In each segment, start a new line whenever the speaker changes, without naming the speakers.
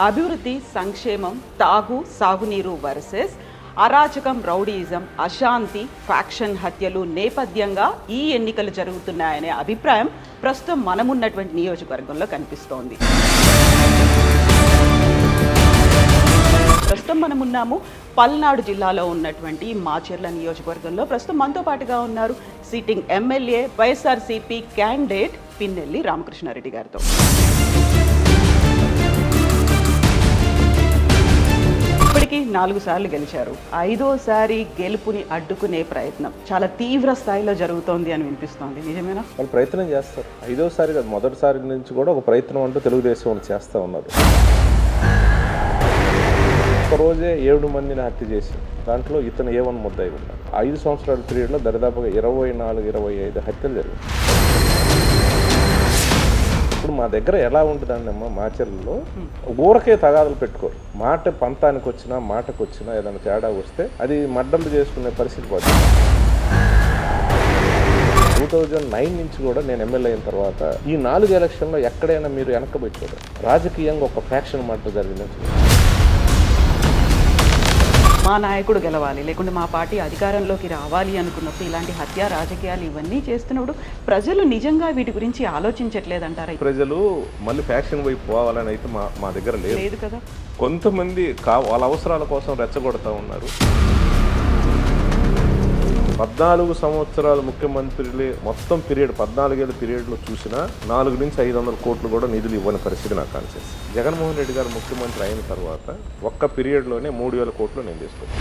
అభివృద్ధి సంక్షేమం తాగు సాగునీరు వర్సెస్ అరాచకం రౌడీయిజం అశాంతి ఫ్యాక్షన్ హత్యలు నేపథ్యంగా ఈ ఎన్నికలు జరుగుతున్నాయనే అభిప్రాయం ప్రస్తుతం మనమున్నటువంటి నియోజకవర్గంలో కనిపిస్తోంది. ప్రస్తుతం మనమున్నాము పల్నాడు జిల్లాలో ఉన్నటువంటి మాచర్ల నియోజకవర్గంలో. ప్రస్తుతం మనతో పాటుగా ఉన్నారు sitting MLA YSRCP candidate Pinnelli Ramakrishna Reddy గారితో. ఇప్పటికీ 4 సార్లు గెలిచారు. 5వసారి గెలుపుని అడ్డుకునే ప్రయత్నం చాలా తీవ్ర స్థాయిలో జరుగుతోంది అని వినిపిస్తోంది. నిజమేనా?
వాళ్ళు ప్రయత్నం చేస్తారు. 5వసారి కాదు, మొదటిసారి నుంచి కూడా ఒక ప్రయత్నం అంటూ తెలుగుదేశం వాళ్ళు చేస్తూ ఉన్నారు. ఒకరోజే 7 మందిని హత్య చేసి దాంట్లో ఇతను A1 ముద్దాయి ఉన్నారు. 5 సంవత్సరాల పీరియడ్లో దరిదాపుగా 24-25 హత్యలు జరిగాయి. ఇప్పుడు మా దగ్గర ఎలా ఉంటుందండి మాచర్లలో ఊరకే తగాదాలు పెట్టుకోరు. మాట పంతానికి వచ్చినా మాటకు వచ్చినా ఏదైనా తేడా వస్తే అది మడ్డలు చేసుకునే పరిస్థితి పడుతుంది. 2009 నుంచి కూడా నేను ఎమ్మెల్యే అయిన తర్వాత ఈ 4 ఎలక్షన్లో ఎక్కడైనా మీరు వెనకబెట్టుకోరు. రాజకీయంగా ఒక ఫ్యాక్షన్ మాట జరిగింది.
మా నాయకుడు గెలవాలి, లేకుంటే మా పార్టీ అధికారంలోకి రావాలి అనుకున్నప్పుడు ఇలాంటి హత్య రాజకీయాలు ఇవన్నీ చేస్తున్నప్పుడు ప్రజలు నిజంగా వీటి గురించి ఆలోచించట్లేదంటారా?
ప్రజలు మళ్ళీ ఫ్యాక్షన్ వైపు పోవాలని అయితే మా దగ్గర లేదు
కదా.
కొంతమంది వాళ్ళ అవసరాల కోసం రెచ్చగొడతా ఉన్నారు. 14 సంవత్సరాలు ముఖ్యమంత్రులే మొత్తం పీరియడ్ 14 ఏళ్ళ పీరియడ్లో చూసినా 400 నుంచి 500 కోట్లు కూడా నిధులు ఇవ్వని పరిస్థితి నాకు కాన్సెన్స్. జగన్మోహన్ రెడ్డి గారు ముఖ్యమంత్రి అయిన తర్వాత ఒక్క పీరియడ్లోనే 3000 కోట్లు నేను తీసుకున్నాను.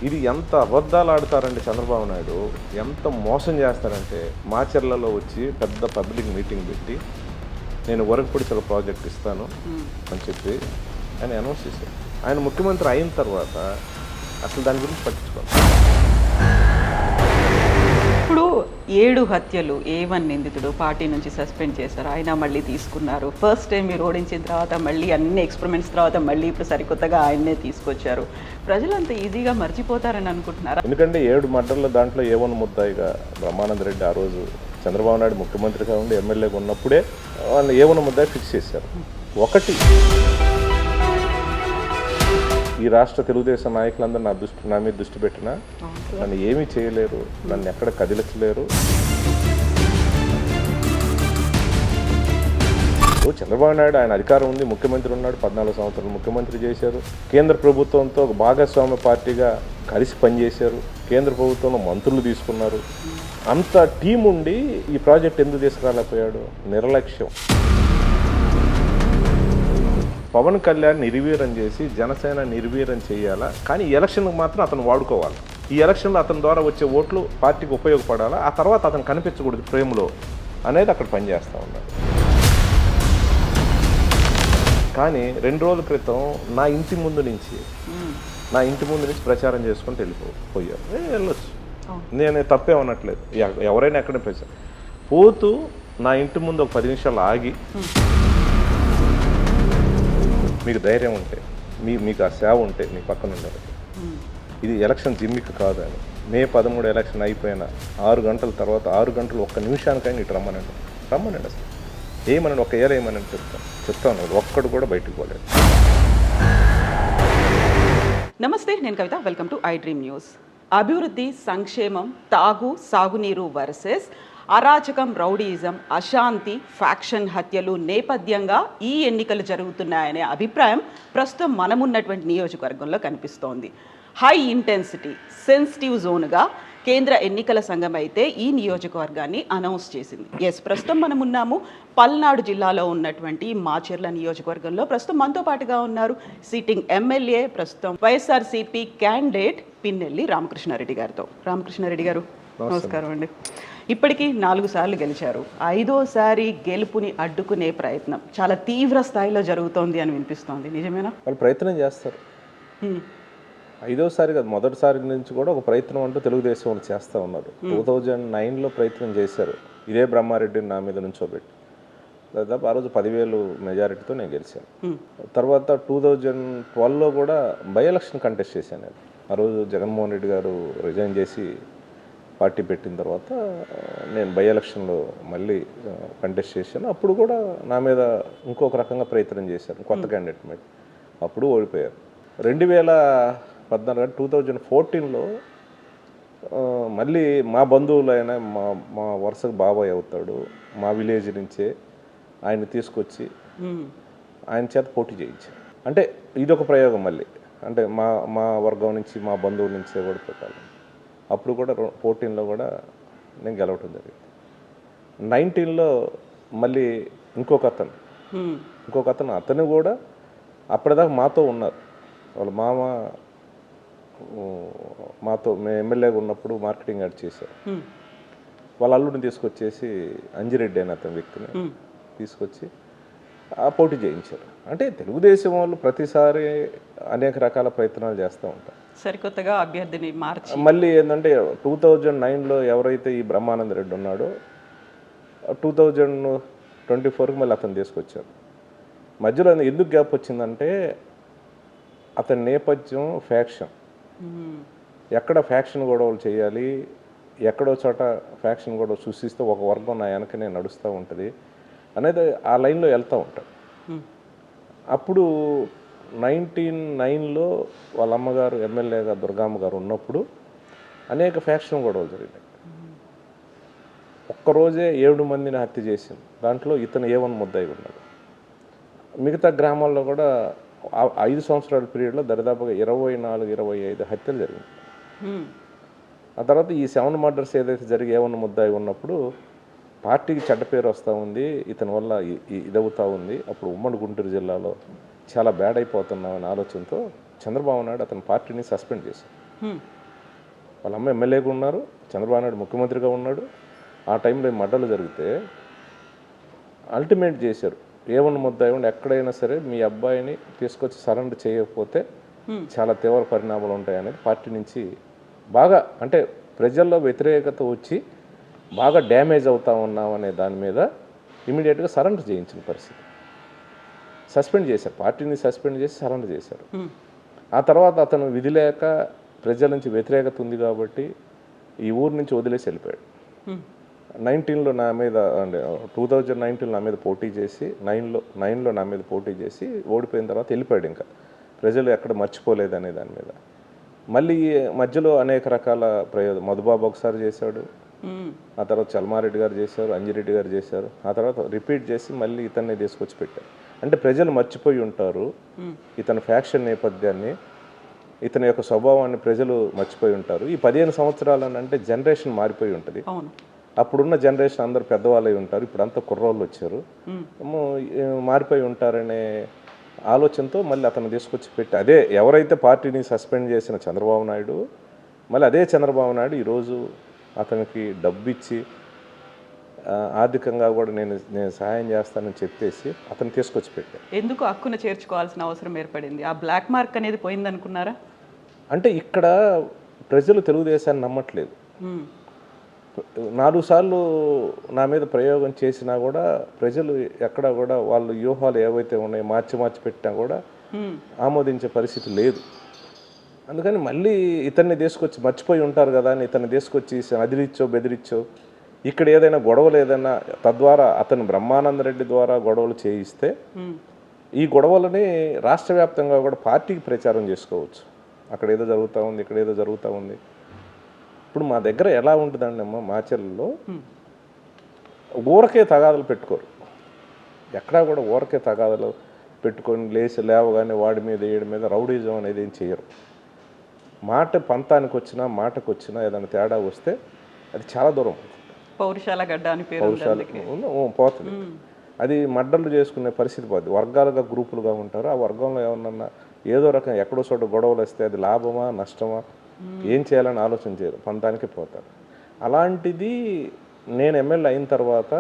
ఇది ఎంత అబద్ధాలు ఆడతారండి చంద్రబాబు నాయుడు, ఎంత మోసం చేస్తారంటే మాచర్లలో వచ్చి పెద్ద పబ్లిక్ మీటింగ్ పెట్టి నేను వరకపొడిసల ప్రాజెక్ట్ ఇస్తాను అని చెప్పి ఆయన అనౌన్స్ చేశారు. ఆయన ముఖ్యమంత్రి అయిన తర్వాత అసలు దాని గురించి పట్టించుకోవాలి.
ఇప్పుడు 7 హత్యలు A1 నిందితుడు పార్టీ నుంచి సస్పెండ్ చేశారు, ఆయన మళ్ళీ తీసుకున్నారు. ఫస్ట్ టైం మీరు ఓడించిన తర్వాత మళ్ళీ అన్ని ఎక్స్పెరిమెంట్స్ తర్వాత మళ్ళీ ఇప్పుడు సరికొత్తగా ఆయన్నే తీసుకొచ్చారు. ప్రజలు అంత ఈజీగా మర్చిపోతారని అనుకుంటున్నారా?
ఎందుకంటే 7 మర్డర్ల దాంట్లో A1 ముద్దాయిగా బ్రహ్మానంద రెడ్డి ఆ రోజు చంద్రబాబు నాయుడు ముఖ్యమంత్రిగా ఉండి ఎమ్మెల్యేగా ఉన్నప్పుడే వాళ్ళు A1 ముద్దాయి ఫిక్స్ చేశారు. ఒకటి, ఈ రాష్ట్ర తెలుగుదేశం నాయకులందరూ నా మీద దృష్టి పెట్టినా నన్ను ఏమీ చేయలేరు, నన్ను ఎక్కడ కదిలించలేరు. చంద్రబాబు నాయుడు ఆయన అధికారం ఉంది, ముఖ్యమంత్రి ఉన్నాడు, 14 సంవత్సరాలు ముఖ్యమంత్రి చేశారు. కేంద్ర ప్రభుత్వంతో ఒక భాగస్వామ్య పార్టీగా కలిసి పనిచేశారు. కేంద్ర ప్రభుత్వంలో మంత్రులు తీసుకున్నారు. అంత టీం ఉండి ఈ ప్రాజెక్ట్ ఎందుకు తీసుకురాలేకపోయాడు? నిర్లక్ష్యం. పవన్ కళ్యాణ్ నిర్వీర్యం చేసి జనసేన నిర్వీర్యం చేయాలా, కానీ ఎలక్షన్కి మాత్రం అతను వాడుకోవాలి. ఈ ఎలక్షన్లో అతని ద్వారా వచ్చే ఓట్లు పార్టీకి ఉపయోగపడాలా, ఆ తర్వాత అతను కనిపించకూడదు ఫ్రేమ్లో అనేది అక్కడ పనిచేస్తూ ఉన్నారు. కానీ 2 రోజుల క్రితం నా ఇంటి ముందు నుంచి ప్రచారం చేసుకుంటూ వెళ్ళిపోయారు. వెళ్ళొచ్చు, నేను తప్పేమనట్లేదు. ఎవరైనా ఎక్కడ ప్రచారం పోతూ నా ఇంటి ముందు ఒక 10 నిమిషాలు ఆగి మీకు ధైర్యం ఉంటే మీకు ఆ సేవ ఉంటే మీ పక్కన ఉండాలి. ఇది ఎలక్షన్ జిమ్మిక్ కాదు అని. మే 13 ఎలక్షన్ అయిపోయిన 6 గంటల తర్వాత 6 గంటలు 1 నిమిషానికైనా ఇటు రమ్మనండి అసలు ఏమనండి, ఒక ఏళ్ళు ఏమని చెప్తాను. ఒక్కడు కూడా బయటకు పోలేదు.
నమస్తే, నేను Kavitha. Welcome to iDream news. అభివృద్ధి సంక్షేమం తాగు సాగునీరు వర్సెస్ అరాచకం రౌడీయిజం అశాంతి ఫ్యాక్షన్ హత్యలు నేపథ్యంగా ఈ ఎన్నికలు జరుగుతున్నాయనే అభిప్రాయం ప్రస్తుతం మనమున్నటువంటి నియోజకవర్గంలో కనిపిస్తోంది. హై ఇంటెన్సిటీ సెన్సిటివ్ జోన్గా కేంద్ర ఎన్నికల సంఘం అయితే ఈ నియోజకవర్గాన్ని అనౌన్స్ చేసింది. ప్రస్తుతం మనమున్నాము పల్నాడు జిల్లాలో ఉన్నటువంటి మాచర్ల నియోజకవర్గంలో. ప్రస్తుతం మనతో పాటుగా ఉన్నారు సిట్టింగ్ ఎమ్మెల్యే ప్రస్తుతం వైఎస్ఆర్సీపీ క్యాండిడేట్ పిన్నెల్లి రామకృష్ణారెడ్డి గారితో. రామకృష్ణారెడ్డి గారు నమస్కారం అండి. ఇప్పటికీ 4 సార్లు గెలిచారు. 5వసారి గెలుపుని అడ్డుకునే ప్రయత్నం చాలా తీవ్ర స్థాయిలో జరుగుతోంది అని వినిపిస్తోంది. నిజమేనా?
వాళ్ళు ప్రయత్నం చేస్తారు. 5వసారి కాదు, మొదటిసారి నుంచి కూడా ఒక ప్రయత్నం అంటూ తెలుగుదేశం వాళ్ళు చేస్తూ ఉన్నారు. 2009లో ప్రయత్నం చేశారు. ఇదే బ్రహ్మారెడ్డిని నా మీద నుంచోబెట్టి దాదాపు ఆ రోజు 10,000 మెజారిటీతో నేను గెలిచాను. తర్వాత 2012లో కూడా బై ఎలక్షన్ కంటెస్ట్ చేశాను. ఆ రోజు జగన్మోహన్ రెడ్డి గారు రిజైన్ చేసి పార్టీ పెట్టిన తర్వాత నేను బై ఎలక్షన్లో మళ్ళీ కంటెస్ట్ చేశాను. అప్పుడు కూడా నా మీద ఇంకొక రకంగా ప్రయత్నం చేశాను, కొత్త క్యాండిడేట్ మీద. అప్పుడు ఓడిపోయారు. 2014 2014లో మళ్ళీ మా బంధువులైన మా వరుసకు బాబాయ్ అవుతాడు, మా విలేజ్ నుంచే ఆయన తీసుకొచ్చి ఆయన చేత పోటీ చేయించారు. అంటే ఇదొక ప్రయోగం మళ్ళీ, అంటే మా వర్గం నుంచి మా బంధువుల నుంచే కూడా పెట్టాలి. అప్పుడు కూడా 14లో కూడా నేను గెలవటం జరిగింది. 19లో మళ్ళీ ఇంకొక అతను అతను కూడా అప్పటిదాకా మాతో ఉన్నారు. వాళ్ళ మామ మాతో మేము ఎమ్మెల్యేగా ఉన్నప్పుడు మార్కెటింగ్ యాడ్ చేశారు. వాళ్ళ అల్లుడిని తీసుకొచ్చేసి అంజిరెడ్డి అయిన అతని వ్యక్తిని తీసుకొచ్చి ఆ పోటీ చేయించారు. అంటే తెలుగుదేశం వాళ్ళు ప్రతిసారి అనేక రకాల ప్రయత్నాలు చేస్తూ ఉంటారు,
సరికొత్తగా అభ్యర్థిని మార్చి.
మళ్ళీ ఏంటంటే 2009లో ఎవరైతే ఈ బ్రహ్మానంద రెడ్డి ఉన్నాడో 2024కి మళ్ళీ అతను తీసుకొచ్చారు. మధ్యలో ఎందుకు గ్యాప్ వచ్చిందంటే అతని నేపథ్యం ఫ్యాక్షన్. ఎక్కడ ఫ్యాక్షన్ గొడవలు చేయాలి, ఎక్కడో చోట ఫ్యాక్షన్ గొడవ సృష్టిస్తే ఒక వర్గం నా వెనకనే నడుస్తూ ఉంటుంది అనేది ఆ లైన్లో వెళ్తూ ఉంటాడు. అప్పుడు 1999లో వాళ్ళ అమ్మగారు ఎమ్మెల్యేగా దుర్గమ్మ గారు ఉన్నప్పుడు అనేక ఫ్యాక్షన్ గొడవలు జరిగినాయి. ఒక్కరోజే 7 మందిని హత్య చేసింది. దాంట్లో ఇతను A1 ముద్దాయి ఉన్నాడు. మిగతా గ్రామాల్లో కూడా 5 సంవత్సరాల పీరియడ్లో దరిదాపుగా 24-25 హత్యలు జరిగింది. ఆ తర్వాత ఈ 7 మర్డర్స్ ఏదైతే జరిగి A1 ముద్దాయి ఉన్నప్పుడు పార్టీకి చెడ్డ పేరు వస్తూ ఉంది, ఇతని వల్ల ఇదవుతూ ఉంది, అప్పుడు ఉమ్మడి గుంటూరు జిల్లాలో చాలా బ్యాడ్ అయిపోతున్నామనే ఆలోచనతో చంద్రబాబు నాయుడు అతని పార్టీని సస్పెండ్ చేశారు. వాళ్ళ అమ్మ ఎమ్మెల్యేగా ఉన్నారు, చంద్రబాబు నాయుడు ముఖ్యమంత్రిగా ఉన్నాడు. ఆ టైంలో మర్డర్లు జరిగితే అల్టిమేట్ చేశారు, A1 ముద్దాయి ఉండి ఎక్కడైనా సరే మీ అబ్బాయిని తీసుకొచ్చి సరెండర్ చేయకపోతే చాలా తీవ్ర పరిణామాలు ఉంటాయనేది పార్టీ నుంచి బాగా, అంటే ప్రజల్లో వ్యతిరేకత వచ్చి బాగా డ్యామేజ్ అవుతా ఉన్నామనే దాని మీద ఇమీడియట్గా సరెండర్ చేయించిన పరిస్థితి. సస్పెండ్ చేశారు, పార్టీని సస్పెండ్ చేసి సరెండర్ చేశారు. ఆ తర్వాత అతను విధి లేక ప్రజల నుంచి వ్యతిరేకత ఉంది కాబట్టి ఈ ఊరు నుంచి వదిలేసి వెళ్ళిపోయాడు. 19లో నా మీద, అంటే 2019లో నా మీద పోటీ చేసి 9లో నా మీద పోటీ చేసి ఓడిపోయిన తర్వాత వెళ్ళిపోయాడు. ఇంకా ప్రజలు ఎక్కడ మర్చిపోలేదనే దాని మీద మళ్ళీ మధ్యలో అనేక రకాల మధుబాబు ఒకసారి చేశాడు, ఆ తర్వాత చల్మారెడ్డి గారు చేశారు, అంజిరెడ్డి గారు చేశారు. ఆ తర్వాత రిపీట్ చేసి మళ్ళీ ఇతన్ని తీసుకొచ్చి పెట్టారు. అంటే ప్రజలు మర్చిపోయి ఉంటారు ఇతని ఫ్యాక్షన్ నేపథ్యాన్ని, ఇతని యొక్క స్వభావాన్ని ప్రజలు మర్చిపోయి ఉంటారు. ఈ 15 సంవత్సరాలు అంటే జనరేషన్ మారిపోయి ఉంటుంది. అప్పుడున్న జనరేషన్ అందరు పెద్దవాళ్ళు అయి ఉంటారు, ఇప్పుడు అంతా కుర్రోళ్ళు వచ్చారు, మారిపోయి ఉంటారనే ఆలోచనతో మళ్ళీ అతను తీసుకొచ్చి పెట్టి, అదే ఎవరైతే పార్టీని సస్పెండ్ చేసిన చంద్రబాబు నాయుడు, మళ్ళీ అదే చంద్రబాబు నాయుడు ఈరోజు అతనికి డబ్బు ఇచ్చి ఆర్థికంగా కూడా నేను సహాయం చేస్తానని చెప్పేసి అతను తీసుకొచ్చి పెట్టాను.
ఎందుకు హక్కును చేర్చుకోవాల్సిన అవసరం ఏర్పడింది? ఆ బ్లాక్ మార్క్ అనేది పోయిందనుకున్నారా?
అంటే ఇక్కడ ప్రజలు తెలుగుదేశాన్ని నమ్మట్లేదు. 4 సార్లు నా మీద ప్రయోగం చేసినా కూడా ప్రజలు ఎక్కడ కూడా వాళ్ళు వ్యూహాలు ఏవైతే ఉన్నాయో మార్చి పెట్టినా కూడా ఆమోదించే పరిస్థితి లేదు. అందుకని మళ్ళీ ఇతన్ని తీసుకొచ్చి, మర్చిపోయి ఉంటారు కదా అని ఇతన్ని తీసుకొచ్చి అదిరిచ్చో బెదిరిచ్చో ఇక్కడ ఏదైనా గొడవలు ఏదైనా తద్వారా అతను బ్రహ్మానంద రెడ్డి ద్వారా గొడవలు చేయిస్తే ఈ గొడవలని రాష్ట్ర వ్యాప్తంగా కూడా పార్టీకి ప్రచారం చేసుకోవచ్చు. అక్కడ ఏదో జరుగుతూ ఉంది, ఇక్కడ ఏదో జరుగుతూ ఉంది. ఇప్పుడు మా దగ్గర ఎలా ఉంటుందండి అమ్మ, మాచర్లలో ఊరకే తగాదాలు పెట్టుకోరు. ఎక్కడా కూడా ఊరకే తగాదాలు పెట్టుకొని లేవగానే వాడి మీద వీడి మీద రౌడీజం అనేది ఏం చేయరు. మాట పంతానికి వచ్చినా మాటకు వచ్చినా ఏదైనా తేడా వస్తే అది చాలా దూరం
పౌరుషాల గడ్డ అని పేరు
పోతుంది. అది మడ్డలు చేసుకునే పరిస్థితి పోతుంది. వర్గాలుగా గ్రూపులుగా ఉంటారు, ఆ వర్గంలో ఏమన్నా ఏదో రకం ఎక్కడో చోట గొడవలు వస్తే అది లాభమా నష్టమా ఏం చేయాలని ఆలోచన చేయరు, పంతానికి పోతారు. అలాంటిది నేను ఎమ్మెల్యే అయిన తర్వాత,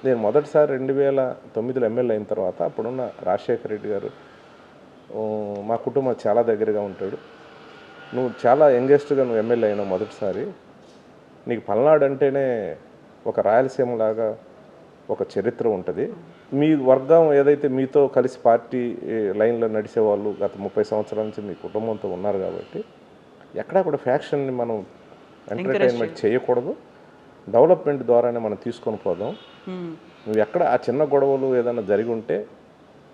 నేను మొదటిసారి 2009లో ఎమ్మెల్యే అయిన తర్వాత అప్పుడున్న రాజశేఖర రెడ్డి గారు, మా కుటుంబం చాలా దగ్గరగా ఉంటాడు, నువ్వు చాలా యంగెస్ట్గా నువ్వు ఎమ్మెల్యే అయినావు మొదటిసారి, నీకు పల్నాడు అంటేనే ఒక రాయలసీమలాగా ఒక చరిత్ర ఉంటుంది. మీ వర్గం ఏదైతే మీతో కలిసి పార్టీ లైన్లో నడిచేవాళ్ళు గత 30 సంవత్సరాల నుంచి మీ కుటుంబంతో ఉన్నారు కాబట్టి ఎక్కడా కూడా ఫ్యాక్షన్ని మనం ఎంటర్టైన్మెంట్ చేయకూడదు, డెవలప్మెంట్ ద్వారానే మనం తీసుకొని పోదాం. నువ్వు ఎక్కడ ఆ చిన్న గొడవలు ఏదైనా జరిగి ఉంటే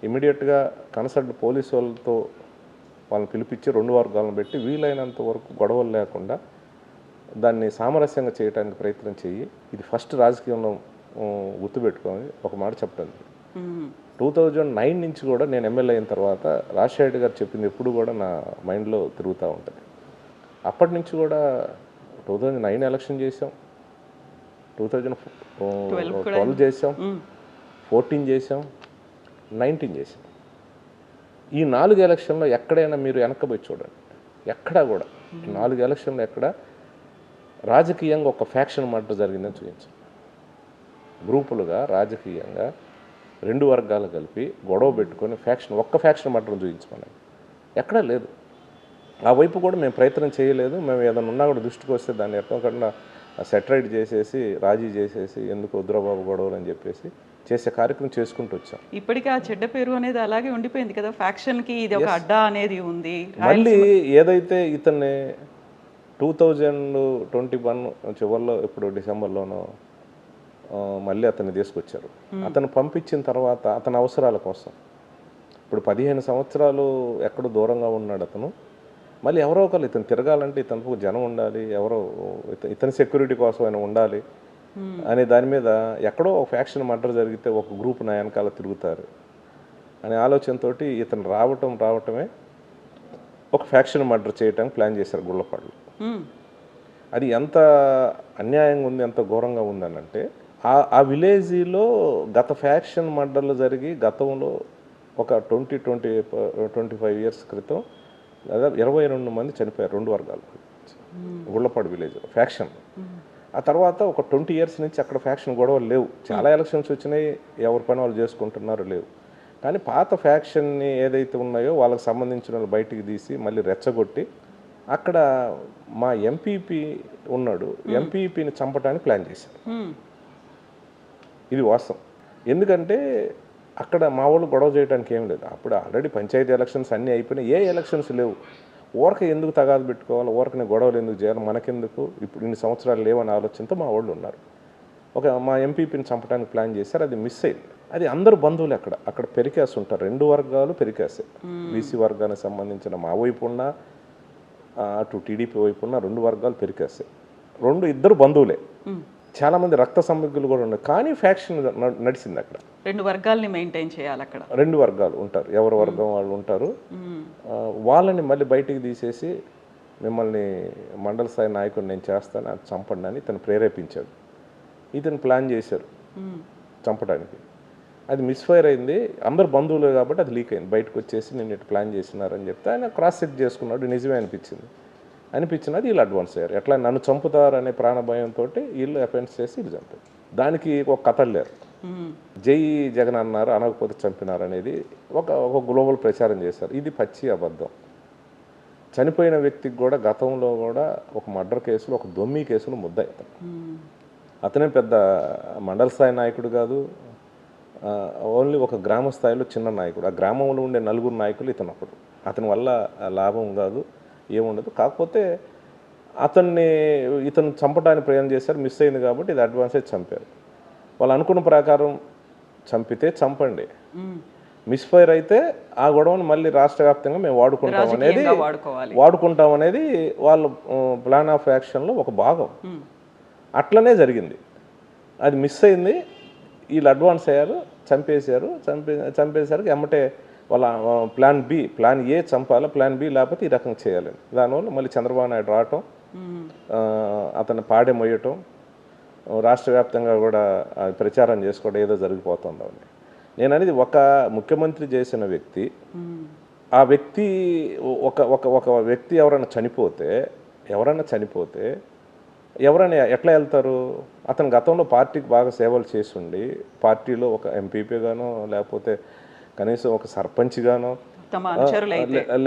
ఇమీడియట్గా కన్సల్ట్ పోలీసు వాళ్ళతో వాళ్ళని పిలిపించి 2 వర్గాలను పెట్టి వీలైనంత వరకు గొడవలు లేకుండా దాన్ని సామరస్యంగా చేయడానికి ప్రయత్నం చెయ్యి. ఇది ఫస్ట్ రాజకీయంలో గుర్తుపెట్టుకొని ఒక మాట చెప్పండి. 2009 నుంచి కూడా నేను ఎమ్మెల్యే అయిన తర్వాత రాజశేఖర్ గారు చెప్పింది ఎప్పుడు కూడా నా మైండ్లో తిరుగుతూ ఉంటుంది. అప్పటి నుంచి కూడా 2009 ఎలక్షన్ చేసాం, 2012 చేసాం, 14 చేసాం, 19 చేసాం. ఈ 4 ఎలక్షన్లో ఎక్కడైనా మీరు వెనక్కిపోయి చూడండి, ఎక్కడా కూడా 4 ఎలక్షన్లో ఎక్కడ రాజకీయంగా ఒక ఫ్యాక్షన్ మర్డర్ జరిగిందని చూపించాం. గ్రూపులుగా రాజకీయంగా 2 వర్గాలు కలిపి గొడవ పెట్టుకొని ఒక్క ఫ్యాక్షన్ మర్డర్ చూపించమని ఎక్కడా లేదు. ఆ వైపు కూడా మేము ప్రయత్నం చేయలేదు. మేము ఏదైనా ఉన్నా కూడా దృష్టికి వస్తే దాన్ని ఎక్కకుండా సెటరైట్ చేసేసి రాజీ చేసేసి ఎందుకు వద్దురాబాబు గొడవలు అని చెప్పేసి చేసే కార్యక్రమం చేసుకుంటూ వచ్చాం.
ఇప్పటికీ ఆ చెడ్డ పేరు అనేది అలాగే ఉండిపోయింది కదా, ఫ్యాక్షన్కి ఇది ఒక అడ్డా అనేది ఉంది.
మళ్ళీ ఏదైతే ఇతన్ని 2021 చివరిలో ఇప్పుడు డిసెంబర్లోనో మళ్ళీ అతన్ని తీసుకొచ్చారు. అతను పంపించిన తర్వాత అతని అవసరాల కోసం ఇప్పుడు 15 సంవత్సరాలు ఎక్కడో దూరంగా ఉన్నాడు అతను. మళ్ళీ ఎవరో ఒకరు ఇతను తిరగాలంటే ఇతనికి జనం ఉండాలి, ఎవరో ఇతని సెక్యూరిటీ కోసం ఆయన ఉండాలి అనే దాని మీద ఎక్కడో ఒక ఫ్యాక్షన్ మర్డర్ జరిగితే ఒక గ్రూప్ నా వెనకాల తిరుగుతారు అనే ఆలోచనతో ఇతను రావటమే ఒక ఫ్యాక్షన్ మర్డర్ చేయడానికి ప్లాన్ చేశారు గుళ్ళపాడులో. అది ఎంత అన్యాయంగా ఉంది, ఎంత ఘోరంగా ఉందనంటే ఆ విలేజ్లో గత ఫ్యాక్షన్ మర్డర్లు జరిగి గతంలో ఒక 25 ఇయర్స్ క్రితం దాదాపు 22 మంది చనిపోయారు 2 వర్గాలు గుళ్ళపాడు విలేజ్ ఫ్యాక్షన్. ఆ తర్వాత ఒక 20 ఇయర్స్ నుంచి అక్కడ ఫ్యాక్షన్ గొడవలు లేవు. చాలా ఎలక్షన్స్ వచ్చినాయి, ఎవరి పని వాళ్ళు చేసుకుంటున్నారు, లేవు. కానీ పాత ఫ్యాక్షన్ని ఏదైతే ఉన్నాయో వాళ్ళకి సంబంధించిన వాళ్ళు బయటికి తీసి మళ్ళీ రెచ్చగొట్టి అక్కడ మా ఎంపీపీ ఉన్నాడు, ఎంపీపీని చంపడానికి ప్లాన్ చేశారు. ఇది వాస్తవం. ఎందుకంటే అక్కడ మా వాళ్ళు గొడవ చేయడానికి ఏం లేదు. అప్పుడు ఆల్రెడీ పంచాయతీ ఎలక్షన్స్ అన్నీ అయిపోయినాయి, ఏ ఎలక్షన్స్ లేవు. ఊరక ఎందుకు తగాదు పెట్టుకోవాలి, ఊరకని గొడవలు ఎందుకు చేయాలి, మనకెందుకు, ఇప్పుడు ఇన్ని సంవత్సరాలు లేవని ఆలోచనతో మా వాళ్ళు ఉన్నారు. మా ఎంపీపీని చంపడానికి ప్లాన్ చేశారు, అది మిస్ అయింది. అది అందరు బంధువులు అక్కడ పెరికాసి ఉంటారు, 2 వర్గాలు పెరికాసే. బీసీ వర్గానికి సంబంధించిన మా వైపు ఉన్న అటు టీడీపీ వైపు ఉన్న 2 వర్గాలు పెరికాసే. ఇద్దరు బంధువులే, చాలామంది రక్త సంబంధికులు కూడా ఉన్నారు. కానీ ఫ్యాక్షన్ నడిచింది అక్కడ.
2 వర్గాల్ని మెయింటైన్ చేయాలి అక్కడ.
2 వర్గాలు ఉంటారు, ఎవరి వర్గం వాళ్ళు ఉంటారు. వాళ్ళని మళ్ళీ బయటికి తీసేసి మిమ్మల్ని మండల స్థాయి నాయకుడు నేను చేస్తాను, అది చంపండి అని ఇతను ప్రేరేపించాడు. ఇతను ప్లాన్ చేశారు చంపడానికి. అది మిస్ఫైర్ అయింది. అందరు బంధువులు కాబట్టి అది లీక్ అయింది, బయటకు వచ్చేసి నేను ఇటు ప్లాన్ చేసినారని చెప్తే ఆయన క్రాస్ చెక్ చేసుకున్నాడు, నిజమే అనిపించినది వీళ్ళు అడ్వాన్స్ అయ్యారు. ఎట్లా నన్ను చంపుతారనే ప్రాణభయంతో వీళ్ళు అఫెన్స్ చేసి వీళ్ళు చంపారు. దానికి ఒక కథలు లేరు, జై జగన్ అన్నారు, అనకపోతే చంపినారు అనేది ఒక గ్లోబల్ ప్రచారం చేశారు. ఇది పచ్చి అబద్ధం. చనిపోయిన వ్యక్తికి కూడా గతంలో కూడా ఒక మర్డర్ కేసులో, ఒక దొమ్మి కేసులో ముద్దాయి. అతనే పెద్ద మండల స్థాయి నాయకుడు కాదు, ఓన్లీ ఒక గ్రామ స్థాయిలో చిన్న నాయకుడు. ఆ గ్రామంలో ఉండే 4 నాయకులు ఇతను ఒకడు. అతని వల్ల లాభం కాదు, ఏముండదు. కాకపోతే ఇతను చంపడానికి ప్రయత్నం చేశారు, మిస్ అయింది కాబట్టి ఇది అడ్వాన్సే చంపారు. వాళ్ళు అనుకున్న ప్రకారం చంపితే చంపండి, మిస్ఫైర్ అయితే ఆ గొడవను మళ్ళీ రాష్ట్ర వ్యాప్తంగా మేము వాడుకుంటాం అనేది వాళ్ళ ప్లాన్ ఆఫ్ యాక్షన్లో ఒక భాగం. అట్లనే జరిగింది. అది మిస్ అయింది, వీళ్ళు అడ్వాన్స్ అయ్యారు, చంపేసరికి ఎమ్మటే వాళ్ళ ప్లాన్ ఏ చంపాలి, ప్లాన్ బి లేకపోతే ఈ రకంగా చేయాలని. దానివల్ల మళ్ళీ చంద్రబాబు నాయుడు రావటం, అతను పాడే మొయ్యటం, రాష్ట్ర వ్యాప్తంగా కూడా ప్రచారం చేసుకోవడం ఏదో జరిగిపోతుందని. నేను అనేది ఒక ముఖ్యమంత్రి చేసిన వ్యక్తి, ఆ వ్యక్తి ఒక వ్యక్తి ఎవరైనా చనిపోతే ఎవరైనా ఎట్లా వెళ్తారు? అతను గతంలో పార్టీకి బాగా సేవలు చేసి ఉండి పార్టీలో ఒక ఎంపీపీ గానో లేకపోతే కనీసం ఒక సర్పంచ్ గానో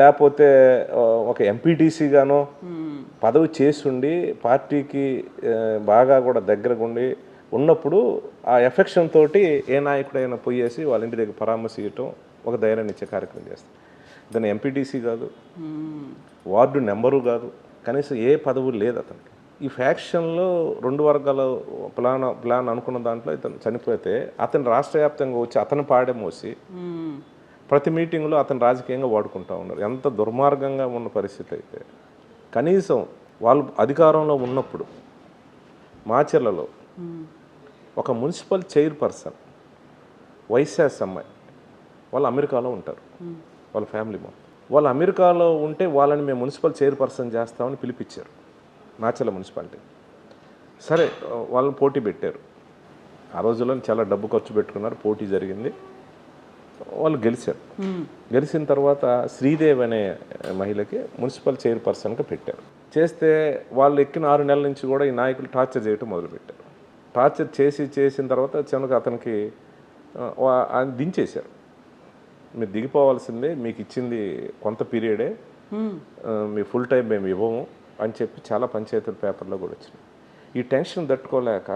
లేకపోతే ఒక ఎంపీటీసీ గానో పదవి చేసుండి పార్టీకి బాగా కూడా దగ్గరగా ఉండి ఉన్నప్పుడు ఆ ఎఫెక్షన్ తోటి ఏ నాయకుడైనా పోయేసి వాళ్ళ ఇంటి దగ్గర పరామర్శించడం ఒక ధైర్యాన్ని ఇచ్చే కార్యక్రమం చేస్తాం. దాన్ని ఎంపీటీసీ కాదు, వార్డు నెంబరు కాదు, కనీసం ఏ పదవులు లేదు అతనికి. ఈ ఫ్యాక్షన్లో 2 వర్గాల ప్లాన్ అనుకున్న దాంట్లో ఇతను చనిపోతే అతను రాష్ట్ర వ్యాప్తంగా వచ్చి అతను పాడే మోసి ప్రతి మీటింగ్లో అతను రాజకీయంగా వాడుకుంటూ ఉన్నారు. ఎంత దుర్మార్గంగా ఉన్న పరిస్థితి అయితే కనీసం వాళ్ళు అధికారంలో ఉన్నప్పుడు మాచర్లలో ఒక మున్సిపల్ చైర్పర్సన్ వైశాస్ అమ్మాయి వాళ్ళు అమెరికాలో ఉంటారు, వాళ్ళ ఫ్యామిలీ మొత్తం వాళ్ళు అమెరికాలో ఉంటే వాళ్ళని మేము మున్సిపల్ చైర్పర్సన్ చేస్తామని పిలిపించారు మాచర్ల మున్సిపాలిటీ. సరే వాళ్ళని పోటీ పెట్టారు. ఆ రోజుల్లో చాలా డబ్బు ఖర్చు పెట్టుకున్నారు, పోటీ జరిగింది, వాళ్ళు గెలిచారు. గెలిచిన తర్వాత శ్రీదేవి అనే మహిళకి మున్సిపల్ చైర్పర్సన్గా పెట్టారు. చేస్తే వాళ్ళు ఎక్కిన 6 నెలల నుంచి కూడా ఈ నాయకులు టార్చర్ చేయటం మొదలుపెట్టారు. టార్చర్ చేసిన తర్వాత చివరికి అతనికి ఆయన దించేశారు. మీరు దిగిపోవాల్సిందే, మీకు ఇచ్చింది కొంత పీరియడే, మీ ఫుల్ టైం మేము ఇవ్వము అని చెప్పి చాలా పంచాయతీల పేపర్లో కూడా వచ్చినాయి. ఈ టెన్షన్ తట్టుకోలేక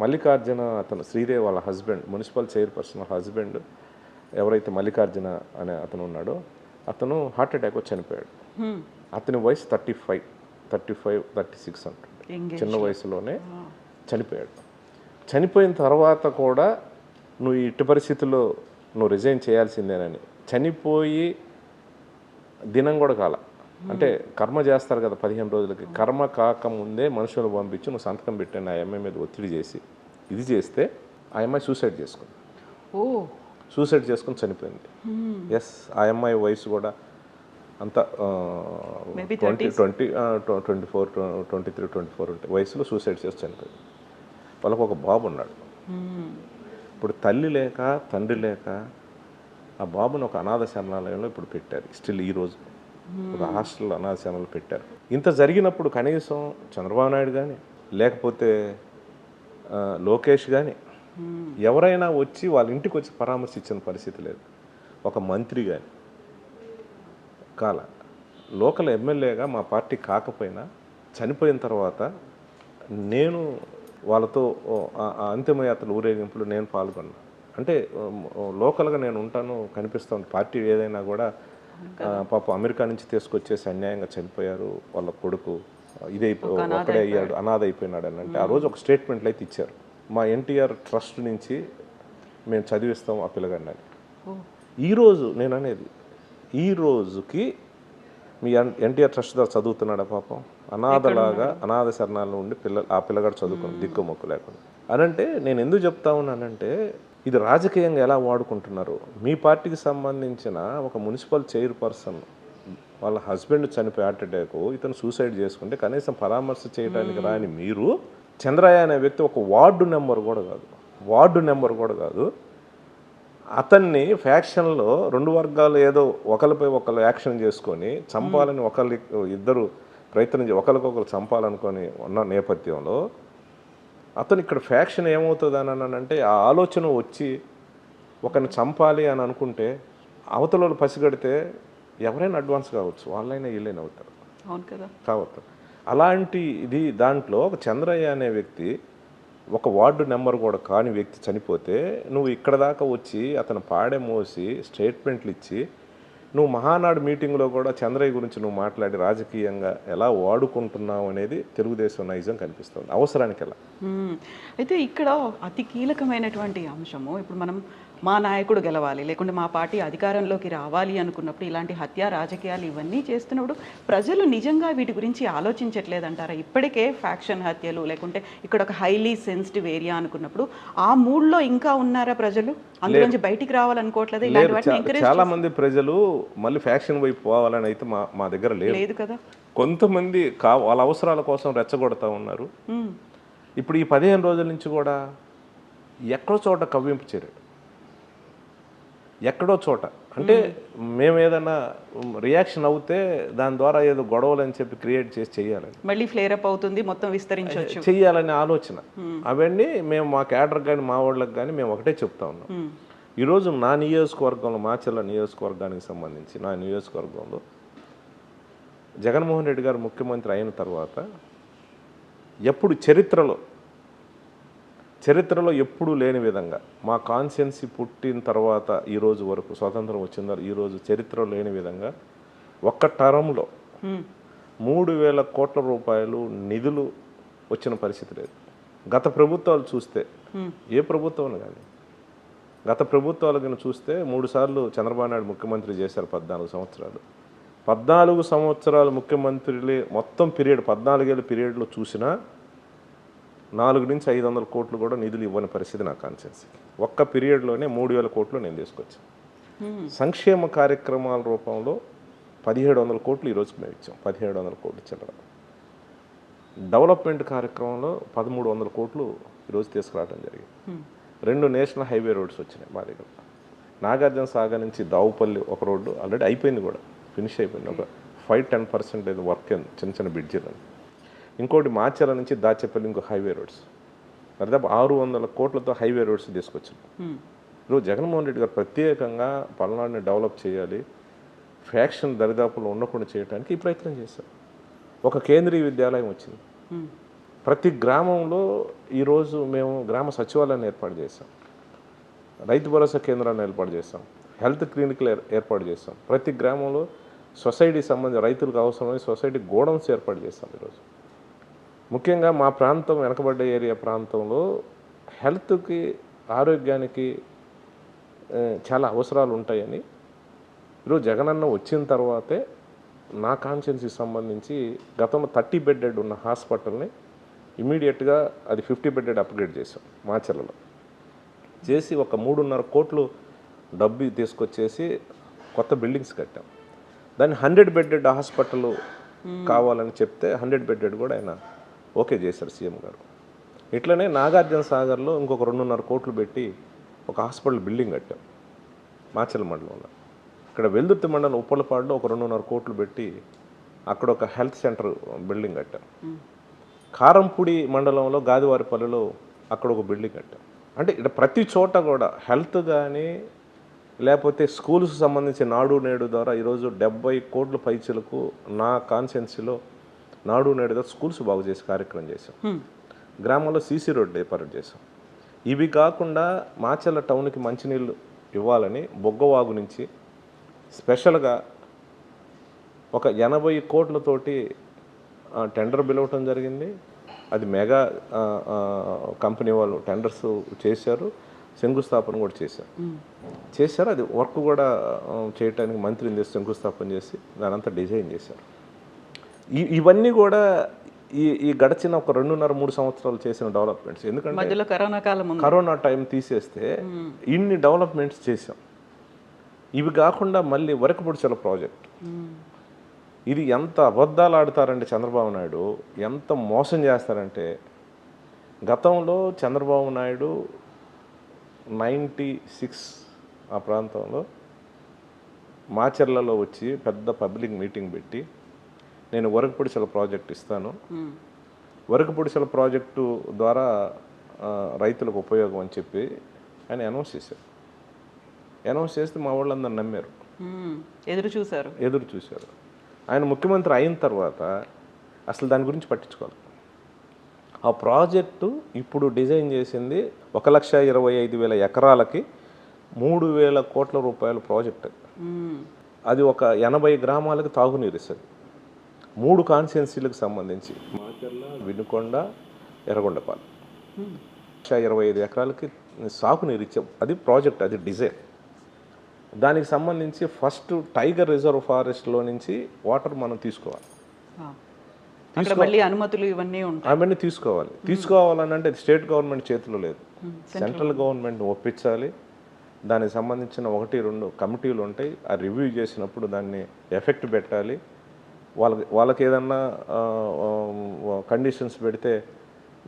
మల్లికార్జున అతను శ్రీదేవి వాళ్ళ హస్బెండ్, మున్సిపల్ చైర్పర్సన్ హస్బెండ్ ఎవరైతే మల్లికార్జున అనే అతను ఉన్నాడో అతను హార్ట్ అటాక్ వచ్చి చనిపోయాడు. అతని వయసు 35, 36 అంటుంది. చిన్న వయసులోనే చనిపోయాడు. చనిపోయిన తర్వాత కూడా నువ్వు ఇట్టి పరిస్థితుల్లో నువ్వు రిజైన్ చేయాల్సిందేనని చనిపోయి దినం కూడా కాల, అంటే కర్మ చేస్తారు కదా 15 రోజులకి, కర్మ కాకముందే మనుషులు పంపించి నువ్వు సంతకం పెట్టాను ఆ అమ్మాయి మీద ఒత్తిడి చేసి ఇది చేస్తే ఆ అమ్మాయి సూసైడ్ చేసుకుంది. సూసైడ్ చేసుకుని చనిపోయింది. ఎస్, ఆ అమ్మాయి వయసు కూడా అంతా 23, 24 ఉంటే వయసులో సూసైడ్ చేసి చనిపోయింది. వాళ్ళకు ఒక బాబు ఉన్నాడు. ఇప్పుడు తల్లి లేక తండ్రి లేక ఆ బాబుని ఒక అనాథ శరణాలయంలో ఇప్పుడు పెట్టారు. స్టిల్ ఈరోజు ఒక హాస్టల్ అనాథ శరణాలు పెట్టారు. ఇంత జరిగినప్పుడు కనీసం చంద్రబాబు నాయుడు కానీ లేకపోతే లోకేష్ కానీ ఎవరైనా వచ్చి వాళ్ళ ఇంటికి వచ్చి పరామర్శించిన పరిస్థితి లేదు. ఒక మంత్రి కానీ కాల లోకల్ ఎమ్మెల్యేగా మా పార్టీ కాకపోయినా చనిపోయిన తర్వాత నేను వాళ్ళతో అంతిమయాత్ర ఊరేగింపులు నేను పాల్గొన్నా. అంటే లోకల్గా నేను ఉంటాను, కనిపిస్తాను. పార్టీ ఏదైనా కూడా పాపం అమెరికా నుంచి తీసుకొచ్చేసి అన్యాయంగా చనిపోయారు, వాళ్ళ కొడుకు ఒక్కడే అయ్యాడు, అనాథ అయిపోయినాడు అని అంటే ఆ రోజు ఒక స్టేట్మెంట్లు అయితే ఇచ్చారు. మా ఎన్టీఆర్ ట్రస్ట్ నుంచి మేము చదివిస్తాం ఆ పిల్లగాడిని. ఈరోజు నేను అనేది ఈ రోజుకి మీ ఎన్టీఆర్ ట్రస్ట్ ద్వారా చదువుతున్నాడా పాపం? అనాథలాగా అనాథ శరణాల్లో ఉండి ఆ పిల్లగాడు చదువుకుని దిక్కుమొక్కు లేకుండా అనంటే నేను ఎందుకు చెప్తా ఉన్నానంటే ఇది రాజకీయంగా ఎలా వాడుకుంటున్నారు. మీ పార్టీకి సంబంధించిన ఒక మున్సిపల్ చైర్పర్సన్ వాళ్ళ హస్బెండ్ చనిపోయి హార్ట్ అటాక్, ఇతను సూసైడ్ చేసుకుంటే కనీసం పరామర్శ చేయడానికి రాని మీరు చంద్రయ్య అనే వ్యక్తి ఒక వార్డు నెంబర్ కూడా కాదు అతన్ని ఫ్యాక్షన్లో 2 వర్గాలు ఏదో ఒకరిపై ఒకరు యాక్షన్ చేసుకొని చంపాలని ఇద్దరు ప్రయత్నం ఒకరికొకరు చంపాలనుకొని ఉన్న నేపథ్యంలో అతను ఇక్కడ ఫ్యాక్షన్ ఏమవుతుంది అని అంటే ఆ ఆలోచన వచ్చి ఒకరిని చంపాలి అని అనుకుంటే అవతల పసిగడితే ఎవరైనా అడ్వాన్స్ కావచ్చు, వాళ్ళైనా వీళ్ళైనా అవుతారు.
అవును కదా,
కావచ్చు. అలాంటి ఇది దాంట్లో ఒక చంద్రయ్య అనే వ్యక్తి ఒక వార్డు నెంబర్ కూడా కాని వ్యక్తి చనిపోతే నువ్వు ఇక్కడ దాకా వచ్చి అతను పాడే మోసి స్టేట్మెంట్లు ఇచ్చి నువ్వు మహానాడు మీటింగ్లో కూడా చంద్రయ్య గురించి నువ్వు మాట్లాడి రాజకీయంగా ఎలా వాడుకుంటున్నావు అనేది తెలుగుదేశం నైజం కనిపిస్తుంది అవసరానికి ఎలా.
అయితే ఇక్కడ అతి కీలకమైనటువంటి అంశము, ఇప్పుడు మనం మా నాయకుడు గెలవాలి లేకుంటే మా పార్టీ అధికారంలోకి రావాలి అనుకున్నప్పుడు ఇలాంటి హత్య రాజకీయాలు ఇవన్నీ చేస్తున్నప్పుడు ప్రజలు నిజంగా వీటి గురించి ఆలోచించట్లేదంటారా? ఇప్పటికే ఫ్యాక్షన్ హత్యలు లేకుంటే ఇక్కడ ఒక హైలీ సెన్సిటివ్ ఏరియా అనుకున్నప్పుడు ఆ మూడ్లో ఇంకా ఉన్నారా ప్రజలు? అందులోంచి బయటికి రావాలనుకోవట్లేదు. ఇలాంటి వాటిని ఎంకరేజ్
చాలా మంది ప్రజలు మళ్ళీ ఫ్యాక్షన్ వైపు పోవాలని అయితే మా దగ్గర లేదు
కదా. కొంతమంది
వాళ్ళ అవసరాల కోసం రెచ్చగొడతా ఉన్నారు. ఇప్పుడు ఈ 15 రోజుల నుంచి కూడా ఎక్కడో చోట కవ్వింపు చర్యలు, ఎక్కడో చోట అంటే మేము ఏదైనా రియాక్షన్ అవుతే దాని ద్వారా ఏదో గొడవలు అని చెప్పి క్రియేట్ చేసి చెయ్యాలని,
మళ్ళీ ఫ్లేర్ అప్ అవుతుంది, మొత్తం విస్తరించవచ్చు
చెయ్యాలనే ఆలోచన. అవన్నీ మేము మా క్యాడర్ కానీ మా వాళ్ళకి కానీ మేము ఒకటే చెప్తా ఉన్నాం. ఈరోజు నా నియోజకవర్గంలో మాచర్ల నియోజకవర్గానికి సంబంధించి నా నియోజకవర్గంలో జగన్మోహన్ రెడ్డి గారు ముఖ్యమంత్రి అయిన తర్వాత ఎప్పుడు చరిత్రలో ఎప్పుడూ లేని విధంగా మా కాన్స్టిట్యున్సీ పుట్టిన తర్వాత ఈరోజు వరకు స్వాతంత్రం వచ్చిన ఈరోజు చరిత్రలో లేని విధంగా ఒక్క టర్మ్లో 3,000 కోట్ల రూపాయలు నిధులు వచ్చిన పరిస్థితి లేదు. గత ప్రభుత్వాలు చూస్తే, ఏ ప్రభుత్వం కానీ గత ప్రభుత్వాలు కనుక చూస్తే 3 సార్లు చంద్రబాబు నాయుడు ముఖ్యమంత్రి చేశారు 14 సంవత్సరాలు. 14 సంవత్సరాలు ముఖ్యమంత్రులే మొత్తం పీరియడ్ 14 ఏళ్ళ పీరియడ్లో చూసినా 400 నుంచి 500 కోట్లు కూడా నిధులు ఇవ్వని పరిస్థితి నా కాన్స్టిట్యున్సీకి. ఒక్క పీరియడ్లోనే 3000 కోట్లు నేను తీసుకొచ్చాను. సంక్షేమ కార్యక్రమాల రూపంలో 1700 కోట్లు ఈరోజు మేము ఇచ్చాం. 1700 కోట్లు చిల్లర. డెవలప్మెంట్ కార్యక్రమంలో 1300 కోట్లు ఈరోజు తీసుకురావడం జరిగింది. 2 నేషనల్ హైవే రోడ్స్ వచ్చినాయి మా దగ్గర. నాగార్జున సాగర్ నుంచి దావుపల్లి ఒక రోడ్డు ఆల్రెడీ అయిపోయింది, కూడా ఫినిష్ అయిపోయింది. ఒక 5-10% ఏదో వర్క్ అయింది, చిన్న చిన్న బ్రిడ్జిలు. ఇంకోటి మాచర్ల నుంచి దాచేపల్లి ఇంకో హైవే రోడ్స్, దాదాపు 600 కోట్లతో హైవే రోడ్స్ తీసుకొచ్చారు. ఈరోజు జగన్మోహన్ రెడ్డి గారు ప్రత్యేకంగా పల్నాడుని డెవలప్ చేయాలి, ఫ్యాక్షన్ దరిదాపులో ఉండకుండా చేయడానికి ఈ ప్రయత్నం చేశారు. ఒక కేంద్రీయ విద్యాలయం వచ్చింది. ప్రతి గ్రామంలో ఈరోజు మేము గ్రామ సచివాలయాన్ని ఏర్పాటు చేస్తాం, రైతు భరోసా కేంద్రాన్ని ఏర్పాటు చేస్తాం, హెల్త్ క్లినిక్లు ఏర్పాటు చేస్తాం. ప్రతి గ్రామంలో సొసైటీ సంబంధించిన రైతులకు అవసరమైన సొసైటీ గోడౌన్స్ ఏర్పాటు చేస్తాం. ఈరోజు ముఖ్యంగా మా ప్రాంతం వెనకబడ్డ ఏరియా ప్రాంతంలో హెల్త్కి, ఆరోగ్యానికి చాలా అవసరాలు ఉంటాయని ఈరోజు జగనన్న వచ్చిన తర్వాతే నా కాన్స్టిట్యున్సీకి సంబంధించి గతంలో 30 బెడ్డెడ్ ఉన్న హాస్పిటల్ని ఇమీడియట్గా అది 50 బెడ్డెడ్ అప్గ్రేడ్ చేసాం. మాచర్లలో చేసి ఒక 3.5 కోట్లు డబ్బు తీసుకొచ్చేసి కొత్త బిల్డింగ్స్ కట్టాం. దాన్ని 100 బెడ్డెడ్ హాస్పిటల్ కావాలని చెప్తే 100 బెడ్డెడ్ కూడా ఆయన ఓకే చేశారు సీఎం గారు. ఇట్లనే నాగార్జున సాగర్లో ఇంకొక 2.5 కోట్లు పెట్టి ఒక హాస్పిటల్ బిల్డింగ్ కట్టాం మాచర్ల మండలంలో. ఇక్కడ వెల్దుర్తి మండలం ఉప్పలపాడులో ఒక 2.5 కోట్లు పెట్టి అక్కడ ఒక హెల్త్ సెంటర్ బిల్డింగ్ కట్టాం. కారంపూడి మండలంలో గాదివారిపల్లిలో అక్కడ ఒక బిల్డింగ్ కట్టాం. అంటే ఇక్కడ ప్రతి చోట కూడా హెల్త్ కానీ లేకపోతే స్కూల్స్కి సంబంధించి నాడు నేడు ద్వారా ఈరోజు 70 కోట్ల పైచలకు నా కాన్స్టిట్యున్సీలో నాడు నేడు ద్వారా స్కూల్స్ బాగు చేసే కార్యక్రమం చేశాం. గ్రామంలో సీసీ రోడ్డు ఏర్పాటు చేశాం. ఇవి కాకుండా మాచర్ల టౌన్కి మంచినీళ్ళు ఇవ్వాలని బొగ్గవాగు నుంచి స్పెషల్గా ఒక 80 కోట్లతోటి టెండర్ పిలవటం జరిగింది. అది మెగా కంపెనీ వాళ్ళు టెండర్స్ చేశారు, శంకుస్థాపన కూడా చేశారు. అది వర్క్ కూడా చేయడానికి మంత్రిని చేసి శంకుస్థాపన చేసి దానంతా డిజైన్ చేశారు. ఇవన్నీ కూడా ఈ గడిచిన ఒక 2.5-3 సంవత్సరాలు చేసిన డెవలప్మెంట్స్. ఎందుకంటే కరోనా టైం తీసేస్తే ఇన్ని డెవలప్మెంట్స్ చేసాం. ఇవి కాకుండా మళ్ళీ వరకపుడిచల ప్రాజెక్ట్, ఇది ఎంత అబద్ధాలు ఆడతారంటే చంద్రబాబు నాయుడు, ఎంత మోసం చేస్తారంటే, గతంలో చంద్రబాబు నాయుడు 96 ఆ ప్రాంతంలో మాచర్లలో వచ్చి పెద్ద పబ్లిక్ మీటింగ్ పెట్టి నేను వరకపుడిచల ప్రాజెక్ట్ ఇస్తాను, వరకపుడిచల ప్రాజెక్టు ద్వారా రైతులకు ఉపయోగం అని చెప్పి ఆయన అనౌన్స్ చేశారు. అనౌన్స్ చేస్తే మా వాళ్ళందరూ నమ్మారు, ఎదురు చూశారు. ఆయన ముఖ్యమంత్రి అయిన తర్వాత అసలు దాని గురించి పట్టించుకోవాలి. ఆ ప్రాజెక్టు ఇప్పుడు డిజైన్ చేసింది 1,25,000 ఎకరాలకి 3,000 కోట్ల రూపాయల ప్రాజెక్ట్. అది ఒక 80 గ్రామాలకు తాగునీరు ఇస్తుంది. 3 కాన్స్టిట్యున్సీలకు సంబంధించి మాచర్ల, వినుకొండ, ఎర్రగొండపాలెం 1,25 ఎకరాలకి సాగునీరు ఇచ్చాం. అది ప్రాజెక్ట్, అది డిజైన్. దానికి సంబంధించి ఫస్ట్ టైగర్ రిజర్వ్ ఫారెస్ట్లో నుంచి వాటర్ మనం తీసుకోవాలి,
అనుమతులు
అవన్నీ తీసుకోవాలని అంటే స్టేట్ గవర్నమెంట్ చేతిలో లేదు, సెంట్రల్ గవర్నమెంట్ ఒప్పించాలి. దానికి సంబంధించిన 1-2 కమిటీలు ఉంటాయి. ఆ రివ్యూ చేసినప్పుడు దాన్ని ఎఫెక్ట్ పెట్టాలి. వాళ్ళకి ఏదన్నా కండిషన్స్ పెడితే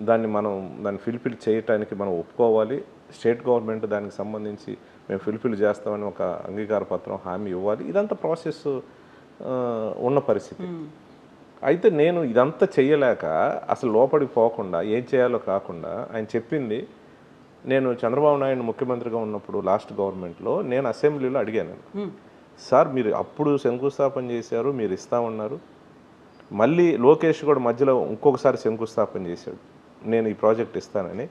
దాన్ని ఫుల్ఫిల్ చేయటానికి మనం ఒప్పుకోవాలి. స్టేట్ గవర్నమెంట్ దానికి సంబంధించి మేము ఫుల్ఫిల్ చేస్తామని ఒక అంగీకార పత్రం, హామీ ఇవ్వాలి. ఇదంతా ప్రాసెస్ ఉన్న పరిస్థితి. అయితే నేను ఇదంతా చెయ్యలేక అసలు లోపలికి పోకుండా ఏం చేయాలో కాకుండా ఆయన చెప్పింది, నేను చంద్రబాబు నాయుడు ముఖ్యమంత్రిగా ఉన్నప్పుడు లాస్ట్ గవర్నమెంట్లో నేను అసెంబ్లీలో అడిగాను, సార్ మీరు అప్పుడు శంకుస్థాపన చేశారు, మీరు ఇస్తామన్నారు, మళ్ళీ లోకేష్ కూడా మధ్యలో ఇంకొకసారి శంకుస్థాపన చేశాడు, నేను ఈ ప్రాజెక్ట్ ఇస్తానని.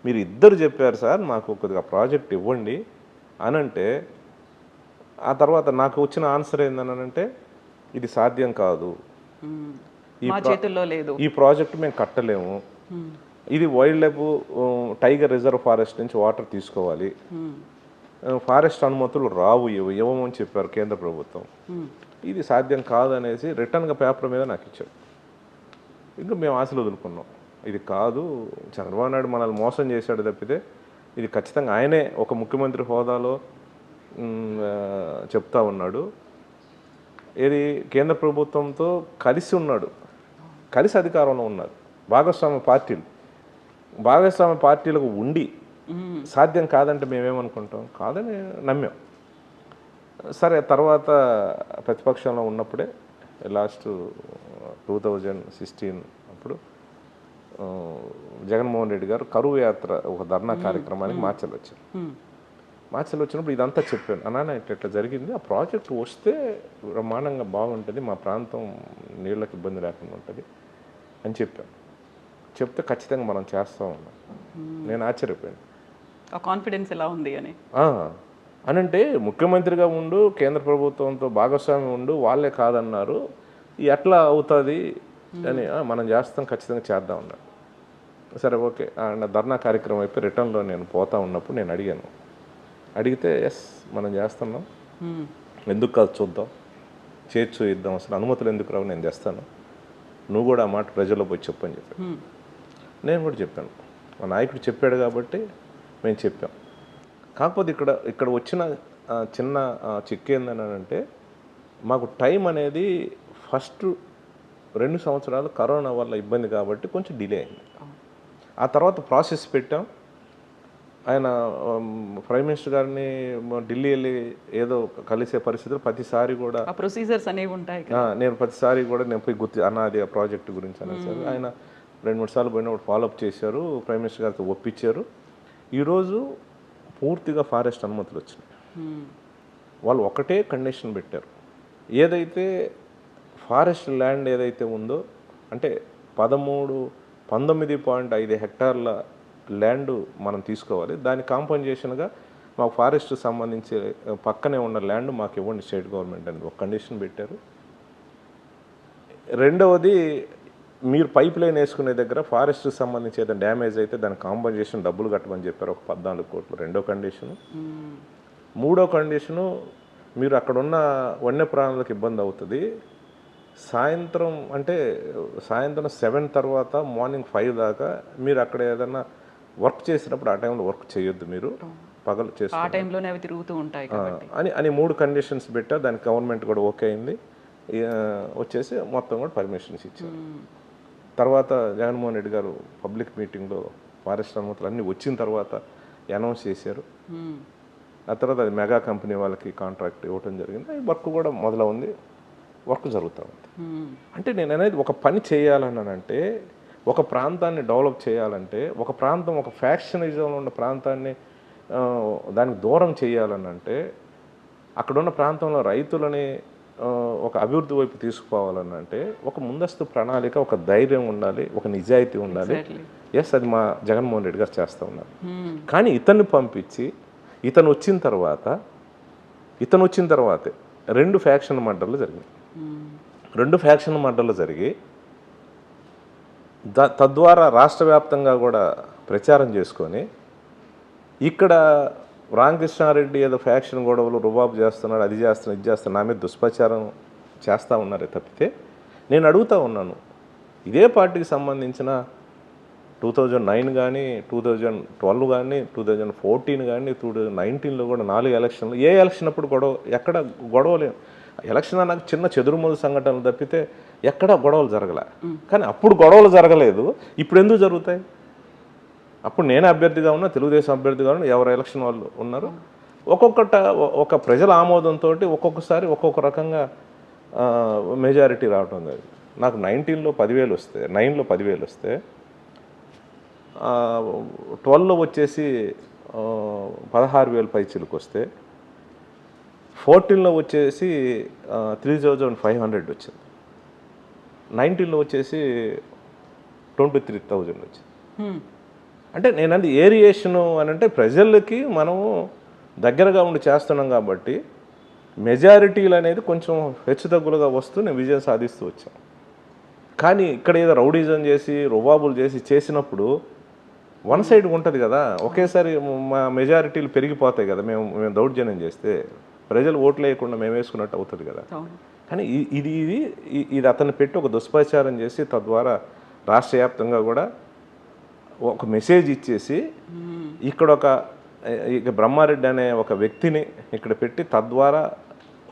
మీరు ఇద్దరు చెప్పారు సార్ మాకు కొద్దిగా ప్రాజెక్ట్ ఇవ్వండి అనంటే, ఆ తర్వాత నాకు వచ్చిన ఆన్సర్ ఏందనంటే, ఇది సాధ్యం కాదు, ఈ ప్రాజెక్ట్ మేము కట్టలేము, ఇది wild life tiger reserve forest నుంచి వాటర్ తీసుకోవాలి, ఫారెస్ట్ అనుమతులు రావు ఇవ్వమని చెప్పారు కేంద్ర ప్రభుత్వం. ఇది సాధ్యం కాదనేసి రిటర్న్గా పేపర్ మీద నాకు ఇచ్చాడు. ఇంకా మేము ఆశలు వదులుకున్నాం. ఇది కాదు, చంద్రబాబు నాయుడు మనల్ని మోసం చేశాడు తప్పితే ఇది ఖచ్చితంగా ఆయనే ఒక ముఖ్యమంత్రి హోదాలో చెప్తా ఉన్నాడు. ఇది కేంద్ర ప్రభుత్వంతో కలిసి ఉన్నాడు, కలిసి అధికారంలో ఉన్నారు. భాగస్వామ్య పార్టీలకు ఉండి సాధ్యం కాదంటే మేమేమనుకుంటాం, కాదని నమ్మాం. సరే, తర్వాత ప్రతిపక్షంలో ఉన్నప్పుడే లాస్ట్ 2016 అప్పుడు జగన్మోహన్ రెడ్డి గారు కరువు యాత్ర ఒక ధర్నా కార్యక్రమానికి మార్చలు వచ్చారు. మార్చలు వచ్చినప్పుడు ఇదంతా చెప్పాను, అన్నా ఇట్లా జరిగింది, ఆ ప్రాజెక్ట్ వస్తే బ్రహ్మాండంగా బాగుంటుంది, మా ప్రాంతం నీళ్ళకి ఇబ్బంది లేకుండా ఉంటుంది అని చెప్పాను. చెప్తే ఖచ్చితంగా మనం చేస్తూ ఉన్నాం. నేను ఆశ్చర్యపోయాను.
ఆ కాన్ఫిడెన్స్ ఎలా ఉంది అని
అనంటే ముఖ్యమంత్రిగా ఉండు, కేంద్ర ప్రభుత్వంతో భాగస్వామ్యం ఉండు, వాళ్ళే కాదన్నారు, ఎట్లా అవుతుంది అని మనం చేస్తాం, ఖచ్చితంగా చేద్దాం అన్నారు. సరే ఓకే, ధర్నా కార్యక్రమం అయిపోయి రిటర్న్లో నేను పోతా ఉన్నప్పుడు నేను అడిగితే ఎస్ మనం చేస్తున్నాం, ఎందుకు కాదు చూద్దాం, చూద్దాం, అసలు అనుమతులు ఎందుకు రావు, నేను చేస్తాను, నువ్వు కూడా ఆ మాట ప్రజల్లో పోయి చెప్పని చెప్పాను. నేను కూడా చెప్పాను, మా నాయకుడు చెప్పాడు కాబట్టి మేము చెప్పాం. కాకపోతే ఇక్కడ వచ్చిన చిన్న చిక్కు ఏంటంటే మాకు టైం అనేది ఫస్ట్ 2 సంవత్సరాలు కరోనా వల్ల ఇబ్బంది కాబట్టి కొంచెం డిలే అయింది. ఆ తర్వాత ప్రాసెస్ పెట్టాం. ఆయన ప్రైమ్ మినిస్టర్ గారిని ఢిల్లీ వెళ్ళి ఏదో కలిసే పరిస్థితులు ప్రతిసారి కూడా
ప్రొసీజర్స్ అనేవి ఉంటాయి.
నేను ప్రతిసారి కూడా నేను పోయి అన్నది ఆ ప్రాజెక్టు గురించి అనేసారు. ఆయన 2-3 సార్లు పోయినప్పుడు ఫాలోఅప్ చేశారు, ప్రైమ్ మినిస్టర్ గారితో ఒప్పించారు. ఈరోజు పూర్తిగా ఫారెస్ట్ అనుమతులు వచ్చినాయి. వాళ్ళు ఒకటే కండిషన్ పెట్టారు, ఏదైతే ఫారెస్ట్ ల్యాండ్ ఏదైతే ఉందో అంటే 19.5 హెక్టార్ల ల్యాండ్ మనం తీసుకోవాలి, దాని కాంపన్సేషన్గా మాకు ఫారెస్ట్ సంబంధించి పక్కనే ఉన్న ల్యాండ్ మాకు ఇవ్వండి స్టేట్ గవర్నమెంట్ అని ఒక కండిషన్ పెట్టారు. రెండవది, మీరు పైప్ లైన్ వేసుకునే దగ్గర ఫారెస్ట్ సంబంధించి ఏదైనా డ్యామేజ్ అయితే దాని కాంపన్సేషన్ డబ్బులు కట్టమని చెప్పారు, ఒక 14 కోట్లు రెండో కండిషను. మూడో కండిషను, మీరు అక్కడున్న వన్యప్రాణులకు ఇబ్బంది అవుతుంది, సాయంత్రం 7 తర్వాత మార్నింగ్ 5 దాకా మీరు అక్కడ ఏదైనా వర్క్ చేసినప్పుడు ఆ టైంలో వర్క్ చేయొద్దు, మీరు పగలు చేస్తారు అని 3 కండిషన్స్ పెట్టారు. దానికి గవర్నమెంట్ కూడా ఓకే అయింది, వచ్చేసి మొత్తం కూడా పర్మిషన్స్ ఇచ్చారు. తర్వాత జగన్మోహన్ రెడ్డి గారు పబ్లిక్ మీటింగ్లో ఫారెస్ట్ అనుమతులు అన్నీ వచ్చిన తర్వాత అనౌన్స్ చేశారు. ఆ తర్వాత అది మెగా కంపెనీ వాళ్ళకి కాంట్రాక్ట్ ఇవ్వడం జరిగింది, వర్క్ కూడా మొదలవుంది, వర్క్ జరుగుతూ ఉంది. అంటే నేను అనేది ఒక పని చేయాలనంటే, ఒక ప్రాంతాన్ని డెవలప్ చేయాలంటే, ఒక ప్రాంతం ఒక ఫ్యాక్షనిజంలో ఉన్న ప్రాంతాన్ని దానికి దూరం చేయాలనంటే, అక్కడున్న ప్రాంతంలో రైతులని ఒక అభివృద్ధి వైపు తీసుకుపోవాలనంటే ఒక ముందస్తు ప్రణాళిక, ఒక ధైర్యం ఉండాలి, ఒక నిజాయితీ ఉండాలి. ఎస్, అది మా జగన్మోహన్ రెడ్డి గారు చేస్తూ ఉన్నారు. కానీ ఇతన్ని పంపించి ఇతను వచ్చిన తర్వాతే 2 ఫ్యాక్షన్ మర్డర్లు జరిగినాయి. 2 ఫ్యాక్షన్ మర్డర్లు జరిగి తద్వారా రాష్ట్ర వ్యాప్తంగా కూడా ప్రచారం చేసుకొని ఇక్కడ రామకృష్ణారెడ్డి ఏదో ఫ్యాక్షన్ గొడవలు రుబాబు చేస్తున్నాడు, అది చేస్తున్నాడు, ఇది చేస్తున్నాడు, నా మీద దుష్ప్రచారం చేస్తూ ఉన్నారే తప్పితే, నేను అడుగుతూ ఉన్నాను, ఇదే పార్టీకి సంబంధించిన 2009 కానీ 2012 కానీ 2014 కానీ 2019లో కూడా 4 ఎలక్షన్లు, ఏ ఎలక్షన్ అప్పుడు ఎక్కడ గొడవలు, ఎలక్షన్ నాకు చిన్న చెదురుమదురు సంఘటనలు తప్పితే ఎక్కడ గొడవలు జరగలే. కానీ అప్పుడు గొడవలు జరగలేదు, ఇప్పుడు ఎందుకు జరుగుతాయి? అప్పుడు నేను అభ్యర్థిగా ఉన్నా, తెలుగుదేశం అభ్యర్థిగా ఉన్నా, ఎవరు ఎలక్షన్ వాళ్ళు ఉన్నారు, ఒక ప్రజల ఆమోదంతో ఒక్కొక్కసారి ఒక్కొక్క రకంగా మెజారిటీ రావటం జరిగింది. నాకు 19లో 10,000 వస్తే, 9లో 10,000 వస్తే, 12లో వచ్చేసి 16,000 పైచిలకు వస్తే, 14లో వచ్చేసి 3,500 వచ్చింది, 19లో వచ్చేసి 23,000 వచ్చింది. అంటే నేనంటే ఏరియేషను అని అంటే ప్రజలకి మనము దగ్గరగా ఉండి చేస్తున్నాం కాబట్టి మెజారిటీలు అనేది కొంచెం హెచ్చుతగ్గులుగా వస్తూ నేను విజయం సాధిస్తూ వచ్చాను. కానీ ఇక్కడ ఏదో రౌడీజం చేసి రుబాబులు చేసినప్పుడు వన్ సైడ్గా ఉంటుంది కదా, ఒకేసారి మా మెజారిటీలు పెరిగిపోతాయి కదా. మేము దౌర్జన్యం చేస్తే ప్రజలు ఓట్లు వేయకుండా మేము వేసుకున్నట్టు అవుతుంది కదా. కానీ ఇది అతను పెట్టి ఒక దుష్ప్రచారం చేసి తద్వారా రాష్ట్ర వ్యాప్తంగా కూడా ఒక మెసేజ్ ఇచ్చేసి ఇక్కడ ఇక బ్రహ్మారెడ్డి అనే ఒక వ్యక్తిని ఇక్కడ పెట్టి తద్వారా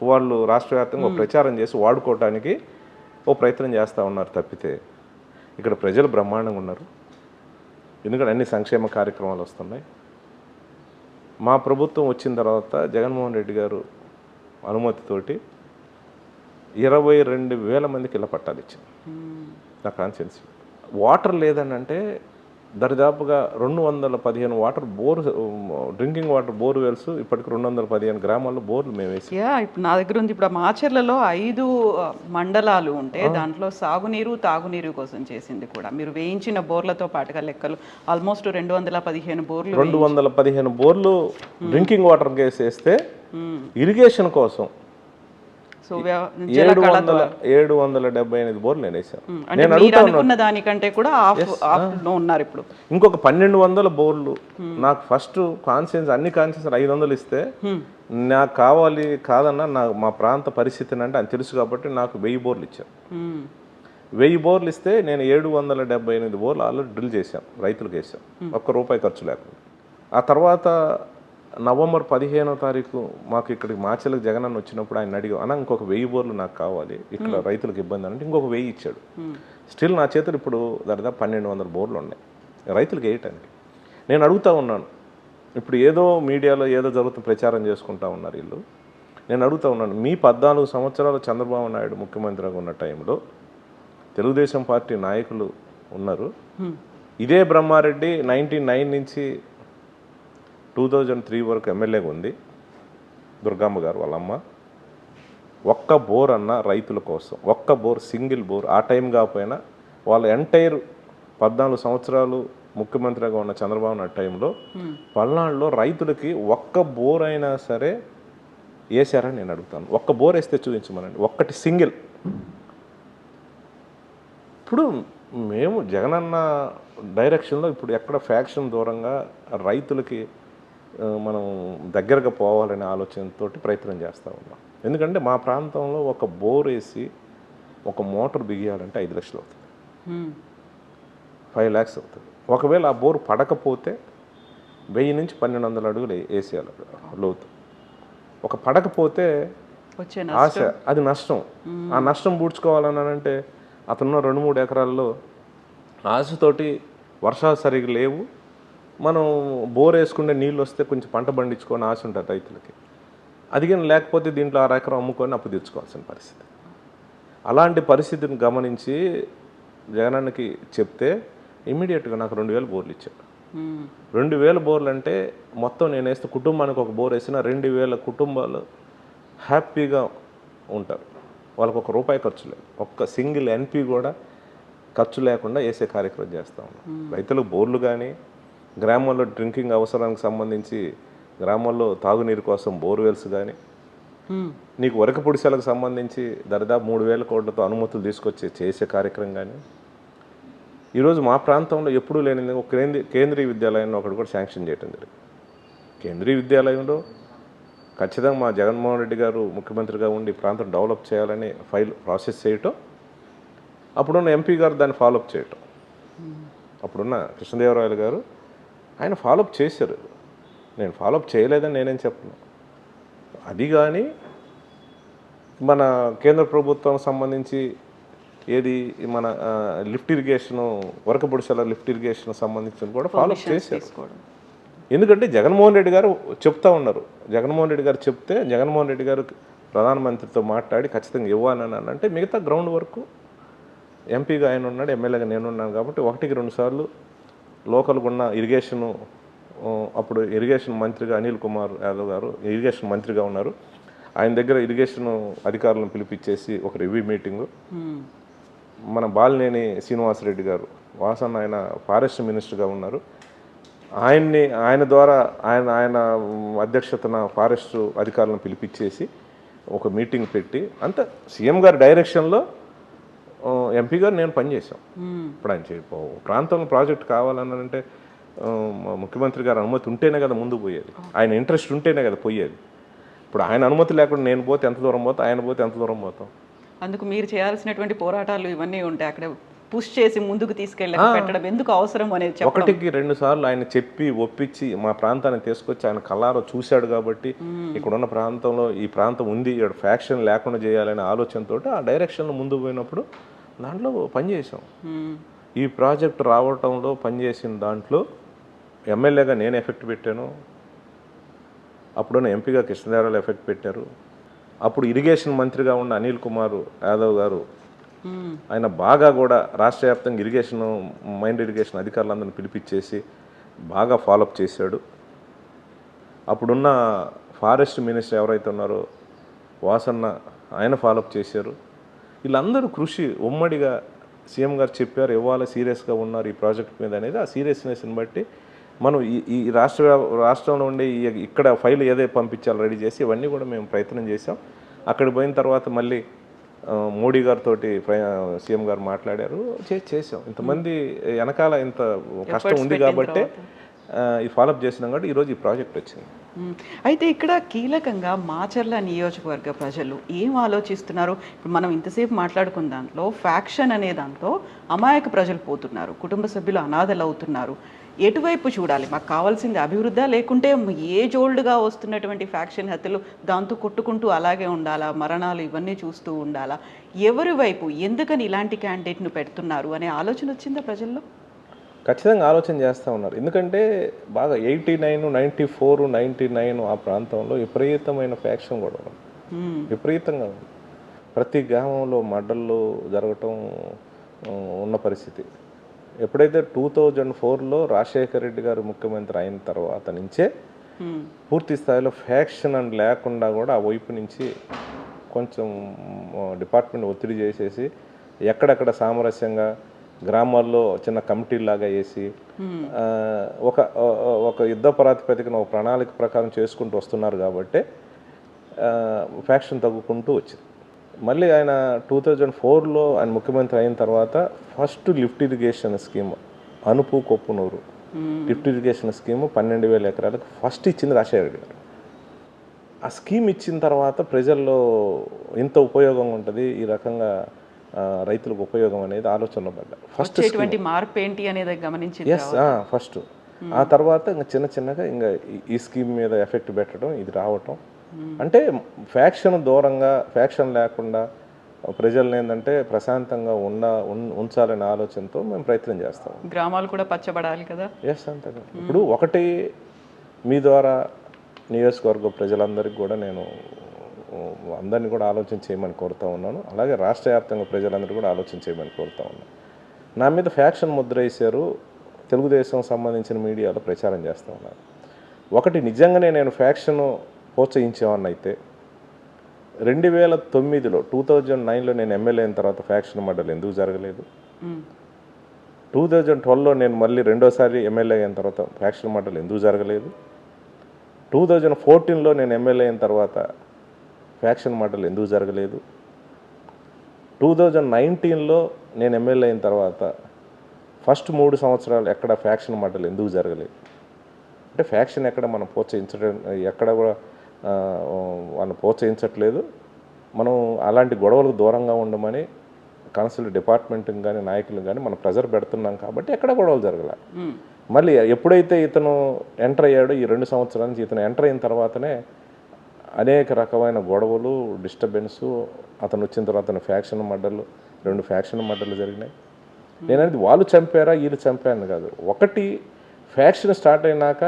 వాళ్ళు రాష్ట్ర వ్యాప్తంగా ప్రచారం చేసి వాడుకోవటానికి ఓ ప్రయత్నం చేస్తూ ఉన్నారు తప్పితే ఇక్కడ ప్రజలు బ్రహ్మాండంగా ఉన్నారు. ఎందుకంటే అన్ని సంక్షేమ కార్యక్రమాలు వస్తున్నాయి. మా ప్రభుత్వం వచ్చిన తర్వాత జగన్మోహన్ రెడ్డి గారు అనుమతితోటి 22,000 మందికి ఇళ్ళ పట్టాలు ఇచ్చారు నా కాన్స్టిట్యున్సీ. వాటర్ లేదని అంటే దరిదాపుగా 215 water bore drinking water bore wells ఇప్పటికి 215 గ్రామాల్లో బోర్లు మేము వేసి.
ఇప్పుడు నా దగ్గర ఉంది. ఇప్పుడు మాచర్లలో 5 మండలాలు ఉంటే దాంట్లో సాగునీరు తాగునీరు కోసం చేసింది కూడా మీరు వేయించిన బోర్లతో పాటుగా లెక్కలు ఆల్మోస్ట్ 215 బోర్లు
215 బోర్లు డ్రింకింగ్ వాటర్ వేసేస్తే ఇరిగేషన్ కోసం
సో
778 బోర్లు నేను వేసాను. నేను
అనుకున్న దానికంటే కూడా ఉన్నారు ఇప్పుడు.
ఇంకొక 1200 బోర్లు నాకు ఫస్ట్ కాన్స్టిట్యూన్స్ అన్ని కాన్స్టిట్యూన్స్ 500 ఇస్తే నాకు కావాలి కాదన్నా మా ప్రాంత పరిస్థితిని అంటే అని తెలుసు కాబట్టి నాకు 1000 బోర్లు ఇచ్చాను. 1000 బోర్లు ఇస్తే నేను 778 బోర్లు ఆల్రెడీ డ్రిల్ చేశాను, రైతులకు వేసాను, ₹1 ఖర్చు లేకుండా. ఆ తర్వాత నవంబర్ 15వ తారీఖు మాకు ఇక్కడికి మాచర్లకు జగనన్న వచ్చినప్పుడు ఆయన అడిగా అన్న ఇంకొక 1000 బోర్లు నాకు కావాలి ఇక్కడ రైతులకు ఇబ్బంది అంటే ఇంకొక 1000 ఇచ్చాడు. స్టిల్ నా చేతులు ఇప్పుడు దాదాపు 1200 బోర్లు ఉన్నాయి రైతులకు వేయటానికి. నేను అడుగుతూ ఉన్నాను, ఇప్పుడు ఏదో మీడియాలో ఏదో జరుగుతున్న ప్రచారం చేసుకుంటా ఉన్నారు వీళ్ళు. నేను అడుగుతూ ఉన్నాను, మీ 14 సంవత్సరాలు చంద్రబాబు నాయుడు ముఖ్యమంత్రిగా ఉన్న టైంలో తెలుగుదేశం పార్టీ నాయకులు ఉన్నారు. ఇదే బ్రహ్మారెడ్డి 1999 నుంచి 2003 వరకు ఎమ్మెల్యేగా ఉంది. దుర్గమ్మ గారు వాళ్ళ అమ్మ. ఒక్క బోర్ అన్న రైతుల కోసం, ఒక్క బోర్ సింగిల్ బోర్ ఆ టైం కాకపోయినా వాళ్ళ ఎంటైర్ 14 సంవత్సరాలు ముఖ్యమంత్రిగా ఉన్న చంద్రబాబు నాయుడు టైంలో పల్నాడులో రైతులకి ఒక్క బోర్ అయినా సరే వేసారని నేను అడుగుతాను. ఒక్క బోర్ వేస్తే చూపించమనండి, ఒక్కటి సింగిల్. ఇప్పుడు మేము జగనన్న డైరెక్షన్లో ఇప్పుడు ఎక్కడ ఫ్యాక్షన్ దూరంగా రైతులకి మనం దగ్గరగా పోవాలనే ఆలోచనతో ప్రయత్నం చేస్తూ ఉన్నాం. ఎందుకంటే మా ప్రాంతంలో ఒక బోర్ వేసి ఒక మోటార్ బిగియాలంటే 5 లక్షలు అవుతుంది, 5 lakhs అవుతుంది. ఒకవేళ ఆ బోర్ పడకపోతే 1000 నుంచి 1200 అడుగులు వేసేయాలి లోతు. ఒక పడకపోతే ఆశ, అది నష్టం. ఆ నష్టం పూడ్చుకోవాలని అంటే అతను 2-3 ఎకరాల్లో ఆశతోటి వర్షాలు సరిగ్గా లేవు, మనం బోర్ వేసుకుంటే నీళ్ళు వస్తే కొంచెం పంట పండించుకొని ఆశ ఉంటుంది రైతులకి. అది కానీ లేకపోతే దీంట్లో 6 ఎకరం అమ్ముకొని అప్పు తీర్చుకోవాల్సిన పరిస్థితి. అలాంటి పరిస్థితిని గమనించి జగనన్నకి చెప్తే ఇమ్మీడియట్గా నాకు 2000 బోర్లు ఇచ్చాడు. 2000 బోర్లు అంటే మొత్తం నేను వేస్తే కుటుంబానికి ఒక బోర్ వేసిన 2000 కుటుంబాలు హ్యాపీగా ఉంటారు. వాళ్ళకు ₹1 ఖర్చు లేదు, ఒక్క సింగిల్ ఎన్పి కూడా ఖర్చు లేకుండా వేసే కార్యక్రమం చేస్తూ ఉన్నాం. రైతులకు బోర్లు కానీ, గ్రామాల్లో డ్రింకింగ్ అవసరానికి సంబంధించి గ్రామాల్లో తాగునీరు కోసం బోర్వెల్స్ కానీ, నీకు వరక పొడిశాలకు సంబంధించి దరిదాపు 3,000 కోట్లతో అనుమతులు తీసుకొచ్చి చేసే కార్యక్రమం కానీ, ఈరోజు మా ప్రాంతంలో ఎప్పుడూ లేని ఒక కేంద్రీయ విద్యాలయాన్ని ఒకటి కూడా శాంక్షన్ చేయడం జరిగింది. కేంద్రీయ విద్యాలయంలో ఖచ్చితంగా మా జగన్మోహన్ రెడ్డి గారు ముఖ్యమంత్రిగా ఉండి ప్రాంతం డెవలప్ చేయాలని ఫైల్ ప్రాసెస్ చేయటం, అప్పుడున్న ఎంపీ గారు దాన్ని ఫాలోఅప్ చేయటం, అప్పుడున్న కృష్ణదేవరాయలు గారు ఆయన ఫాలోఅప్ చేశారు. నేను ఫాలోఅప్ చేయలేదని నేనేం చెప్పను. అది కానీ మన కేంద్ర ప్రభుత్వం సంబంధించి ఏది మన లిఫ్ట్ ఇరిగేషను, వరక పొడిశాల లిఫ్ట్ ఇరిగేషన్ సంబంధించి కూడా ఫాలోఅప్ చేశారు. ఎందుకంటే జగన్మోహన్ రెడ్డి గారు చెప్తా ఉన్నారు. జగన్మోహన్ రెడ్డి గారు చెప్తే జగన్మోహన్ రెడ్డి గారు ప్రధానమంత్రితో మాట్లాడి ఖచ్చితంగా ఇవ్వాలని అంటే మిగతా గ్రౌండ్ వరకు ఎంపీగా ఆయన ఉన్నాడు, ఎమ్మెల్యేగా నేనున్నాను కాబట్టి 1-2 సార్లు లోకల్గా ఉన్న ఇరిగేషను, అప్పుడు ఇరిగేషన్ మంత్రిగా అనిల్ కుమార్ యాదవ్ గారు ఇరిగేషన్ మంత్రిగా ఉన్నారు, ఆయన దగ్గర ఇరిగేషన్ అధికారులను పిలిపించేసి ఒక రివ్యూ మీటింగు, మన బాలినేని శ్రీనివాసరెడ్డి గారు వాసన ఆయన ఫారెస్ట్ మినిస్టర్గా ఉన్నారు, ఆయన ద్వారా ఆయన అధ్యక్షతన ఫారెస్ట్ అధికారులను పిలిపించేసి ఒక మీటింగ్ పెట్టి అంత సీఎం గారి డైరెక్షన్లో ఎంపీ గారు నేను పనిచేసాం. ఇప్పుడు ఆయన ప్రాంతంలో ప్రాజెక్ట్ కావాలని అంటే ముఖ్యమంత్రి గారు అనుమతి ఉంటేనే కదా ముందు పోయేది, ఆయన ఇంట్రెస్ట్ ఉంటేనే కదా పోయేది. ఇప్పుడు ఆయన అనుమతి లేకుండా నేను పోతే ఎంత దూరం పోతాం, ఆయన పోతే ఎంత దూరం పోతాం.
అందుకు మీరు చేయాల్సినటువంటి పోరాటాలు ఇవన్నీ ఉంటాయి, అక్కడ పుష్ చేసి ముందుకు తీసుకెళ్ళి పెట్టడం ఎందుకు అవసరం అనేది
ఒకటికి 2 సార్లు ఆయన చెప్పి ఒప్పించి మా ప్రాంతాన్ని తీసుకొచ్చి ఆయన కళ్ళారో చూశాడు కాబట్టి ఇక్కడున్న ప్రాంతంలో ఈ ప్రాంతం ఉంది, ఇక్కడ ఫ్యాక్షన్ లేకుండా చేయాలనే ఆలోచనతో ఆ డైరెక్షన్లో ముందుకు పోయినప్పుడు దాంట్లో పనిచేసాం. ఈ ప్రాజెక్ట్ రావటంలో పనిచేసిన దాంట్లో ఎమ్మెల్యేగా నేను ఎఫెక్ట్ పెట్టాను, అప్పుడున్న ఎంపీగా కృష్ణదేవరాయలు ఎఫెక్ట్ పెట్టారు, అప్పుడు ఇరిగేషన్ మంత్రిగా ఉన్న అనిల్ కుమార్ యాదవ్ గారు ఆయన బాగా కూడా రాష్ట్ర వ్యాప్తంగా మైండ్ ఇరిగేషన్ అధికారులందరినీ పిలిపించేసి బాగా ఫాలోఅప్ చేశాడు. అప్పుడున్న ఫారెస్ట్ మినిస్టర్ ఎవరైతే ఉన్నారో వాసన్న ఆయన ఫాలోఅప్ చేశారు. వీళ్ళందరూ కృషి ఉమ్మడిగా సీఎం గారు చెప్పారు, ఇవ్వాలి సీరియస్గా ఉన్నారు ఈ ప్రాజెక్ట్ మీద అనేది. ఆ సీరియస్నెస్ని బట్టి మనం ఈ రాష్ట్రంలో ఉండే ఇక్కడ ఫైల్ ఏదైతే పంపించాలో రెడీ చేసి ఇవన్నీ కూడా మేము ప్రయత్నం చేసాం. అక్కడికి పోయిన తర్వాత మళ్ళీ మోడీ గారితో సీఎం గారు మాట్లాడారు, చేసాం. ఇంతమంది వెనకాల ఇంత కష్టం ఉంది కాబట్టి ఈ ఫాలోఅప్ చేసినాం కాబట్టి ఈరోజు ఈ ప్రాజెక్ట్ వచ్చింది.
అయితే ఇక్కడ కీలకంగా మాచర్ల నియోజకవర్గ ప్రజలు ఏం ఆలోచిస్తున్నారు? ఇప్పుడు మనం ఇంతసేపు మాట్లాడుకున్న దాంట్లో ఫ్యాక్షన్ అనే దాంట్లో అమాయక ప్రజలు పోతున్నారు, కుటుంబ సభ్యులు అనాథలు అవుతున్నారు. ఎటువైపు చూడాలి? మాకు కావాల్సింది అభివృద్ధి, లేకుంటే ఏజ్ ఓల్డ్గా వస్తున్నటువంటి ఫ్యాక్షన్ హత్యలు దాంతో కొట్టుకుంటూ అలాగే ఉండాలా, మరణాలు ఇవన్నీ చూస్తూ ఉండాలా? ఎవరి వైపు, ఎందుకని ఇలాంటి క్యాండిడేట్ను పెడుతున్నారు అనే ఆలోచన వచ్చిందా ప్రజల్లో?
ఖచ్చితంగా ఆలోచన చేస్తూ ఉన్నారు. ఎందుకంటే బాగా 89, 94, 99 ఆ ప్రాంతంలో విపరీతమైన ఫ్యాక్షన్ కూడా ఉంది, విపరీతంగా ఉంది. ప్రతి గ్రామంలో మర్డర్లు జరగటం ఉన్న పరిస్థితి. ఎప్పుడైతే 2004లో రాజశేఖర రెడ్డి గారు ముఖ్యమంత్రి అయిన తర్వాత నుంచే పూర్తి స్థాయిలో ఫ్యాక్షన్ అని లేకుండా కూడా ఆ వైపు నుంచి కొంచెం డిపార్ట్మెంట్ ఒత్తిడి చేసేసి ఎక్కడెక్కడ సామరస్యంగా గ్రామాల్లో చిన్న కమిటీలాగా వేసి ఒక యుద్ధ ప్రాతిపదికన ఒక ప్రణాళిక ప్రకారం చేసుకుంటూ వస్తున్నారు కాబట్టి ఫ్యాక్షన్ తగ్గుకుంటూ వచ్చింది. మళ్ళీ ఆయన 2004లో ఆయన ముఖ్యమంత్రి అయిన తర్వాత first lift irrigation scheme Anupu Koppunuru lift irrigation scheme 12,000 ఎకరాలకు ఫస్ట్ ఇచ్చింది రాజశేఖర రెడ్డి గారు. ఆ స్కీమ్ ఇచ్చిన తర్వాత ప్రజల్లో ఇంత ఉపయోగం ఉంటుంది, ఈ రకంగా రైతులకు ఉపయోగం అనేది ఆలోచనలో పడ్డా. ఫస్ట్
మార్పు ఏంటి అనేది గమనించింది.
ఫస్ట్ ఆ తర్వాత ఇంకా చిన్నగా ఇంకా ఈ స్కీమ్ మీద ఎఫెక్ట్ పెట్టడం, ఇది రావటం. అంటే ఫ్యాక్షన్ దూరంగా, ఫ్యాక్షన్ లేకుండా ప్రజల్ని ఏంటంటే ప్రశాంతంగా ఉంచాలనే ఆలోచనతో మేము ప్రయత్నం చేస్తాం.
గ్రామాలు కూడా పచ్చబడాలి కదా.
అంతే కదా. ఇప్పుడు ఒకటి మీ ద్వారా నియోజకవర్గ ప్రజలందరికీ కూడా నేను అందరినీ కూడా ఆలోచన చేయమని కోరుతూ ఉన్నాను. అలాగే రాష్ట్ర వ్యాప్తంగా ప్రజలందరూ కూడా ఆలోచన చేయమని కోరుతూ ఉన్నాను. నా మీద ఫ్యాక్షన్ ముద్ర వేశారు, తెలుగుదేశం సంబంధించిన మీడియాలో ప్రచారం చేస్తూ ఉన్నారు. ఒకటి నిజంగానే నేను ఫ్యాక్షన్ ప్రోత్సహించేవాడిని అయితే 2009లో నేను ఎమ్మెల్యే అయిన తర్వాత ఫ్యాక్షన్ మర్డర్లు ఎందుకు జరగలేదు? 2012లో నేను మళ్ళీ రెండోసారి ఎమ్మెల్యే అయిన తర్వాత ఫ్యాక్షన్ మర్డర్లు ఎందుకు జరగలేదు? 2014లో నేను ఎమ్మెల్యే అయిన తర్వాత ఫ్యాక్షన్ మర్డర్లు ఎందుకు జరగలేదు? 2019లో నేను ఎమ్మెల్యే అయిన తర్వాత ఫస్ట్ 3 సంవత్సరాలు ఎక్కడ ఫ్యాక్షన్ మర్డర్లు ఎందుకు జరగలేదు? అంటే ఫ్యాక్షన్ ఎక్కడ మనం ప్రోత్సహించడం, ఎక్కడ కూడా వాళ్ళని ప్రోత్సహించట్లేదు. మనం అలాంటి గొడవలకు దూరంగా ఉండమని కౌన్సిల్ డిపార్ట్మెంట్కి కానీ నాయకులకు కానీ మనం ప్రెజర్ పెడుతున్నాం కాబట్టి ఎక్కడ గొడవలు జరగల. మళ్ళీ ఎప్పుడైతే ఇతను ఎంటర్ అయ్యాడో ఈ 2 సంవత్సరాల నుంచి ఇతను ఎంటర్ అయిన తర్వాతనే అనేక రకమైన గొడవలు, డిస్టర్బెన్సు, అతను వచ్చిన తర్వాత ఫ్యాక్షన్ మర్డర్లు, 2 ఫ్యాక్షన్ మర్డర్లు జరిగినాయి. నేనది వాళ్ళు చంపారా వీళ్ళు చంపారని కాదు. ఒకటి ఫ్యాక్షన్ స్టార్ట్ అయినాక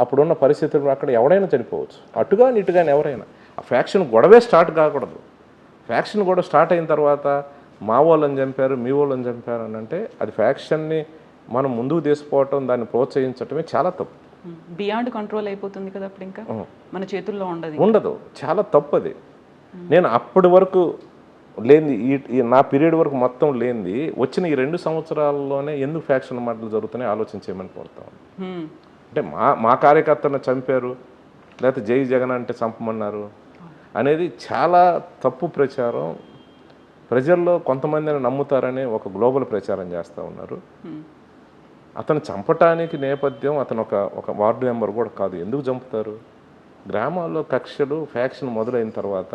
అప్పుడున్న పరిస్థితులు అక్కడ ఎవరైనా చనిపోవచ్చు, అటుగా ఇటుగాని ఎవరైనా. ఆ ఫ్యాక్షన్ గొడవే స్టార్ట్ కాకూడదు. ఫ్యాక్షన్ గొడవ స్టార్ట్ అయిన తర్వాత మా వాళ్ళని చంపారు, మీ వాళ్ళని చంపారు అని అంటే అది ఫ్యాక్షన్ని మనం ముందుకు తీసుకుపోవటం, దాన్ని ప్రోత్సహించటమే చాలా తప్పు.
బియాండ్ కంట్రోల్ అయిపోతుంది కదా, అప్పుడు ఇంకా మన చేతుల్లో
ఉండదు. చాలా తప్పు అది. నేను అప్పటి వరకు లేనిది, ఈ నా పీరియడ్ వరకు మొత్తం లేనిది వచ్చిన ఈ 2 సంవత్సరాల్లోనే ఎందుకు ఫ్యాక్షన్ మాటలు జరుగుతున్నాయి ఆలోచించేయమని కోరుతాం. అంటే మా కార్యకర్తను చంపారు, లేకపోతే జై జగన్ అంటే చంపమన్నారు అనేది చాలా తప్పు ప్రచారం. ప్రజల్లో కొంతమందిని నమ్ముతారని ఒక గ్లోబల్ ప్రచారం చేస్తూ ఉన్నారు. అతను చంపటానికి నేపథ్యం అతను ఒక వార్డు మెంబర్ కూడా కాదు. ఎందుకు చంపుతారు? గ్రామాల్లో కక్షలు ఫ్యాక్షన్ మొదలైన తర్వాత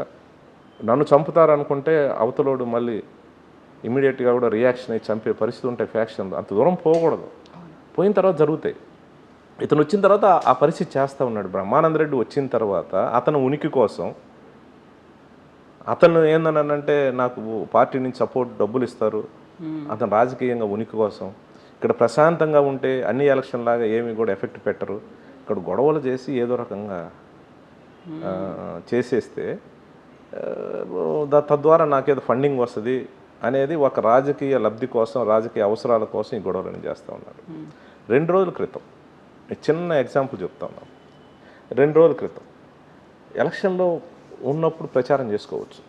నన్ను చంపుతారు అనుకుంటే అవతలోడు మళ్ళీ ఇమీడియట్గా కూడా రియాక్షన్ అయ్యి చంపే పరిస్థితి ఉంటాయి. ఫ్యాక్షన్ అంత దూరం పోకూడదు. పోయిన తర్వాత జరుగుతాయి. ఇతను వచ్చిన తర్వాత ఆ పరిస్థితి చేస్తూ ఉన్నాడు. బ్రహ్మానంద రెడ్డి వచ్చిన తర్వాత అతను ఉనికి కోసం అతను ఏందనంటే నాకు పార్టీ నుంచి సపోర్ట్ డబ్బులు ఇస్తారు, అతను రాజకీయంగా ఉనికి కోసం ఇక్కడ ప్రశాంతంగా ఉంటే అన్ని ఎలక్షన్ లాగా ఏమి కూడా ఎఫెక్ట్ పెట్టరు, ఇక్కడ గొడవలు చేసి ఏదో రకంగా చేసేస్తే తద్వారా నాకేదో ఫండింగ్ వస్తుంది అనేది ఒక రాజకీయ లబ్ధి కోసం, రాజకీయ అవసరాల కోసం ఈ గొడవలను చేస్తూ ఉన్నారు. 2 రోజుల క్రితం చిన్న ఎగ్జాంపుల్ చెప్తా ఉన్నాను. 2 రోజుల క్రితం ఎలక్షన్లో ఉన్నప్పుడు ప్రచారం చేసుకోవచ్చు.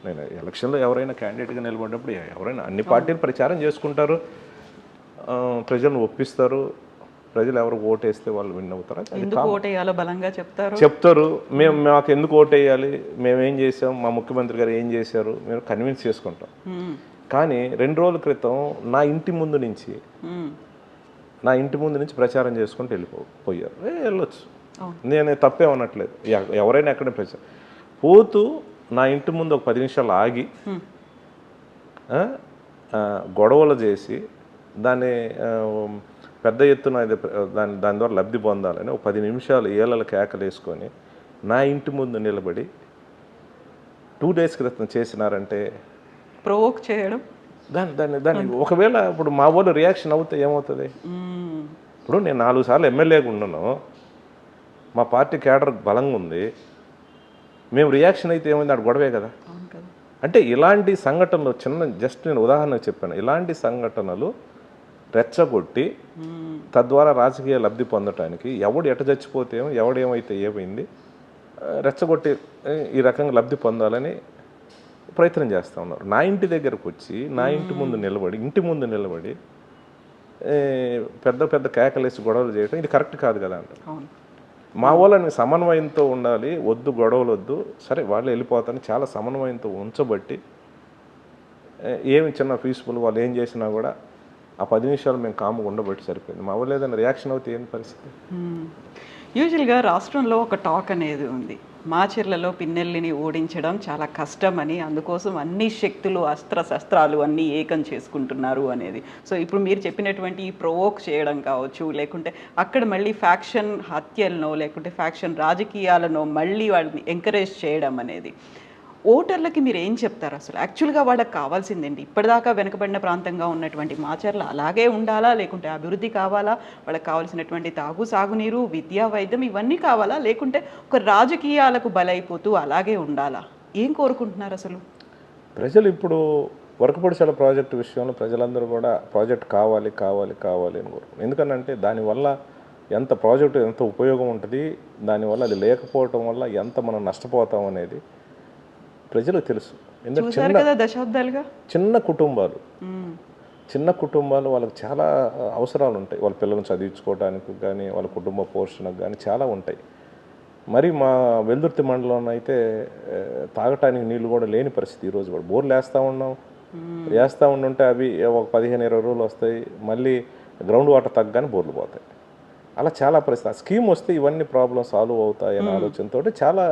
నేను ఎలక్షన్లో ఎవరైనా క్యాండిడేట్గా నిలబడినప్పుడు ఎవరైనా అన్ని పార్టీలు ప్రచారం చేసుకుంటారు, ప్రజలను ఒప్పిస్తారు, ప్రజలు ఎవరు ఓటేస్తే వాళ్ళు విన్ అవుతారు, చెప్తారు. మాకు ఎందుకు ఓటేయాలి, మేము ఏం చేసాం, మా ముఖ్యమంత్రి గారు ఏం చేశారు, మేము కన్విన్స్ చేసుకుంటాం. కానీ 2 రోజుల క్రితం నా ఇంటి ముందు నుంచి ప్రచారం చేసుకుంటూ వెళ్ళిపోయారు. వెళ్ళొచ్చు, నేను తప్పేమనట్లేదు. ఎవరైనా ఎక్కడ ప్రచారం పోతూ నా ఇంటి ముందు ఒక 10 నిమిషాలు ఆగి గొడవలు చేసి దాన్ని పెద్ద ఎత్తున దాని ద్వారా లబ్ధి పొందాలని ఒక 10 నిమిషాలు ఏళ్ళ కేకలు వేసుకొని నా ఇంటి ముందు నిలబడి 2 డేస్ క్రితం చేసినారంటే
ప్రొవోక్ చేయడం.
దాన్ని ఒకవేళ ఇప్పుడు మా వాళ్ళు రియాక్షన్ అవుతే ఏమవుతుంది? ఇప్పుడు నేను 4 సార్లు ఎమ్మెల్యేగా ఉన్నాను, మా పార్టీ కేడర్ బలంగా ఉంది, మేము రియాక్షన్ అయితే ఏమైంది? ఆడు గొడవే కదా. అంటే ఇలాంటి సంఘటనలు జస్ట్ నేను ఉదాహరణ చెప్పాను. ఇలాంటి సంఘటనలు రెచ్చగొట్టి తద్వారా రాజకీయ లబ్ధి పొందటానికి ఎవడు ఎట చచ్చిపోతే ఎవడేమైతే ఏమైంది రెచ్చగొట్టి ఈ రకంగా లబ్ధి పొందాలని ప్రయత్నం చేస్తూ ఉన్నారు. నా ఇంటి దగ్గరకు వచ్చి నా ఇంటి ముందు నిలబడి పెద్ద పెద్ద కేకలేసి గొడవలు చేయడం ఇది కరెక్ట్ కాదు కదా అంట. మా వాళ్ళని సమన్వయంతో ఉండాలి, వద్దు గొడవలు వద్దు, సరే వాళ్ళు వెళ్ళిపోతాను, చాలా సమన్వయంతో ఉంచబట్టి ఏమి చిన్న పీస్ఫుల్ వాళ్ళు ఏం చేసినా కూడా ఆ 10 నిమిషాలు మేము కాముగా ఉండబట్టి సరిపోయింది. మా వాళ్ళు ఏదైనా రియాక్షన్ అవుతే ఏంటి పరిస్థితి?
యూజువల్గా రాష్ట్రంలో ఒక టాక్ అనేది ఉంది, మాచర్లలో పిన్నెల్లిని ఓడించడం చాలా కష్టమని, అందుకోసం అన్ని శక్తులు శస్త్రాలు అన్నీ ఏకం చేసుకుంటున్నారు అనేది. సో ఇప్పుడు మీరు చెప్పినటువంటి ఈ ప్రొవోక్ చేయడం కావచ్చు, లేకుంటే అక్కడ మళ్ళీ ఫ్యాక్షన్ హత్యలనో లేకుంటే ఫ్యాక్షన్ రాజకీయాలనో మళ్ళీ వాళ్ళని ఎంకరేజ్ చేయడం అనేది ఓటర్లకి మీరు ఏం చెప్తారు? అసలు యాక్చువల్గా వాళ్ళకి కావాల్సిందేంటి? ఇప్పటిదాకా వెనుకబడిన ప్రాంతంగా ఉన్నటువంటి మాచర్ల అలాగే ఉండాలా, లేకుంటే అభివృద్ధి కావాలా, వాళ్ళకి కావాల్సినటువంటి సాగునీరు, విద్యా, వైద్యం ఇవన్నీ కావాలా, లేకుంటే ఒక రాజకీయాలకు బలైపోతూ అలాగే ఉండాలా? ఏం కోరుకుంటున్నారు అసలు
ప్రజలు? ఇప్పుడు వరకపొడిశాల ప్రాజెక్టు విషయంలో ప్రజలందరూ కూడా ప్రాజెక్ట్ కావాలి అని కోరుకుంటున్నారు. ఎందుకనంటే దానివల్ల ఎంత ప్రాజెక్టు ఎంత ఉపయోగం ఉంటుంది, దానివల్ల అది లేకపోవటం వల్ల ఎంత మనం నష్టపోతాం అనేది ప్రజలకు తెలుసు.
దశాబ్దాలుగా
చిన్న కుటుంబాలు వాళ్ళకి చాలా అవసరాలు ఉంటాయి. వాళ్ళ పిల్లలను చదివించుకోవడానికి కానీ వాళ్ళ కుటుంబ పోషణకు కానీ చాలా ఉంటాయి. మరి మా వెల్దుర్తి మండలంలో అయితే తాగటానికి నీళ్ళు కూడా లేని పరిస్థితి. ఈరోజు కూడా బోర్లు వేస్తూ ఉండుంటే అవి ఒక 15-20 రోజులు వస్తాయి, మళ్ళీ గ్రౌండ్ వాటర్ తగ్గగానే బోర్లు పోతాయి. అలా చాలా పరిస్థితి. ఆ స్కీమ్ వస్తే ఇవన్నీ ప్రాబ్లమ్స్ సాల్వ్ అవుతాయనే ఆలోచనతో చాలా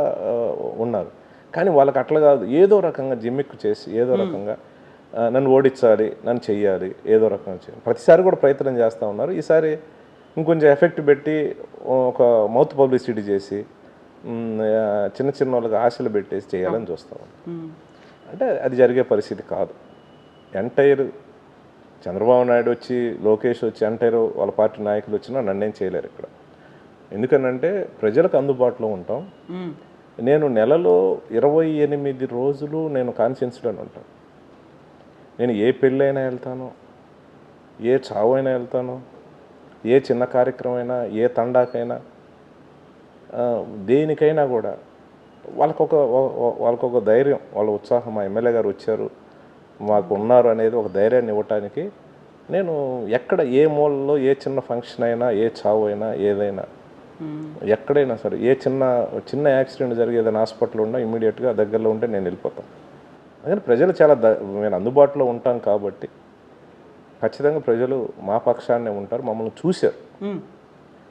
ఉన్నారు. కానీ వాళ్ళకి అట్లా కాదు, ఏదో రకంగా జిమ్మిక్కు చేసి ఏదో రకంగా నన్ను ఓడించాలి, నన్ను చెయ్యాలి, ఏదో రకంగా చేయాలి. ప్రతిసారి కూడా ప్రయత్నం చేస్తూ ఉన్నారు. ఈసారి ఇంకొంచెం ఎఫెక్ట్ పెట్టి ఒక మౌత్ పబ్లిసిటీ చేసి చిన్న వాళ్ళకి ఆశలు పెట్టేసి చేయాలని చూస్తూ ఉన్నాం. అంటే అది జరిగే పరిస్థితి కాదు. ఎంటైర్ చంద్రబాబు నాయుడు వచ్చి, లోకేష్ వచ్చి, ఎంటైర్ వాళ్ళ పార్టీ నాయకులు వచ్చినా నన్నేం చేయలేరు ఇక్కడ. ఎందుకనంటే ప్రజలకు అందుబాటులో ఉంటాం. నేను నెలలో 28 రోజులు నేను కాన్స్టిట్యున్సీలోనే ఉంటాను. నేను ఏ పెళ్ళైనా వెళ్తాను, ఏ చావు అయినా వెళ్తాను, ఏ చిన్న కార్యక్రమం, ఏ తండాకైనా, దేనికైనా కూడా వాళ్ళకొక ధైర్యం, వాళ్ళ ఉత్సాహం, మా ఎమ్మెల్యే గారు వచ్చారు, మాకు ఉన్నారు అనేది ఒక ధైర్యాన్ని ఇవ్వటానికి నేను ఎక్కడ ఏ మూలలో ఏ చిన్న ఫంక్షన్ అయినా, ఏ చావు అయినా, ఏదైనా ఎక్కడైనా సరే, ఏ చిన్న యాక్సిడెంట్ జరిగి ఏదైనా హాస్పిటల్ ఉన్నా ఇమ్మీడియట్గా దగ్గరలో ఉంటే నేను వెళ్ళిపోతాను. అందుకని ప్రజలు చాలా నేను అందుబాటులో ఉంటాం కాబట్టి ఖచ్చితంగా ప్రజలు మా పక్షాన్నే ఉంటారు, మమ్మల్ని చూశారు.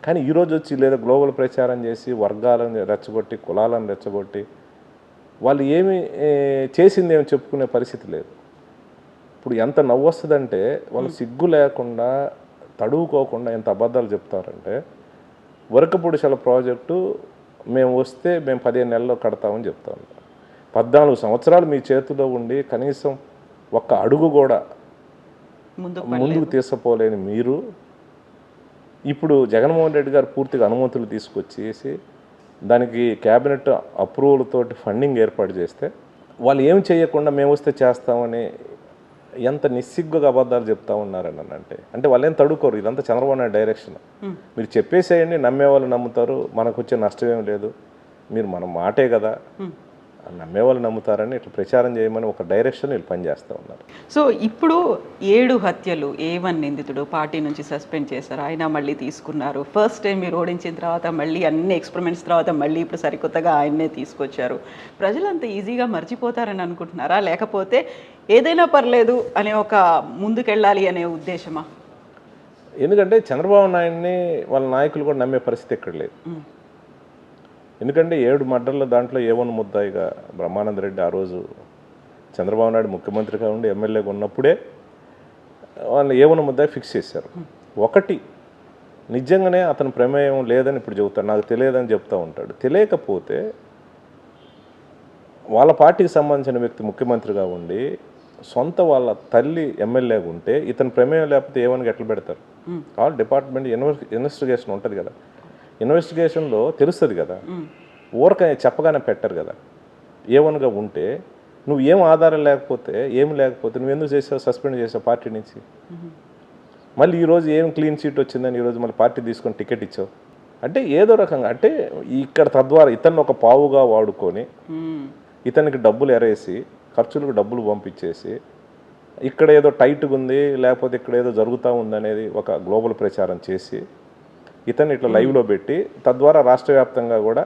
కానీ ఈరోజు వచ్చి లేదా గ్లోబల్ ప్రచారం చేసి వర్గాలను రెచ్చగొట్టి కులాలను రెచ్చగొట్టి వాళ్ళు ఏమి చేసింది ఏమి చెప్పుకునే పరిస్థితి లేదు. ఇప్పుడు ఎంత నవ్వు వస్తుందంటే వాళ్ళు సిగ్గు లేకుండా తడువుకోకుండా ఎంత అబద్ధాలు చెప్తారంటే, వరకపుడిసల ప్రాజెక్టు మేము వస్తే మేము 15 నెలల్లో కడతామని చెప్తా ఉన్నాం. 14 సంవత్సరాలు మీ చేతిలో ఉండి కనీసం ఒక్క అడుగు కూడా ముందుకు తీసుకుపోలేని మీరు ఇప్పుడు జగన్మోహన్ రెడ్డి గారు పూర్తిగా అనుమతులు తీసుకొచ్చేసి దానికి క్యాబినెట్ అప్రూవల్ తోటి ఫండింగ్ ఏర్పాటు చేస్తే వాళ్ళు ఏం చేయకుండా మేము వస్తే చేస్తామని ఎంత నిస్సిగ్గుగా అబద్ధాలు చెప్తా ఉన్నారని అంటే వాళ్ళు ఏం తడుకోరు. ఇదంతా చంద్రబాబు నాయుడు డైరెక్షన్. మీరు చెప్పేసేయండి, నమ్మేవాళ్ళు నమ్ముతారు, మనకు వచ్చే నష్టం ఏం లేదు, మీరు మన మాటే కదా, నమ్మేవాళ్ళు నమ్ముతారని ఇట్లా ప్రచారం చేయమని ఒక డైరెక్షన్ వీళ్ళు పనిచేస్తూ ఉన్నారు.
సో ఇప్పుడు 7 హత్యలు A1 నిందితుడు పార్టీ నుంచి సస్పెండ్ చేశారు, ఆయన మళ్ళీ తీసుకున్నారు. ఫస్ట్ టైం మీరు ఓడించిన తర్వాత మళ్ళీ అన్ని ఎక్స్పెరిమెంట్స్ తర్వాత మళ్ళీ ఇప్పుడు సరికొత్తగా ఆయన్నే తీసుకొచ్చారు. ప్రజలంతా ఈజీగా మర్చిపోతారని అనుకుంటున్నారా, లేకపోతే ఏదైనా పర్లేదు అనే ఒక ముందుకెళ్ళాలి అనే ఉద్దేశమా?
ఎందుకంటే చంద్రబాబు నాయుడిని వాళ్ళ నాయకులు కూడా నమ్మే పరిస్థితి ఎక్కడ లేదు. ఎందుకంటే 7 మర్డర్ల దాంట్లో A1 ముద్దాయిగా బ్రహ్మానంద రెడ్డి ఆ రోజు చంద్రబాబు నాయుడు ముఖ్యమంత్రిగా ఉండి ఎమ్మెల్యేగా ఉన్నప్పుడే వాళ్ళు A1 ముద్దాయి ఫిక్స్ చేశారు. ఒకటి నిజంగానే అతని ప్రమేయం లేదని ఇప్పుడు చెబుతాడు, నాకు తెలియదని చెప్తూ ఉంటాడు. తెలియకపోతే వాళ్ళ పార్టీకి సంబంధించిన వ్యక్తి ముఖ్యమంత్రిగా ఉండి సొంత వాళ్ళ తల్లి ఎమ్మెల్యేగా ఉంటే ఇతని ప్రమేయం లేకపోతే A1కి ఎట్లా పెడతారు? ఆల్ డిపార్ట్మెంట్ ఇన్వెస్టిగేషన్ ఉంటుంది కదా, ఇన్వెస్టిగేషన్లో తెలుస్తుంది కదా, ఊరక చెప్పగానే పెట్టరు కదా. A1గా ఉంటే నువ్వు ఏం ఆధారం లేకపోతే నువ్వు ఎందుకు చేసావు, సస్పెండ్ చేసావు పార్టీ నుంచి? మళ్ళీ ఈరోజు ఏం క్లీన్ చీట్ వచ్చిందని ఈరోజు మళ్ళీ పార్టీ తీసుకొని టికెట్ ఇచ్చావు అంటే ఏదో రకంగా అంటే ఇక్కడ తద్వారా ఇతన్ని ఒక పావుగా వాడుకొని ఇతనికి డబ్బులు ఎరేసి ఖర్చులకు డబ్బులు పంపించేసి ఇక్కడ ఏదో టైట్గా ఉంది లేకపోతే ఇక్కడ ఏదో జరుగుతూ ఉందనేది ఒక గ్లోబల్ ప్రచారం చేసి ఇతన్ని ఇట్లా లైవ్లో పెట్టి తద్వారా రాష్ట్ర వ్యాప్తంగా కూడా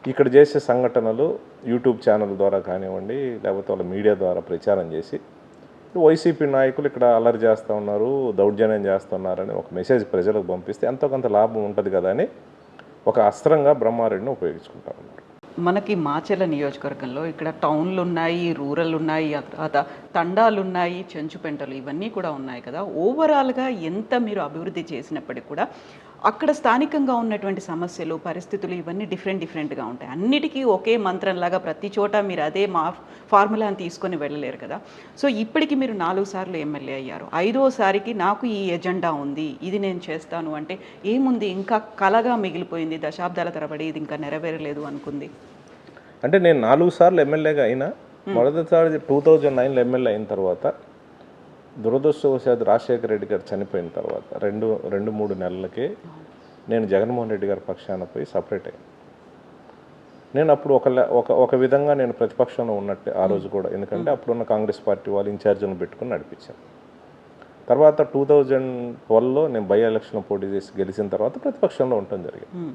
ఇక్కడ చేసే సంఘటనలు యూట్యూబ్ ఛానల్ ద్వారా కానివ్వండి లేకపోతే వాళ్ళ మీడియా ద్వారా ప్రచారం చేసి వైసీపీ నాయకులు ఇక్కడ అల్లరి చేస్తూ ఉన్నారు, దౌర్జన్యం చేస్తున్నారని ఒక మెసేజ్ ప్రజలకు పంపిస్తే ఎంతో కొంత లాభం ఉంటుంది కదా అని ఒక అస్త్రంగా బ్రహ్మారెడ్డిని ఉపయోగించుకుంటా ఉన్నారు.
మనకి మాచెల నియోజకవర్గంలో ఇక్కడ టౌన్లు ఉన్నాయి, రూరల్ ఉన్నాయి, తర్వాత తండాలు ఉన్నాయి, చెంచుపెంటలు ఇవన్నీ కూడా ఉన్నాయి కదా. ఓవరాల్గా ఎంత మీరు అభివృద్ధి చేసినప్పటికీ కూడా అక్కడ స్థానికంగా ఉన్నటువంటి సమస్యలు, పరిస్థితులు ఇవన్నీ డిఫరెంట్గా ఉంటాయి. అన్నిటికీ ఒకే మంత్రంలాగా ప్రతి చోట మీరు అదే ఫార్ములాని తీసుకొని వెళ్ళలేరు కదా. సో ఇప్పటికి మీరు 4 సార్లు ఎమ్మెల్యే అయ్యారు, 5వసారికి నాకు ఈ ఎజెండా ఉంది, ఇది నేను చేస్తాను అంటే ఏముంది, ఇంకా కలగా మిగిలిపోయింది, దశాబ్దాల తరబడి ఇది ఇంకా నెరవేరలేదు అనుకుంది?
అంటే నేను 4 సార్లు ఎమ్మెల్యేగా అయినా మొదటిసారి 2009లో ఎమ్మెల్యే అయిన తర్వాత దురదృష్టవశాత్తు రాజశేఖర రెడ్డి గారు చనిపోయిన తర్వాత 2-3 నెలలకే నేను జగన్మోహన్ రెడ్డి గారి పక్షాన పోయి సపరేట్ అయ్యాను. నేను అప్పుడు ఒక విధంగా నేను ప్రతిపక్షంలో ఉన్నట్టే ఆ రోజు కూడా, ఎందుకంటే అప్పుడున్న కాంగ్రెస్ పార్టీ వాళ్ళు ఇన్ఛార్జీలను పెట్టుకుని నడిపించాను. తర్వాత 2012లో నేను బై ఎలక్షన్ పోటీ చేసి గెలిచిన తర్వాత ప్రతిపక్షంలో ఉండటం జరిగింది.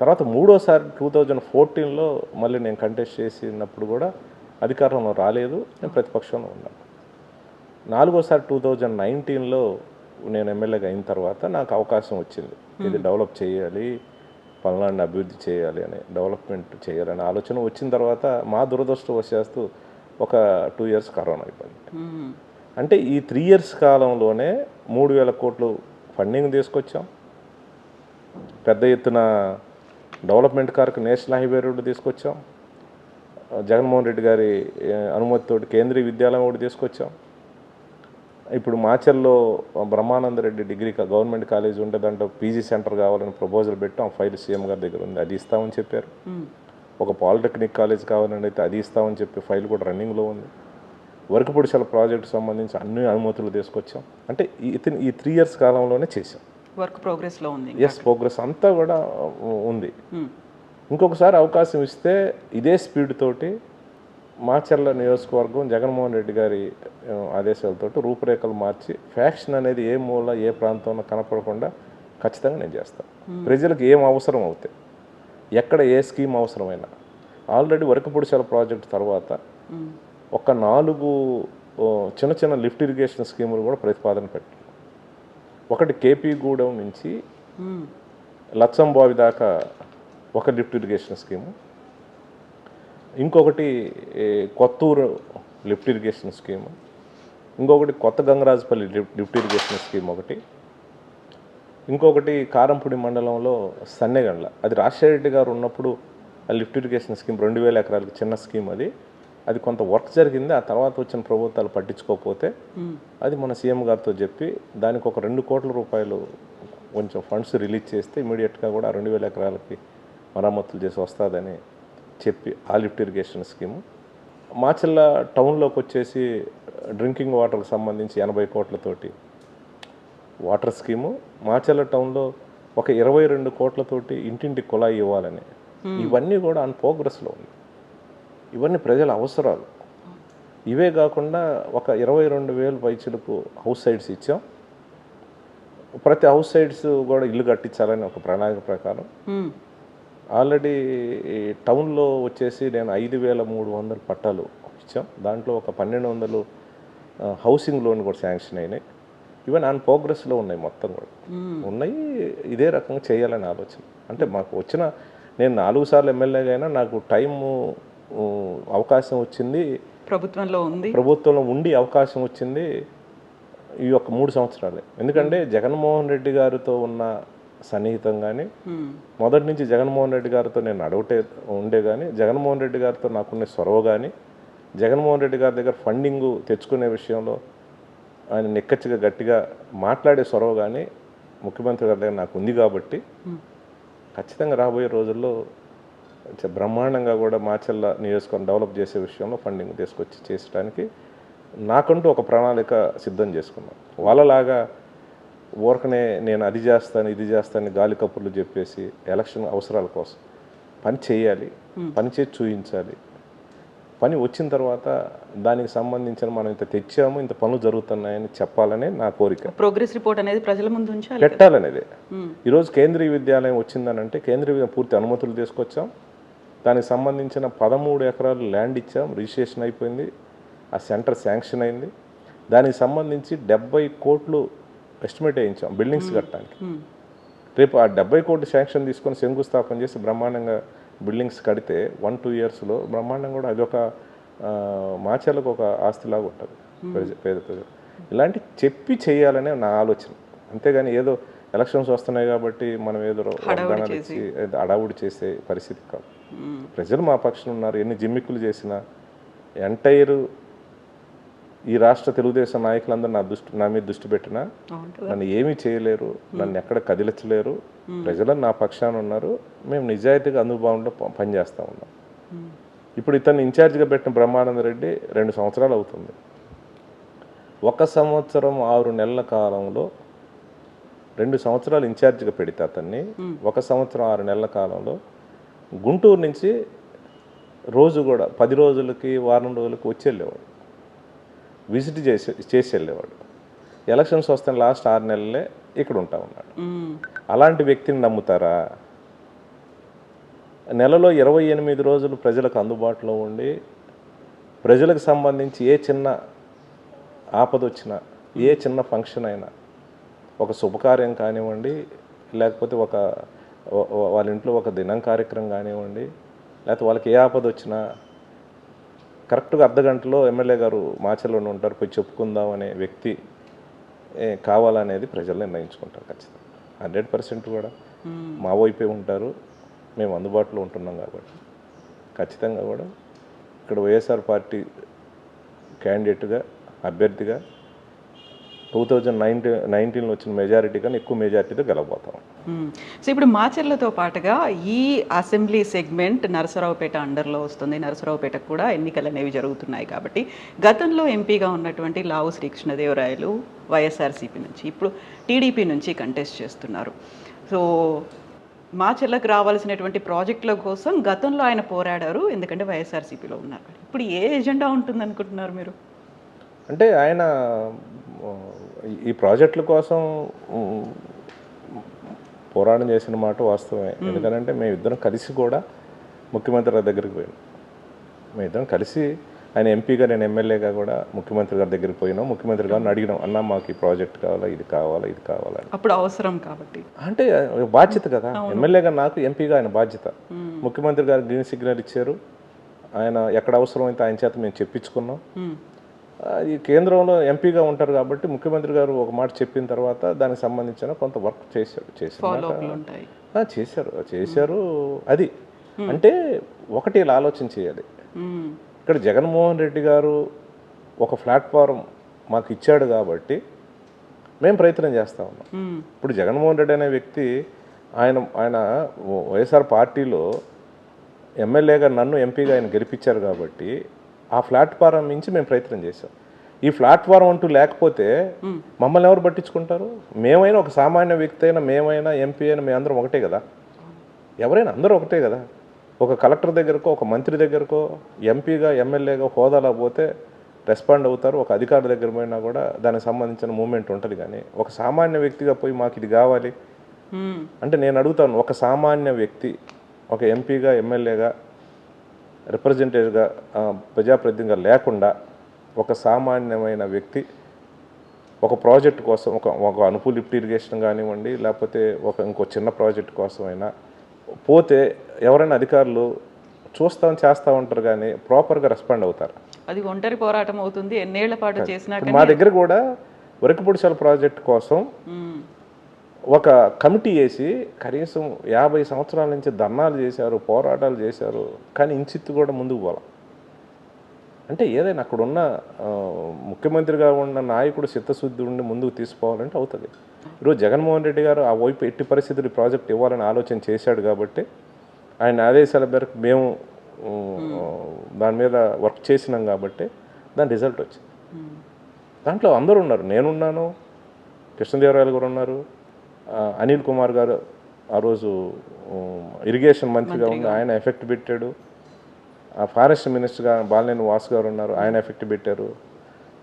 తర్వాత 3వసారి 2014లో మళ్ళీ నేను కంటెస్ట్ చేసినప్పుడు కూడా అధికారంలో రాలేదు, నేను ప్రతిపక్షంలో ఉన్నాను. 4వసారి 2019లో నేను ఎమ్మెల్యేగా అయిన తర్వాత నాకు అవకాశం వచ్చింది, ఇది డెవలప్ చేయాలి, పల్నాడుని అభివృద్ధి చేయాలి అని, డెవలప్మెంట్ చేయాలనే ఆలోచన వచ్చిన తర్వాత మా దురదృష్టవశాత్తు ఒక 2 years కరోనా అయిపోయింది. అంటే ఈ 3 years కాలంలోనే 3,000 కోట్లు ఫండింగ్ తీసుకొచ్చాం, పెద్ద ఎత్తున డెవలప్మెంట్ కారకు నేషనల్ హైవే రోడ్డు తీసుకొచ్చాం, జగన్మోహన్ రెడ్డి గారి అనుమతితోటి కేంద్రీయ విద్యాలయం ఒకటి తీసుకొచ్చాం. ఇప్పుడు మాచర్లో Brahmananda Reddy degree government college ఉంటే దాంట్లో పీజీ సెంటర్ కావాలని ప్రపోజల్ పెట్టాం, ఫైల్ సీఎం గారి దగ్గర ఉంది, అది ఇస్తామని చెప్పారు. ఒక పాలిటెక్నిక్ కాలేజ్ కావాలని అయితే అది ఇస్తామని చెప్పి ఫైల్ కూడా రన్నింగ్లో ఉంది. వరకపుడిసల ప్రాజెక్టు సంబంధించి అన్ని అనుమతులు తీసుకొచ్చాం. అంటే ఈ 3 years కాలంలోనే చేసాం.
వర్క్ ప్రోగ్రెస్లో ఉంది.
ప్రోగ్రెస్ అంతా కూడా ఉంది. ఇంకొకసారి అవకాశం ఇస్తే ఇదే స్పీడ్ తోటి మాచర్ల నియోజకవర్గం జగన్మోహన్ రెడ్డి గారి ఆదేశాలతో రూపురేఖలు మార్చి ఫ్యాక్షన్ అనేది ఏ మూల ఏ ప్రాంతంలో కనపడకుండా ఖచ్చితంగా నేను చేస్తాను. ప్రజలకు ఏం అవసరం అవుతాయి, ఎక్కడ ఏ స్కీమ్ అవసరమైనా ఆల్రెడీ వరకపుడిసల ప్రాజెక్టు తర్వాత ఒక 4 చిన్న చిన్న లిఫ్ట్ ఇరిగేషన్ స్కీములు కూడా ప్రతిపాదన పెట్టాం. ఒకటి కేపీ గూడెం నుంచి లచ్చంబావి దాకా ఒక లిఫ్ట్ ఇరిగేషన్ స్కీము, ఇంకొకటి కొత్తూరు లిఫ్ట్ ఇరిగేషన్ స్కీము, ఇంకొకటి కొత్త గంగరాజుపల్లి లిఫ్ట్ ఇరిగేషన్ స్కీమ్ ఒకటి, ఇంకొకటి కారంపూడి మండలంలో సన్నెగండ్ల, అది రాజశేఖర రెడ్డి గారు ఉన్నప్పుడు ఆ లిఫ్ట్ ఇరిగేషన్ స్కీమ్ 2000 ఎకరాలకి చిన్న స్కీమ్ అది కొంత వర్క్ జరిగింది. ఆ తర్వాత వచ్చిన ప్రభుత్వాలు పట్టించుకోకపోతే అది మన సీఎం గారితో చెప్పి దానికి ఒక 2 కోట్ల రూపాయలు కొంచెం ఫండ్స్ రిలీజ్ చేస్తే ఇమీడియట్గా కూడా 2000 ఎకరాలకి మరమ్మతులు చేసి వస్తుందని చెప్పి ఆ లిఫ్ట్ ఇరిగేషన్ స్కీము. మాచర్ల టౌన్లోకి వచ్చేసి డ్రింకింగ్ వాటర్కి సంబంధించి 80 కోట్లతోటి వాటర్ స్కీము, మాచర్ల టౌన్లో ఒక 22 కోట్లతోటి ఇంటింటి కుళాయి ఇవ్వాలని, ఇవన్నీ కూడా ఆన్ ప్రోగ్రెస్లో ఉంది. ఇవన్నీ ప్రజల అవసరాలు. ఇవే కాకుండా ఒక 22,000 పైచులకు హౌస్ సైడ్స్ ఇచ్చాం. ప్రతి హౌస్ సైడ్స్ కూడా ఇల్లు కట్టించాలని ఒక ప్రణాళిక ప్రకారం ఆల్రెడీ టౌన్లో వచ్చేసి నేను 5,300 పట్టాలు ఇచ్చాం. దాంట్లో ఒక 1,200 హౌసింగ్ లోన్ కూడా శాంక్షన్ అయినాయి. ఇవన్నీ ఆన్ ప్రోగ్రెస్లో ఉన్నాయి, మొత్తం కూడా ఉన్నాయి. ఇదే రకంగా చేయాలని ఆలోచన. అంటే మాకు వచ్చిన, నేను 4 సార్లు ఎమ్మెల్యేగా అయినా నాకు టైము అవకాశం వచ్చింది, ప్రభుత్వంలో ఉండి అవకాశం వచ్చింది ఈ యొక్క 3 సంవత్సరాలే. ఎందుకంటే జగన్మోహన్ రెడ్డి గారితో ఉన్న సన్నిహితం కానీ, మొదటి నుంచి జగన్మోహన్ రెడ్డి గారితో నేను ఉండే కానీ, జగన్మోహన్ రెడ్డి గారితో నాకున్న చొరవ కానీ, జగన్మోహన్ రెడ్డి గారి దగ్గర ఫండింగ్ తెచ్చుకునే విషయంలో ఆయన నిక్కచ్చిగా గట్టిగా మాట్లాడే చొరవ కానీ ముఖ్యమంత్రి గారి దగ్గర నాకు ఉంది. కాబట్టి ఖచ్చితంగా రాబోయే రోజుల్లో బ్రహ్మాండంగా కూడా మాచర్ల నియోజకవర్గం డెవలప్ చేసే విషయంలో ఫండింగ్ తీసుకొచ్చి చేసడానికి నాకంటూ ఒక ప్రణాళిక సిద్ధం చేసుకున్నాను. వాళ్ళలాగా ఊరకనే నేను అది చేస్తాను ఇది చేస్తాను గాలి కప్పుర్లు చెప్పేసి ఎలక్షన్ అవసరాల కోసం పని చేయాలి, పని చేసి చూపించాలి. పని వచ్చిన తర్వాత దానికి సంబంధించిన మనం ఇంత తెచ్చాము, ఇంత పనులు జరుగుతున్నాయని చెప్పాలనే నా కోరిక.
ప్రోగ్రెస్ రిపోర్ట్ అనేది ప్రజల ముందు
పెట్టాలనేది. ఈరోజు కేంద్రీయ విద్యాలయం వచ్చిందని అంటే కేంద్రీయ పూర్తి అనుమతులు తీసుకొచ్చాం. దానికి సంబంధించిన 13 ఎకరాలు ల్యాండ్ ఇచ్చాం, రిజిస్ట్రేషన్ అయిపోయింది, ఆ సెంటర్ శాంక్షన్ అయింది. దానికి సంబంధించి 70 కోట్లు ఎస్టిమేట్ వేయించాం బిల్డింగ్స్ కట్టడానికి. రేపు ఆ 70 కోట్లు శాంక్షన్ తీసుకొని శంకుస్థాపన చేసి బ్రహ్మాండంగా బిల్డింగ్స్ కడితే 1-2 ఇయర్స్లో బ్రహ్మాండం కూడా అది ఒక మాచర్లకు ఒక ఆస్తిలాగా ఉంటుంది పేద ప్రజలు. ఇలాంటి చెప్పి చేయాలనే నా ఆలోచన. అంతేగాని ఏదో ఎలక్షన్స్ వస్తున్నాయి కాబట్టి మనం ఏదో వాగ్దానాలు ఇచ్చి అడావుడి చేసే పరిస్థితి కాదు. ప్రజలు మా పక్షం ఉన్నారు. ఎన్ని జిమ్మిక్కులు చేసినా ఎంటైర్ ఈ రాష్ట్ర తెలుగుదేశం నాయకులందరూ నా మీద దృష్టి పెట్టినా నన్ను ఏమీ చేయలేరు, నన్ను ఎక్కడ కదిలించలేరు. ప్రజలు నా పక్షాన ఉన్నారు. మేము నిజాయితీగా అందుబాటులో పనిచేస్తూ ఉన్నాం. ఇప్పుడు ఇతన్ని ఇన్ఛార్జిగా పెట్టిన బ్రహ్మానంద రెడ్డి 2 సంవత్సరాలు అవుతుంది. 1 సంవత్సరం 6 నెలల కాలంలో 2 సంవత్సరాలు ఇన్ఛార్జిగా పెడితే అతన్ని 1 సంవత్సరం 6 నెలల కాలంలో గుంటూరు నుంచి రోజు కూడా 10 రోజులకి వారం రోజులకి వచ్చి వెళ్ళేవాడు, విజిట్ చేసి వెళ్ళేవాడు. ఎలక్షన్స్ వస్తే లాస్ట్ 6 నెలలే ఇక్కడ ఉంటా ఉన్నాడు. అలాంటి వ్యక్తిని నమ్ముతారా? నెలలో 28 రోజులు ప్రజలకు అందుబాటులో ఉండి ప్రజలకు సంబంధించి ఏ చిన్న ఆపద వచ్చినా, ఏ చిన్న ఫంక్షన్ అయినా, ఒక శుభకార్యం కానివ్వండి, లేకపోతే వాళ్ళ ఇంట్లో ఒక దినం కార్యక్రమం కానివ్వండి, లేకపోతే వాళ్ళకి ఏ ఆపద వచ్చినా కరెక్ట్గా అర్ధగంటలో ఎమ్మెల్యే గారు మాచర్లోనే ఉంటారు, పోయి చెప్పుకుందాం అనే వ్యక్తి కావాలనేది ప్రజలు నిర్ణయించుకుంటారు. ఖచ్చితంగా 100% కూడా మా వైపే ఉంటారు. మేము అందుబాటులో ఉంటున్నాం కాబట్టి ఖచ్చితంగా కూడా ఇక్కడ వైఎస్ఆర్ పార్టీ క్యాండిడేట్గా అభ్యర్థిగా 2019లో వచ్చిన మెజారిటీ కన్నా ఎక్కువ మెజారిటీతో గెలవబోతాం.
సో ఇప్పుడు మాచర్లతో పాటుగా ఈ అసెంబ్లీ సెగ్మెంట్ నరసరావుపేట అండర్లో వస్తుంది. నరసరావుపేటకు కూడా ఎన్నికలు అనేవి జరుగుతున్నాయి కాబట్టి గతంలో ఎంపీగా ఉన్నటువంటి లావు శ్రీకృష్ణదేవరాయలు వైఎస్ఆర్సీపీ నుంచి ఇప్పుడు టీడీపీ నుంచి కంటెస్ట్ చేస్తున్నారు. సో మాచర్లకు రావాల్సినటువంటి ప్రాజెక్టుల కోసం గతంలో ఆయన పోరాడారు, ఎందుకంటే వైఎస్ఆర్సీపీలో ఉన్నారు. ఇప్పుడు ఏ ఎజెండా ఉంటుంది అనుకుంటున్నారు మీరు?
అంటే ఆయన ఈ ప్రాజెక్టుల కోసం పోరాటం చేసిన మాట వాస్తవమే. ఎందుకంటే మేమిద్దరం కలిసి కూడా ముఖ్యమంత్రి దగ్గరికి పోయాం. మేమిద్దరం కలిసి ఆయన ఎంపీగా నేను ఎమ్మెల్యేగా కూడా ముఖ్యమంత్రి గారి దగ్గరికి పోయినాం, ముఖ్యమంత్రి గారిని అడిగినాం, అన్న మాకు ఈ ప్రాజెక్ట్ కావాలా, ఇది కావాలా, ఇది కావాలని.
అప్పుడు అవసరం కాబట్టి
అంటే బాధ్యత కదా, ఎమ్మెల్యేగా నాకు, ఎంపీగా ఆయన బాధ్యత. ముఖ్యమంత్రి గారు గ్రీన్ సిగ్నల్ ఇచ్చారు, ఆయన ఎక్కడ అవసరమైతే ఆయన చేత మేము చెప్పించుకున్నాం. ఈ కేంద్రంలో ఎంపీగా ఉంటారు కాబట్టి ముఖ్యమంత్రి గారు ఒక మాట చెప్పిన తర్వాత దానికి సంబంధించిన కొంత వర్క్ చేశారు. అది అంటే ఒకటి ఇలా ఆలోచన చేయాలి. ఇక్కడ జగన్మోహన్ రెడ్డి గారు ఒక ప్లాట్ఫారం మాకు ఇచ్చాడు కాబట్టి మేము ప్రయత్నం చేస్తూ ఉన్నాం. ఇప్పుడు జగన్మోహన్ రెడ్డి అనే వ్యక్తి ఆయన వైఎస్ఆర్ పార్టీలో ఎమ్మెల్యేగా నన్ను ఎంపీగా ఆయన గెలిపించారు కాబట్టి ఆ ప్లాట్ఫారం నుంచి మేము ప్రయత్నం చేసాం. ఈ ప్లాట్ఫారం అంటూ లేకపోతే మమ్మల్ని ఎవరు పట్టించుకుంటారు? మేమైనా, ఒక సామాన్య వ్యక్తి అయినా, మేమైనా, ఎంపీ అయినా, మేమందరం ఒకటే కదా, ఎవరైనా అందరూ ఒకటే కదా. ఒక కలెక్టర్ దగ్గరకో, ఒక మంత్రి దగ్గరకో, ఎంపీగా ఎమ్మెల్యేగా హోదాలో పోతే రెస్పాండ్ అవుతారు. ఒక అధికారి దగ్గర పోయినా కూడా దానికి సంబంధించిన మూమెంట్ ఉంటుంది. కానీ ఒక సామాన్య వ్యక్తిగా పోయి మాకు ఇది కావాలి అంటే నేను అడుగుతాను, ఒక సామాన్య వ్యక్తి ఒక ఎంపీగా, ఎమ్మెల్యేగా, రిప్రజెంటేటివ్గా, ప్రజాప్రతినిధిగా లేకుండా ఒక సామాన్యమైన వ్యక్తి ఒక ప్రాజెక్ట్ కోసం, ఒక అనుకూల లిఫ్ట్ ఇరిగేషన్ కానివ్వండి, లేకపోతే ఇంకో చిన్న ప్రాజెక్ట్ కోసమైనా పోతే ఎవరైనా అధికారులు చేస్తూ ఉంటారు కానీ ప్రాపర్గా రెస్పాండ్ అవుతారు.
అది ఒంటరి పోరాటం అవుతుంది, ఎన్నేళ్ల పాటు చేసినా.
మా దగ్గర కూడా వరకపొడిశాల ప్రాజెక్ట్ కోసం ఒక కమిటీ వేసి కనీసం 50 సంవత్సరాల నుంచి ధర్నాలు చేశారు, పోరాటాలు చేశారు, కానీ ఇంచిత్తు కూడా ముందుకు పోవాలి. అంటే ఏదైనా అక్కడున్న ముఖ్యమంత్రిగా ఉన్న నాయకుడు చిత్తశుద్ధి ఉండి ముందుకు తీసుకోవాలంటే అవుతుంది. ఈరోజు జగన్మోహన్ రెడ్డి గారు ఆ వైపు ఎట్టి పరిస్థితులు ఈ ప్రాజెక్ట్ ఇవ్వాలని ఆలోచన చేశాడు కాబట్టి ఆయన ఆదేశాల మేరకు మేము దాని మీద వర్క్ చేసినాం కాబట్టి దాని రిజల్ట్ వచ్చింది. దాంట్లో అందరూ ఉన్నారు, నేనున్నాను, కృష్ణదేవరాయలు గారు ఉన్నారు, అనిల్ కుమార్ గారు ఆ రోజు ఇరిగేషన్ మంత్రిగా ఉంది, ఆయన ఎఫెక్ట్ పెట్టాడు. ఫారెస్ట్ మినిస్టర్గా బాలినేని వాసు గారు ఉన్నారు, ఆయన ఎఫెక్ట్ పెట్టారు.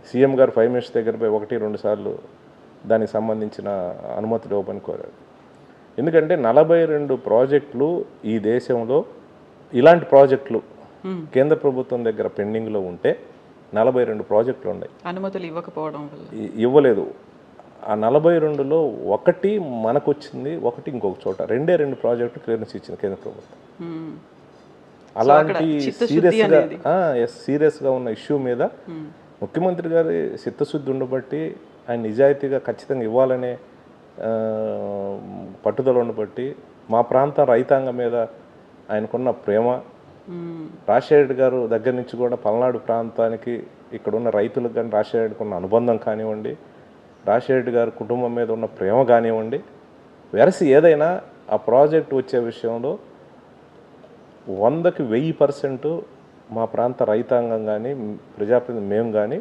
సీఎం గారు 5 మినిట్స్ దగ్గర పోయి 1-2 సార్లు దానికి సంబంధించిన అనుమతులు ఇవ్వమని కోరారు. ఎందుకంటే 42 ప్రాజెక్టులు ఈ దేశంలో, ఇలాంటి ప్రాజెక్టులు కేంద్ర ప్రభుత్వం దగ్గర పెండింగ్లో ఉంటే 42 ప్రాజెక్టులు ఉన్నాయి,
అనుమతులు ఇవ్వకపోవడం వల్ల
ఇవ్వలేదు. ఆ 42లో ఒకటి మనకు వచ్చింది, ఒకటి ఇంకొక చోట, 2 ప్రాజెక్టులు క్లియరెన్స్ ఇచ్చింది కేంద్ర ప్రభుత్వం. అలాంటి సీరియస్గా ఉన్న ఇష్యూ మీద ముఖ్యమంత్రి గారి చిత్తశుద్ధి ఉండబట్టి, ఆయన నిజాయితీగా ఖచ్చితంగా ఇవ్వాలనే పట్టుదల ఉండబట్టి, మా ప్రాంతం రైతాంగం మీద ఆయనకున్న ప్రేమ, రాజశేఖర్ గారు దగ్గర నుంచి కూడా పల్నాడు ప్రాంతానికి ఇక్కడున్న రైతులకు కానీ రాజశేఖర్కి ఉన్న అనుబంధం కానివ్వండి, రాజశేఖర్ గారి కుటుంబం మీద ఉన్న ప్రేమ కానివ్వండి, వెరసి ఏదైనా ఆ ప్రాజెక్ట్ వచ్చే విషయంలో 100కి 1000% మా ప్రాంత రైతాంగం కానీ, ప్రజాప్రతినిధి మేము కానీ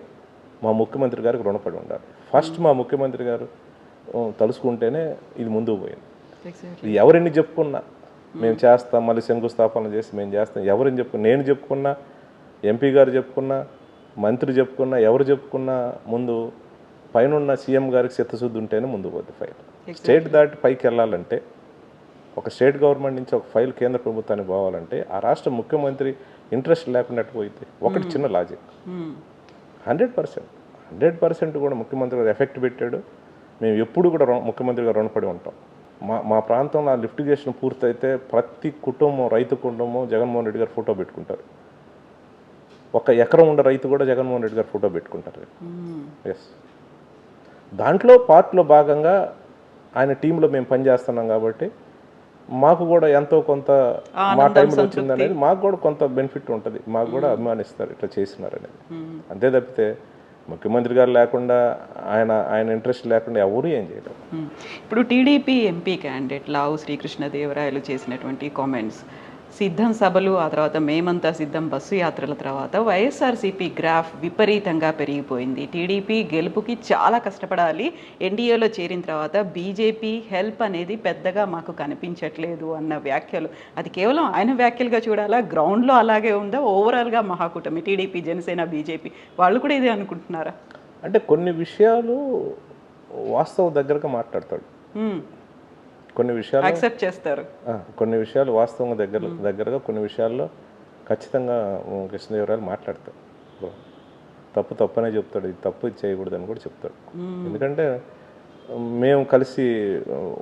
మా ముఖ్యమంత్రి గారికి రుణపడి ఉండాలి. ఫస్ట్ మా ముఖ్యమంత్రి గారు తలుసుకుంటేనే ఇది ముందుకు పోయింది. ఇది ఎవరిని చెప్పుకున్నా మేము చేస్తాం, మళ్ళీ శంకుస్థాపన చేసి మేము చేస్తాం, ఎవరిని చెప్పుకున్నా, నేను చెప్పుకున్నా, ఎంపీ గారు చెప్పుకున్నా, మంత్రి చెప్పుకున్నా, ఎవరు చెప్పుకున్నా ముందు పైన సీఎం గారికి చిత్తశుద్ధి ఉంటేనే ముందుకు పోద్ది ఫైల్. స్టేట్ దాటి పైకి వెళ్ళాలంటే, ఒక స్టేట్ గవర్నమెంట్ నుంచి ఒక ఫైల్ కేంద్ర ప్రభుత్వానికి పోవాలంటే ఆ రాష్ట్ర ముఖ్యమంత్రి ఇంట్రెస్ట్ లేకుండా పోయింది. ఒకటి చిన్న లాజిక్, 100% కూడా ముఖ్యమంత్రి గారు ఎఫెక్ట్ పెట్టాడు. మేము ఎప్పుడు కూడా ముఖ్యమంత్రి గారు రుణపడి ఉంటాం. మా ప్రాంతంలో ఆ లిఫ్టిగేషన్ పూర్తయితే ప్రతి కుటుంబం, రైతు కుటుంబం జగన్మోహన్ రెడ్డి గారు ఫోటో పెట్టుకుంటారు. ఒక ఎకరం ఉండే రైతు కూడా జగన్మోహన్ రెడ్డి గారు ఫోటో పెట్టుకుంటారు. ఎస్, దాంట్లో పార్ట్లో భాగంగా ఆయన టీంలో మేము పనిచేస్తున్నాం కాబట్టి మాకు కూడా ఎంతో కొంత మా టైంలో వచ్చింది అనేది మాకు కూడా కొంత బెనిఫిట్ ఉంటుంది, మాకు కూడా అభిమానిస్తారు ఇట్లా చేసినారనేది. అంతే తప్పితే ముఖ్యమంత్రి గారు లేకుండా, ఆయన ఇంట్రెస్ట్ లేకుండా ఎవరు ఏం చేయలేరు.
ఇప్పుడు టీడీపీ ఎంపీ క్యాండిడేట్ లావు శ్రీకృష్ణదేవరాయలు చేసినటువంటి కామెంట్స్, సిద్ధం సభలు, ఆ తర్వాత మేమంతా సిద్ధం బస్సు యాత్రల తర్వాత వైఎస్ఆర్సీపీ గ్రాఫ్ విపరీతంగా పెరిగిపోయింది, టీడీపీ గెలుపుకి చాలా కష్టపడాలి, ఎన్డీఏలో చేరిన తర్వాత బీజేపీ హెల్ప్ అనేది పెద్దగా మాకు కనిపించట్లేదు అన్న వ్యాఖ్యలు, అది కేవలం ఆయన వ్యాఖ్యలుగా చూడాలా, గ్రౌండ్లో అలాగే ఉందా? ఓవరాల్గా మహాకూటమి టీడీపీ, జనసేన, బీజేపీ వాళ్ళు కూడా ఇదే అనుకుంటున్నారా?
అంటే కొన్ని విషయాలు వాస్తవం దగ్గరగా మాట్లాడతాడు, కొన్ని విషయాలు
యాక్సెప్ట్ చేస్తారు,
కొన్ని విషయాలు వాస్తవంగా దగ్గరగా, కొన్ని విషయాల్లో ఖచ్చితంగా కృష్ణదేవరాయలు మాట్లాడతారు. తప్పు తప్పనే చెప్తాడు, ఇది తప్పు ఇది చేయకూడదని కూడా చెప్తాడు. ఎందుకంటే మేము కలిసి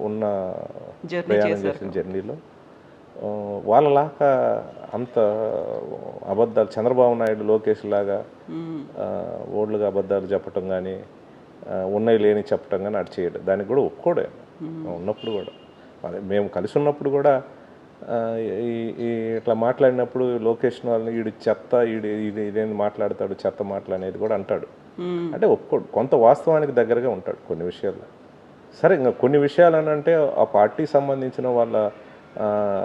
ఉన్న ప్రయాణం చేసిన జర్నీలో వాళ్ళలాగా అంత అబద్ధాలు చంద్రబాబు నాయుడు లోకేష్ లాగా ఓల్డ్గా అబద్ధాలు చెప్పటం కానీ ఉన్నాయి లేని చెప్పటం కానీ అటు చేయడం దానికి కూడా ఒప్పుకోడే ఉన్నప్పుడు కూడా. అదే మేము కలిసి ఉన్నప్పుడు కూడా ఇట్లా మాట్లాడినప్పుడు లోకేష్ వాళ్ళని వీడి చెత్త ఇదేంది మాట్లాడతాడు చెత్త మాట్లాడేది కూడా అంటాడు. అంటే ఒప్పుకోడు, కొంత వాస్తవానికి దగ్గరగా ఉంటాడు కొన్ని విషయాల్లో. సరే ఇంకా కొన్ని విషయాలు అని అంటే ఆ పార్టీకి సంబంధించిన వాళ్ళ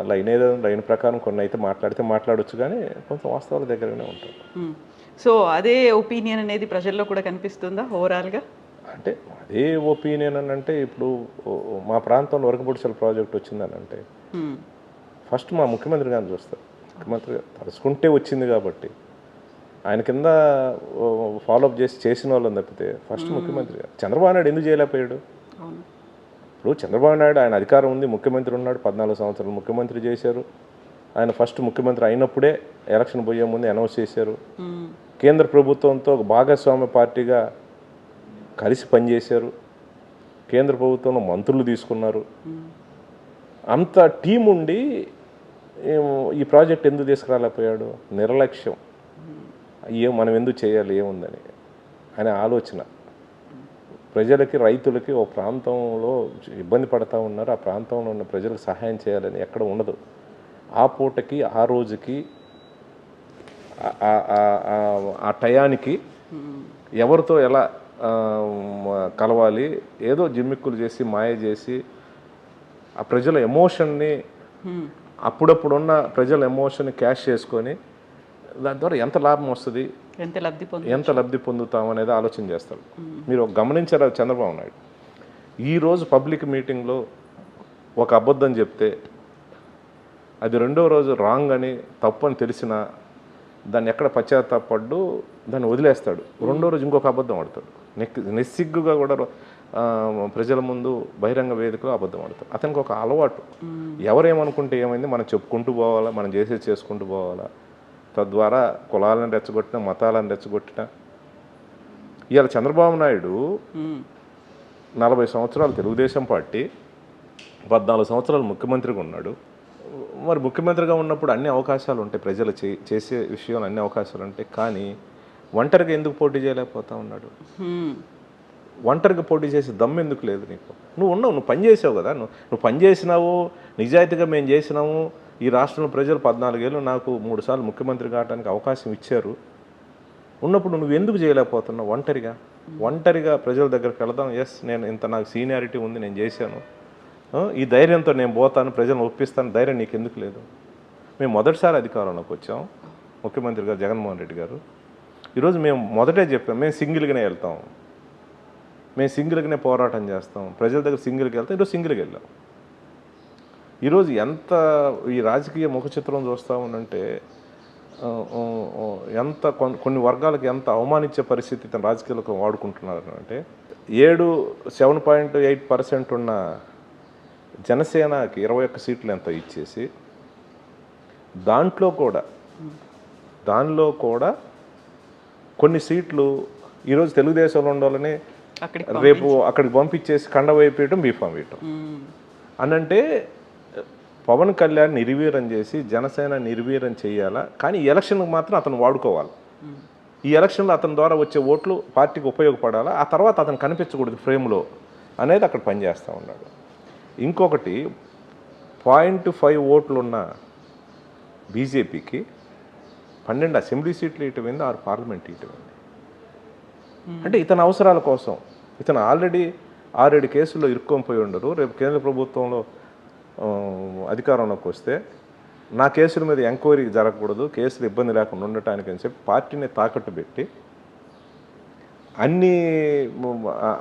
లైన్ ప్రకారం కొన్ని అయితే మాట్లాడవచ్చు, కానీ కొంత వాస్తవాల దగ్గరగానే ఉంటాడు.
సో అదే ఒపీనియన్ అనేది ప్రజల్లో కూడా కనిపిస్తుందా ఓవరాల్గా? అంటే
అదే ఒపీనియన్ అని అంటే ఇప్పుడు మా ప్రాంతంలో వరకపొడిసెల ప్రాజెక్ట్ వచ్చిందని అంటే ఫస్ట్ మా ముఖ్యమంత్రి గారిని చూస్తారు. ముఖ్యమంత్రి తలుసుకుంటే వచ్చింది కాబట్టి ఆయన కింద ఫాలోఅప్ చేసిన వాళ్ళని తప్పితే ఫస్ట్ ముఖ్యమంత్రి గారు. చంద్రబాబు నాయుడు ఎందుకు చేయలేకపోయాడు? ఇప్పుడు చంద్రబాబు నాయుడు ఆయన అధికారం ఉంది, ముఖ్యమంత్రి ఉన్నాడు, 14 సంవత్సరాలు ముఖ్యమంత్రి చేశారు. ఆయన ఫస్ట్ ముఖ్యమంత్రి అయినప్పుడే ఎలక్షన్ పోయే ముందు అనౌన్స్ చేశారు. కేంద్ర ప్రభుత్వంతో భాగస్వామ్య పార్టీగా కలిసి పనిచేశారు. కేంద్ర ప్రభుత్వంలో మంత్రులు తీసుకున్నారు. అంత టీం ఉండి ఈ ప్రాజెక్ట్ ఎందుకు తీసుకురాలేకపోయాడు? నిర్లక్ష్యం. మనం ఎందుకు చేయాలి ఏముందని అనే ఆలోచన. ప్రజలకి రైతులకి ఓ ప్రాంతంలో ఇబ్బంది పడతా ఉన్నారు, ఆ ప్రాంతంలో ఉన్న ప్రజలకు సహాయం చేయాలని ఎక్కడ ఉండదు. ఆ పూటకి ఆ రోజుకి ఆ టయానికి ఎవరితో ఎలా కలవాలి ఏదో జిమ్మిక్కులు చేసి మాయ చేసి ఆ ప్రజల ఎమోషన్ని అప్పుడప్పుడున్న ప్రజల ఎమోషన్ని క్యాష్ చేసుకొని దాని ద్వారా ఎంత లాభం వస్తుంది, ఎంత లబ్ధి పొందుతాం అనేది ఆలోచన చేస్తారు. మీరు గమనించారు చంద్రబాబు నాయుడు ఈరోజు పబ్లిక్ మీటింగ్లో ఒక అబద్ధం చెప్తే అది రెండో రోజు రాంగ్ అని తప్పు అని తెలిసినా దాన్ని ఎక్కడ పశ్చాత్తాపడ్డు దాన్ని వదిలేస్తాడు. రెండో రోజు ఇంకొక అబద్ధం ఆడతాడు. నిస్సిగ్గుగా కూడా ప్రజల ముందు బహిరంగ వేదికలో అబద్ధం ఆడతాడు. అతనికి ఒక అలవాటు. ఎవరేమనుకుంటే ఏమైంది, మనం చెప్పుకుంటూ పోవాలా, మనం చేసేది చేసుకుంటూ పోవాలా. తద్వారా కులాలను రెచ్చగొట్టిన, మతాలను రెచ్చగొట్టిన. ఇవాళ చంద్రబాబు నాయుడు 40 సంవత్సరాలు తెలుగుదేశం పార్టీ, 14 సంవత్సరాలు ముఖ్యమంత్రిగా ఉన్నాడు. మరి ముఖ్యమంత్రిగా ఉన్నప్పుడు అన్ని అవకాశాలు ఉంటాయి, ప్రజలు చేసే విషయాలు అన్ని అవకాశాలు ఉంటాయి. కానీ ఒంటరిగా ఎందుకు పోటీ చేయలేకపోతా ఉన్నాడు? ఒంటరిగా పోటీ చేసి దమ్ము ఎందుకు లేదు నీకు? నువ్వు పని చేసావు కదా, నువ్వు పని చేసినావు, నిజాయితీగా మేము చేసినాము. ఈ రాష్ట్రంలో ప్రజలు 14 ఏళ్ళు నాకు 3 సార్లు ముఖ్యమంత్రి కావడానికి అవకాశం ఇచ్చారు. ఉన్నప్పుడు నువ్వు ఎందుకు చేయలేకపోతున్నావు? ఒంటరిగా ప్రజల దగ్గరికి వెళదాం, ఎస్ నేను ఇంత నాకు సీనియారిటీ ఉంది, నేను చేశాను, ఈ ధైర్యంతో నేను పోతాను, ప్రజలను ఒప్పిస్తాను, ధైర్యం నీకు ఎందుకు లేదు? మేము మొదటిసారి అధికారంలోకి వచ్చాం, ముఖ్యమంత్రి గారు జగన్మోహన్ రెడ్డి గారు. ఈరోజు మేము మొదటే చెప్పాం, మేము సింగిల్గానే వెళ్తాం, మేము సింగిల్గానే పోరాటం చేస్తాం, ప్రజల దగ్గర సింగిల్గా వెళ్తాం. ఈరోజు సింగిల్గా వెళ్ళాం. ఈరోజు ఎంత ఈ రాజకీయ ముఖ చిత్రం చూస్తూ ఉందంటే ఎంత కొన్ని వర్గాలకు ఎంత అవమానించే పరిస్థితి తన రాజకీయాలకు వాడుకుంటున్నారు అంటే 7.8% ఉన్న జనసేనకి 21 సీట్లు ఎంత ఇచ్చేసి దానిలో కూడా కొన్ని సీట్లు ఈరోజు తెలుగుదేశంలో ఉండాలని రేపు అక్కడికి పంపించేసి కండ వైపేయటం, బీఫామ్ వేయటం అనంటే పవన్ కళ్యాణ్ నిర్వీర్యం చేసి జనసేన నిర్వీర్యం చేయాలా. కానీ ఈ ఎలక్షన్కి మాత్రం అతను వాడుకోవాలి. ఈ ఎలక్షన్లో అతని ద్వారా వచ్చే ఓట్లు పార్టీకి ఉపయోగపడాలా, ఆ తర్వాత అతను కనిపించకూడదు ఫ్రేమ్లో అనేది అక్కడ పనిచేస్తూ ఉన్నాడు. ఇంకొకటి 0.5 ఓట్లున్న బీజేపీకి 12 అసెంబ్లీ సీట్లు ఇటువైంది, 6 పార్లమెంట్ ఇటువైంది. అంటే ఇతని అవసరాల కోసం ఇతను ఆల్రెడీ 6-7 కేసుల్లో ఇరుక్కొని పోయి ఉండరు. రేపు కేంద్ర ప్రభుత్వంలో అధికారంలోకి వస్తే నా కేసుల మీద ఎంక్వైరీ జరగకూడదు, కేసులు ఇబ్బంది లేకుండా ఉండటానికి అని చెప్పి పార్టీని తాకట్టు పెట్టి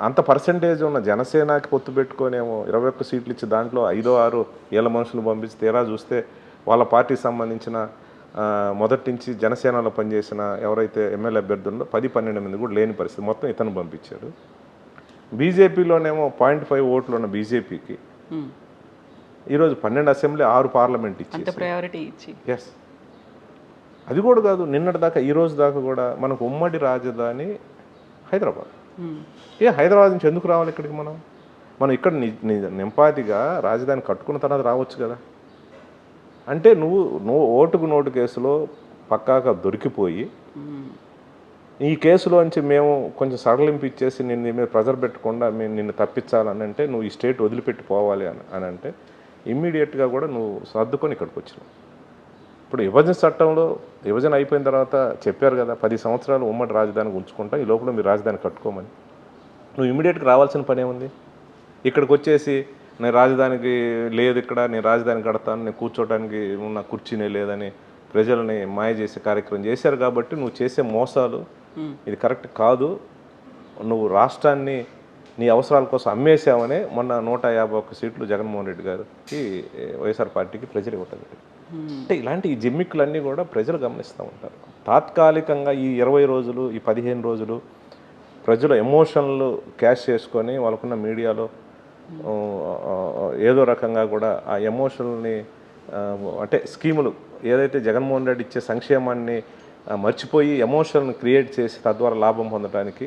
అంత పర్సంటేజ్ ఉన్న జనసేనకి పొత్తు పెట్టుకొనేమో 21 సీట్లు ఇచ్చి దాంట్లో 5-6 ఏళ్ళ మనుషులు పంపించి తీరా చూస్తే వాళ్ళ పార్టీకి సంబంధించిన మొదటి నుంచి జనసేనలో పనిచేసిన ఎవరైతే ఎమ్మెల్యే అభ్యర్థుల్లో 10-12 మంది కూడా లేని పరిస్థితి, మొత్తం ఇతను పంపించాడు. బీజేపీలోనేమో 0.5 ఓట్లు ఉన్న బీజేపీకి ఈరోజు 12 అసెంబ్లీ 6 పార్లమెంట్ ఇచ్చి
ప్రయారిటీ ఇచ్చి
ఎస్ అది కూడా కాదు, నిన్నటి దాకా ఈ రోజు దాకా కూడా మనకు ఉమ్మడి రాజధాని హైదరాబాద్. హైదరాబాద్ నుంచి ఎందుకు రావాలి ఇక్కడికి? మనం ఇక్కడ నింపాతిగా రాజధాని కట్టుకున్న తర్వాత రావచ్చు కదా. అంటే నువ్వు ఓటుకు నోటు కేసులో పక్కాగా దొరికిపోయి ఈ కేసులోంచి మేము కొంచెం సడలింపు ఇచ్చేసి నిన్ను మీద ప్రెజర్ పెట్టకుండా మేము నిన్ను తప్పించాలని అంటే నువ్వు ఈ స్టేట్ వదిలిపెట్టి పోవాలి అని అంటే ఇమ్మీడియట్గా కూడా నువ్వు సర్దుకొని ఇక్కడికి వచ్చినావు. ఇప్పుడు విభజన చట్టంలో విభజన అయిపోయిన తర్వాత చెప్పారు కదా 10 సంవత్సరాలు ఉమ్మడి రాజధానికి ఉంచుకుంటా, ఈ లోపల మీరు రాజధాని కట్టుకోమని. నువ్వు ఇమ్మీడియట్గా రావాల్సిన పనే ఉంది. ఇక్కడికి వచ్చేసి నేను రాజధానికి లేదు, ఇక్కడ నేను రాజధాని కడతాను, నేను కూర్చోడానికి ఉన్న కుర్చీనే లేదని ప్రజలని మాయ చేసే కార్యక్రమం చేశారు. కాబట్టి నువ్వు చేసే మోసాలు ఇది కరెక్ట్ కాదు. నువ్వు రాష్ట్రాన్ని నీ అవసరాల కోసం అమ్మేసావనే మొన్న 151 సీట్లు జగన్మోహన్ రెడ్డి గారికి వైఎస్ఆర్ పార్టీకి ప్రజలు ఇవ్వటం. అంటే ఇలాంటి ఈ జిమ్మిక్కులన్నీ కూడా ప్రజలు గమనిస్తూ ఉంటారు. తాత్కాలికంగా ఈ 20 రోజులు, ఈ 15 రోజులు ప్రజలు ఎమోషన్లు క్యాష్ చేసుకొని వాళ్ళకున్న మీడియాలో ఏదో రకంగా కూడా ఆ ఎమోషన్ని అంటే స్కీములు ఏదైతే జగన్మోహన్ రెడ్డి ఇచ్చే సంక్షేమాన్ని మర్చిపోయి ఎమోషన్ని క్రియేట్ చేసి తద్వారా లాభం పొందడానికి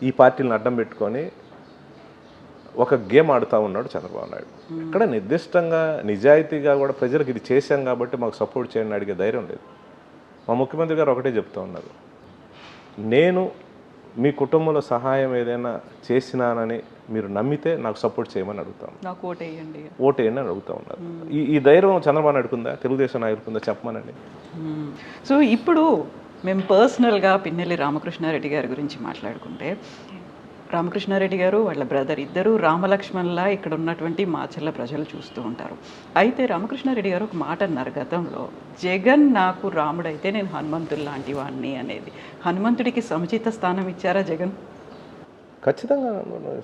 ఈ పార్టీలను అడ్డం పెట్టుకొని ఒక గేమ్ ఆడుతూ ఉన్నాడు చంద్రబాబు నాయుడు. ఇక్కడ నిర్దిష్టంగా నిజాయితీగా కూడా ప్రజలకు ఇది చేశాం కాబట్టి మాకు సపోర్ట్ చేయండి అడిగే ధైర్యం లేదు. మా ముఖ్యమంత్రి గారు ఒకటే చెప్తూ ఉన్నారు, నేను మీ కుటుంబంలో సహాయం ఏదైనా చేసినానని మీరు నమ్మితే నాకు సపోర్ట్ చేయమని అడుగుతాను,
నాకు ఓటేయండి
అని అడుగుతూ ఉన్నారు. ఈ ధైర్యం చంద్రబాబు నాయుడుకుందా, తెలుగుదేశం నాయకుడుకుందా చెప్పమనండి.
సో ఇప్పుడు మేము పర్సనల్గా పిన్నెల్లి రామకృష్ణారెడ్డి గారి గురించి మాట్లాడుకుంటే, రామకృష్ణారెడ్డి గారు వాళ్ళ బ్రదర్ ఇద్దరు రామలక్ష్మణ్లా ఇక్కడ ఉన్నటువంటి మాచర్ల ప్రజలు చూస్తూ ఉంటారు. అయితే రామకృష్ణారెడ్డి గారు ఒక మాట అన్నారు గతంలో, జగన్ నాకు రాముడైతే నేను హనుమంతుడు లాంటి వాడిని అనేది. హనుమంతుడికి సముచిత స్థానం ఇచ్చారా జగన్?
ఖచ్చితంగా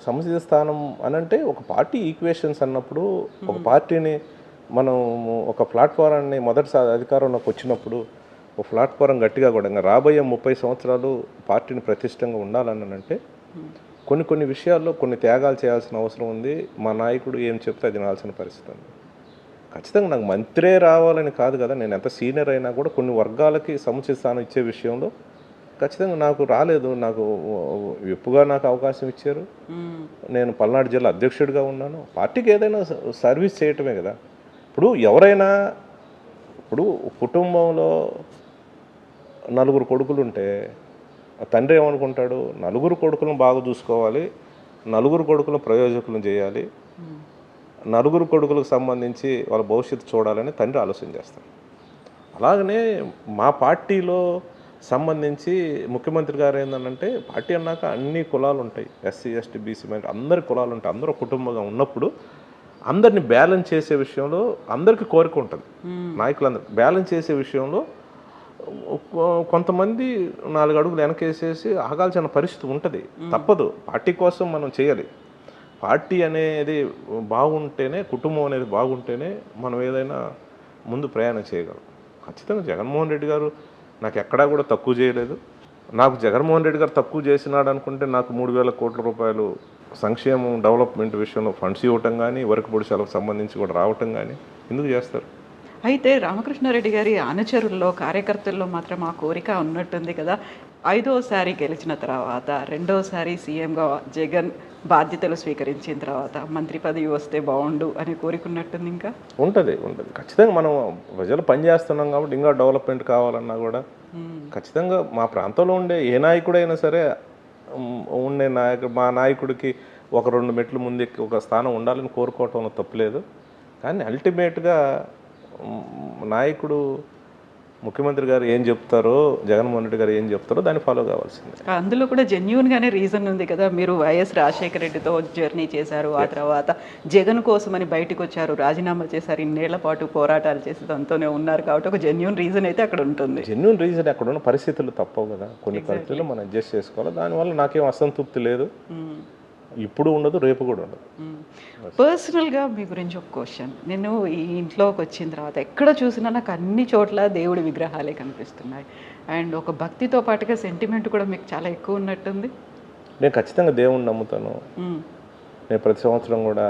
సముచిత స్థానం అనంటే ఒక పార్టీ ఈక్వేషన్స్ అన్నప్పుడు ఒక పార్టీని మనం ఒక ప్లాట్ఫారాన్ని మొదటిసారి అధికారంలోకి వచ్చినప్పుడు ఒక ప్లాట్ఫారం గట్టిగా కూడా రాబోయే 30 సంవత్సరాలు పార్టీని ప్రతిష్టంగా ఉండాలని అంటే కొన్ని విషయాల్లో కొన్ని త్యాగాలు చేయాల్సిన అవసరం ఉంది. మా నాయకుడు ఏం చెప్తే అది వినాల్సిన పరిస్థితి ఉంది. ఖచ్చితంగా నాకు మంత్రే రావాలని కాదు కదా, నేను ఎంత సీనియర్ అయినా కూడా కొన్ని వర్గాలకి సముచిత స్థానం ఇచ్చే విషయంలో ఖచ్చితంగా నాకు రాలేదు. నాకు ఎప్పుగా నాకు అవకాశం ఇచ్చారు. నేను పల్నాడు జిల్లా అధ్యక్షుడిగా ఉన్నాను. పార్టీకి ఏదైనా సర్వీస్ చేయటమే కదా. ఇప్పుడు ఎవరైనా ఇప్పుడు కుటుంబంలో 4 కొడుకులు ఉంటే తండ్రి ఏమనుకుంటాడు, 4 కొడుకులను బాగా చూసుకోవాలి, 4 కొడుకులను ప్రయోజకులను చేయాలి, 4 కొడుకులకు సంబంధించి వాళ్ళ భవిష్యత్తు చూడాలని తండ్రి ఆలోచన చేస్తాడు. అలాగనే మా పార్టీలో సంబంధించి ముఖ్యమంత్రి గారు ఏంటంటే, పార్టీ అన్నాక అన్ని కులాలు ఉంటాయి, ఎస్సీ ఎస్టీ బీసీ మైనారిటీ అందరి కులాలు ఉంటాయి. అందరూ కుటుంబంగా ఉన్నప్పుడు అందరిని బ్యాలెన్స్ చేసే విషయంలో అందరికీ కోరిక ఉంటుంది. నాయకులందరూ బ్యాలెన్స్ చేసే విషయంలో కొంతమంది 4 అడుగులు వెనకేసేసి ఆగాల్సిన పరిస్థితి ఉంటుంది. తప్పదు, పార్టీ కోసం మనం చేయాలి. పార్టీ అనేది బాగుంటేనే, కుటుంబం అనేది బాగుంటేనే మనం ఏదైనా ముందు ప్రయాణం చేయగలం. ఖచ్చితంగా జగన్మోహన్ రెడ్డి గారు నాకు ఎక్కడా కూడా తక్కువ చేయలేదు. నాకు జగన్మోహన్ రెడ్డి గారు తక్కువ చేసినాడు అనుకుంటే నాకు 3,000 కోట్ల రూపాయలు సంక్షేమం డెవలప్మెంట్ విషయంలో ఫండ్స్ ఇవ్వటం కానీ, వరకు పొడిశాలకు సంబంధించి కూడా రావటం కానీ ఎందుకు చేస్తారు?
అయితే రామకృష్ణారెడ్డి గారి అనుచరుల్లో, కార్యకర్తల్లో మాత్రం ఆ కోరిక ఉన్నట్టుంది కదా. 5వసారి గెలిచిన తర్వాత 2వసారి సీఎంగా జగన్ బాధ్యతలు స్వీకరించిన తర్వాత మంత్రి పదవి వస్తే బాగుండు అని కోరుకున్నట్టుంది. ఇంకా ఉంటుంది. ఖచ్చితంగా మనం ప్రజలు పనిచేస్తున్నాం కాబట్టి ఇంకా డెవలప్మెంట్ కావాలన్నా కూడా ఖచ్చితంగా మా ప్రాంతంలో ఉండే ఏ నాయకుడైనా సరే ఉండే మా నాయకుడికి 1-2 మెట్లు ముందుకి ఒక స్థానం ఉండాలని కోరుకోవటంలో తప్పులేదు. కానీ అల్టిమేట్గా నాయకుడు ముఖ్యమంత్రి గారు ఏం చెప్తారో, జగన్మోహన్ రెడ్డి గారు ఏం చెప్తారో దాన్ని ఫాలో కావాల్సిందే. అందులో కూడా జెన్యూన్గానే రీజన్ ఉంది కదా. మీరు వైఎస్ రాజశేఖర రెడ్డితో జర్నీ చేశారు, ఆ తర్వాత జగన్ కోసమని బయటకు వచ్చారు, రాజీనామా చేశారు, ఇన్నేళ్ల పాటు పోరాటాలు చేసి దాంతోనే ఉన్నారు కాబట్టి ఒక జెన్యూన్ రీజన్ అయితే అక్కడ ఉంటుంది.
జెన్యూన్ రీజన్ అక్కడ ఉన్న పరిస్థితులు తప్పవు కదా, కొన్ని పరిస్థితులు మనం అడ్జస్ట్ చేసుకోవాలి. దానివల్ల నాకేం అసంతృప్తి లేదు, ఇప్పుడు ఉండదు, రేపు కూడా ఉండదు.
పర్సనల్గా మీ గురించి ఒక క్వశ్చన్. నేను ఈ ఇంట్లోకి వచ్చిన తర్వాత ఎక్కడ చూసినా నాకు అన్ని చోట్ల దేవుడి విగ్రహాలే కనిపిస్తున్నాయి. అండ్ ఒక భక్తితో పాటుగా సెంటిమెంట్ కూడా మీకు చాలా ఎక్కువ ఉన్నట్టుంది.
నేను ఖచ్చితంగా దేవుణ్ణి నమ్ముతాను. నేను ప్రతి సంవత్సరం కూడా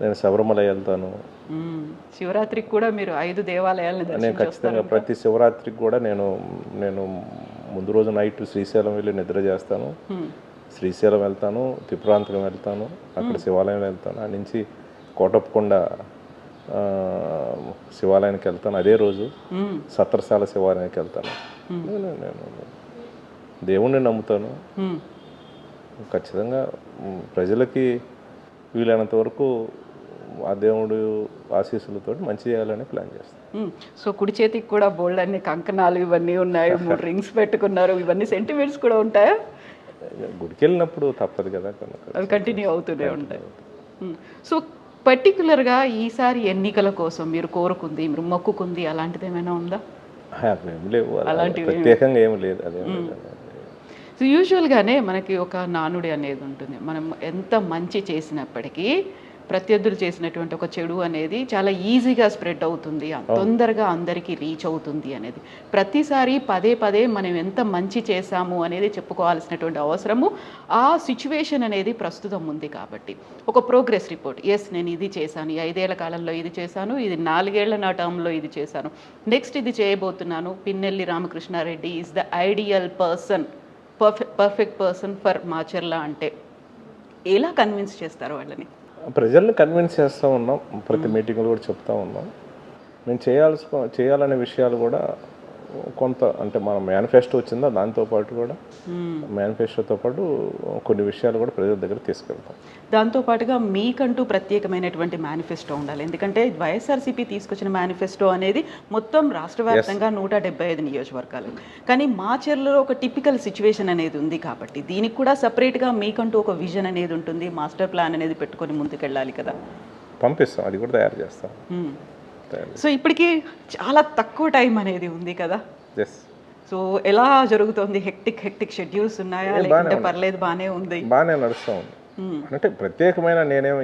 నేను శబరిమల వెళ్తాను,
శివరాత్రికి కూడా మీరు 5 దేవాలయాలను
నేను
దర్శించి
ఖచ్చితంగా ప్రతి శివరాత్రికి కూడా నేను ముందు రోజు నైట్ శ్రీశైలం వెళ్ళి నిద్ర చేస్తాను. శ్రీశైలం వెళ్తాను, త్రిపురాంతకం వెళ్తాను, అక్కడ శివాలయం వెళ్తాను, ఆ నుంచి కోటప్పకొండ శివాలయానికి వెళ్తాను. అదే రోజు సత్రశాల శివాలయానికి వెళ్తాను. నేను దేవుణ్ణి నమ్ముతాను. ఖచ్చితంగా ప్రజలకి వీలైనంత వరకు ఆ దేవుడు ఆశీస్సులతో మంచి చేయాలని ప్లాన్ చేస్తాను.
సో కుడి చేతికి కూడా బోల్డ్ అన్ని కంకణాలు ఇవన్నీ ఉన్నాయి, 3 రింగ్స్ పెట్టుకున్నారు, ఇవన్నీ సెంటిమెంట్స్ కూడా ఉంటాయా?
గుడికి వెళ్ళినప్పుడు తప్పదు కదా,
అవి కంటిన్యూ అవుతూనే ఉంటాయి. సో పర్టికులర్గా ఈసారి ఎన్నికల కోసం మీరు కోరుకుంది, మీరు మొక్కుకుంది అలాంటిది ఏమైనా ఉందా?
ఏం లేవు, అలాంటివి ప్రత్యేకంగా ఏమి లేదు. అదే
సో యూజువల్గానే మనకి ఒక నానుడి అనేది ఉంటుంది. మనం ఎంత మంచి చేసినప్పటికీ ప్రత్యర్థులు చేసినటువంటి ఒక చెడు అనేది చాలా ఈజీగా స్ప్రెడ్ అవుతుంది, తొందరగా అందరికీ రీచ్ అవుతుంది అనేది. ప్రతిసారి పదే పదే మనం ఎంత మంచి చేశాము అనేది చెప్పుకోవాల్సినటువంటి అవసరము ఆ సిచ్యువేషన్ అనేది ప్రస్తుతం ఉంది. కాబట్టి ఒక ప్రోగ్రెస్ రిపోర్ట్, ఎస్ నేను ఇది చేశాను, 5 ఏళ్ల కాలంలో ఇది చేశాను, ఇది 4 ఏళ్ల నా టర్మ్లో ఇది చేశాను, నెక్స్ట్ ఇది చేయబోతున్నాను. Pinnelli Ramakrishna Reddy is the ideal person, perfect person for Macherla అంటే ఎలా కన్విన్స్ చేస్తారు వాళ్ళని?
ప్రజల్ని కన్విన్స్ చేస్తూ ఉన్నాం, ప్రతి మీటింగ్లో కూడా చెప్తా ఉన్నాం. మేము చేయాలనే విషయాలు కూడా కొంత అంటే మన మేనిఫెస్టో వచ్చిందా, దాంతోపాటు కూడా మేనిఫెస్టోతో పాటు కొన్ని విషయాలు కూడా ప్రజల దగ్గర తీసుకెళ్తాం.
దాంతోపాటుగా మీకంటూ ప్రత్యేకమైనటువంటి మేనిఫెస్టో ఉండాలి. ఎందుకంటే వైఎస్ఆర్సీపీ తీసుకొచ్చిన మేనిఫెస్టో అనేది మొత్తం రాష్ట్ర వ్యాప్తంగా 175 నియోజకవర్గాలు, కానీ మాచర్లలో ఒక టిపికల్ సిచ్యువేషన్ అనేది ఉంది. కాబట్టి దీనికి కూడా సపరేట్గా మీకంటూ ఒక విజన్ అనేది ఉంటుంది, మాస్టర్ ప్లాన్ అనేది పెట్టుకొని ముందుకెళ్ళాలి కదా.
పంపిస్తాం, అది కూడా తయారు చేస్తాం.
సో ఇప్పటికీ చాలా తక్కువ టైం అనేది ఉంది కదా. సో ఎలా జరుగుతుంది? హెక్టిక్ షెడ్యూల్స్ ఉన్నాయా, లేకుంటే పర్లేదు బాగానే ఉంది?
బాగానే నడుస్తూ ఉంది. అంటే ప్రత్యేకమైన నేనేమో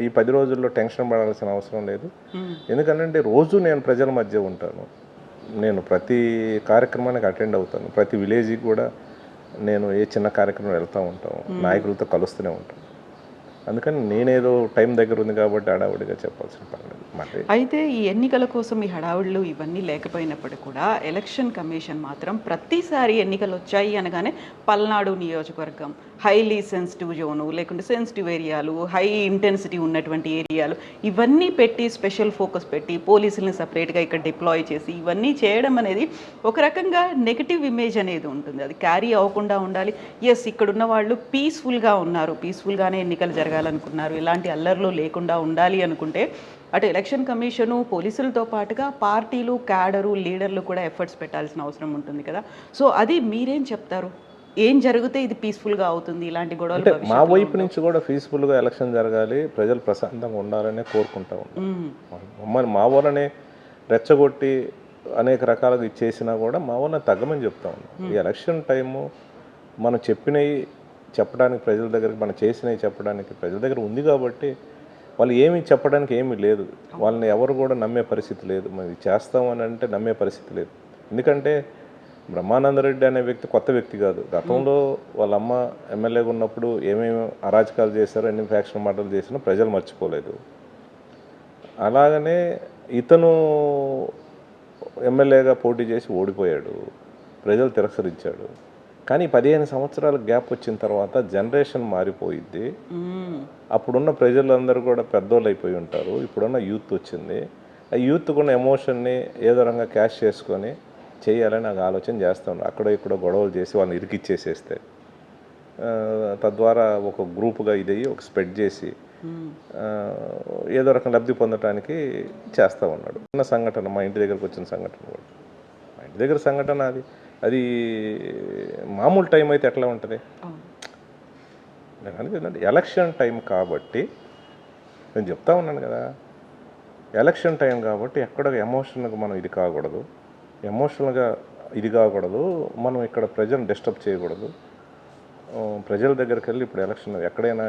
ఈ 10 రోజుల్లో టెన్షన్ పడాల్సిన అవసరం లేదు. ఎందుకంటే రోజు నేను ప్రజల మధ్య ఉంటాను, నేను ప్రతి కార్యక్రమానికి అటెండ్ అవుతాను, ప్రతి విలేజ్కి కూడా నేను ఏ చిన్న కార్యక్రమం వెళ్తూ ఉంటాను, నాయకులతో కలుస్తూనే ఉంటాను. అందుకని నేనేదో టైం దగ్గర ఉంది కాబట్టి హడావుడిగా చెప్పాల్సిన పని లేదు.
అయితే ఈ ఎన్నికల కోసం ఈ హడావుళ్ళు ఇవన్నీ లేకపోయినప్పుడు కూడా ఎలక్షన్ కమిషన్ మాత్రం ప్రతిసారి ఎన్నికలు వచ్చాయి అనగానే పల్నాడు నియోజకవర్గం హైలీ సెన్సిటివ్ జోను, లేకుంటే సెన్సిటివ్ ఏరియాలు, హై ఇంటెన్సిటీ ఉన్నటువంటి ఏరియాలు, ఇవన్నీ పెట్టి స్పెషల్ ఫోకస్ పెట్టి పోలీసులను సపరేట్గా ఇక్కడ డిప్లాయ్ చేసి ఇవన్నీ చేయడం అనేది ఒక రకంగా నెగిటివ్ ఇమేజ్ అనేది ఉంటుంది. అది క్యారీ అవ్వకుండా ఉండాలి. ఎస్, ఇక్కడున్న వాళ్ళు పీస్ఫుల్గా ఉన్నారు, పీస్ఫుల్గానే ఎన్నికలు జరగాలనుకున్నారు, ఇలాంటి అల్లర్లు లేకుండా ఉండాలి అనుకుంటే అటు ఎలక్షన్ కమిషను, పోలీసులతో పాటుగా పార్టీలు, క్యాడరు, లీడర్లు కూడా ఎఫర్ట్స్ పెట్టాల్సిన అవసరం ఉంటుంది కదా. సో అది మీరేం చెప్తారు? ఏం జరిగితే ఇది పీస్ఫుల్గా అవుతుంది, ఇలాంటి గొడవలు?
మా వైపు నుంచి కూడా పీస్ఫుల్గా ఎలక్షన్ జరగాలి, ప్రజలు ప్రశాంతంగా ఉండాలనే కోరుకుంటా ఉంటాం. మమ్మల్ని మా వాళ్ళనే రెచ్చగొట్టి అనేక రకాలుగా ఇచ్చేసినా కూడా మా వాళ్ళని తగ్గమని చెప్తా ఉన్నాం. ఈ ఎలక్షన్ టైము మనం చెప్పినవి చెప్పడానికి ప్రజల దగ్గరికి, మనం చేసినవి చెప్పడానికి ప్రజల దగ్గర ఉంది కాబట్టి వాళ్ళు ఏమి చెప్పడానికి ఏమీ లేదు. వాళ్ళని ఎవరు కూడా నమ్మే పరిస్థితి లేదు. మనం చేస్తామని అంటే నమ్మే పరిస్థితి లేదు. ఎందుకంటే బ్రహ్మానందరెడ్డి అనే వ్యక్తి కొత్త వ్యక్తి కాదు. గతంలో వాళ్ళ అమ్మ ఎమ్మెల్యేగా ఉన్నప్పుడు ఏమేమి అరాచకాలు చేశారో, ఎన్ని ఫ్యాక్షన్ మాటలు చేసినా ప్రజలు మర్చిపోలేదు. అలాగనే ఇతను ఎమ్మెల్యేగా పోటీ చేసి ఓడిపోయాడు, ప్రజలు తిరస్కరించాడు. కానీ 15 సంవత్సరాల గ్యాప్ వచ్చిన తర్వాత జనరేషన్ మారిపోయిద్ది. అప్పుడున్న ప్రజలందరూ కూడా పెద్దోళ్ళు అయిపోయి ఉంటారు. ఇప్పుడున్న యూత్ వచ్చింది. ఆ యూత్ కూడా ఎమోషన్ని ఏదో రంగా క్యాష్ చేసుకొని చేయాలని నాకు ఆలోచన చేస్తాను. అక్కడ ఇక్కడ గొడవలు చేసి వాళ్ళని ఇరికిచ్చేసేస్తే తద్వారా ఒక గ్రూప్గా ఇదయ్యి ఒక స్ప్రెడ్ చేసి ఏదో రకం లబ్ధి పొందడానికి చేస్తూ ఉన్నాడు. చిన్న సంఘటన, మా ఇంటి దగ్గరకు వచ్చిన సంఘటన కూడా, మా ఇంటి దగ్గర సంఘటన అది మామూలు టైం అయితే ఎట్లా ఉంటుంది? నేను అనేది ఎలక్షన్ టైం కాబట్టి నేను చెప్తా ఉన్నాను కదా, ఎలక్షన్ టైం కాబట్టి ఎక్కడ ఎమోషనల్గా మనం ఇది కాకూడదు, మనం ఇక్కడ ప్రజలను డిస్టర్బ్ చేయకూడదు. ప్రజల దగ్గరికి వెళ్ళి ఇప్పుడు ఎలక్షన్ ఎక్కడైనా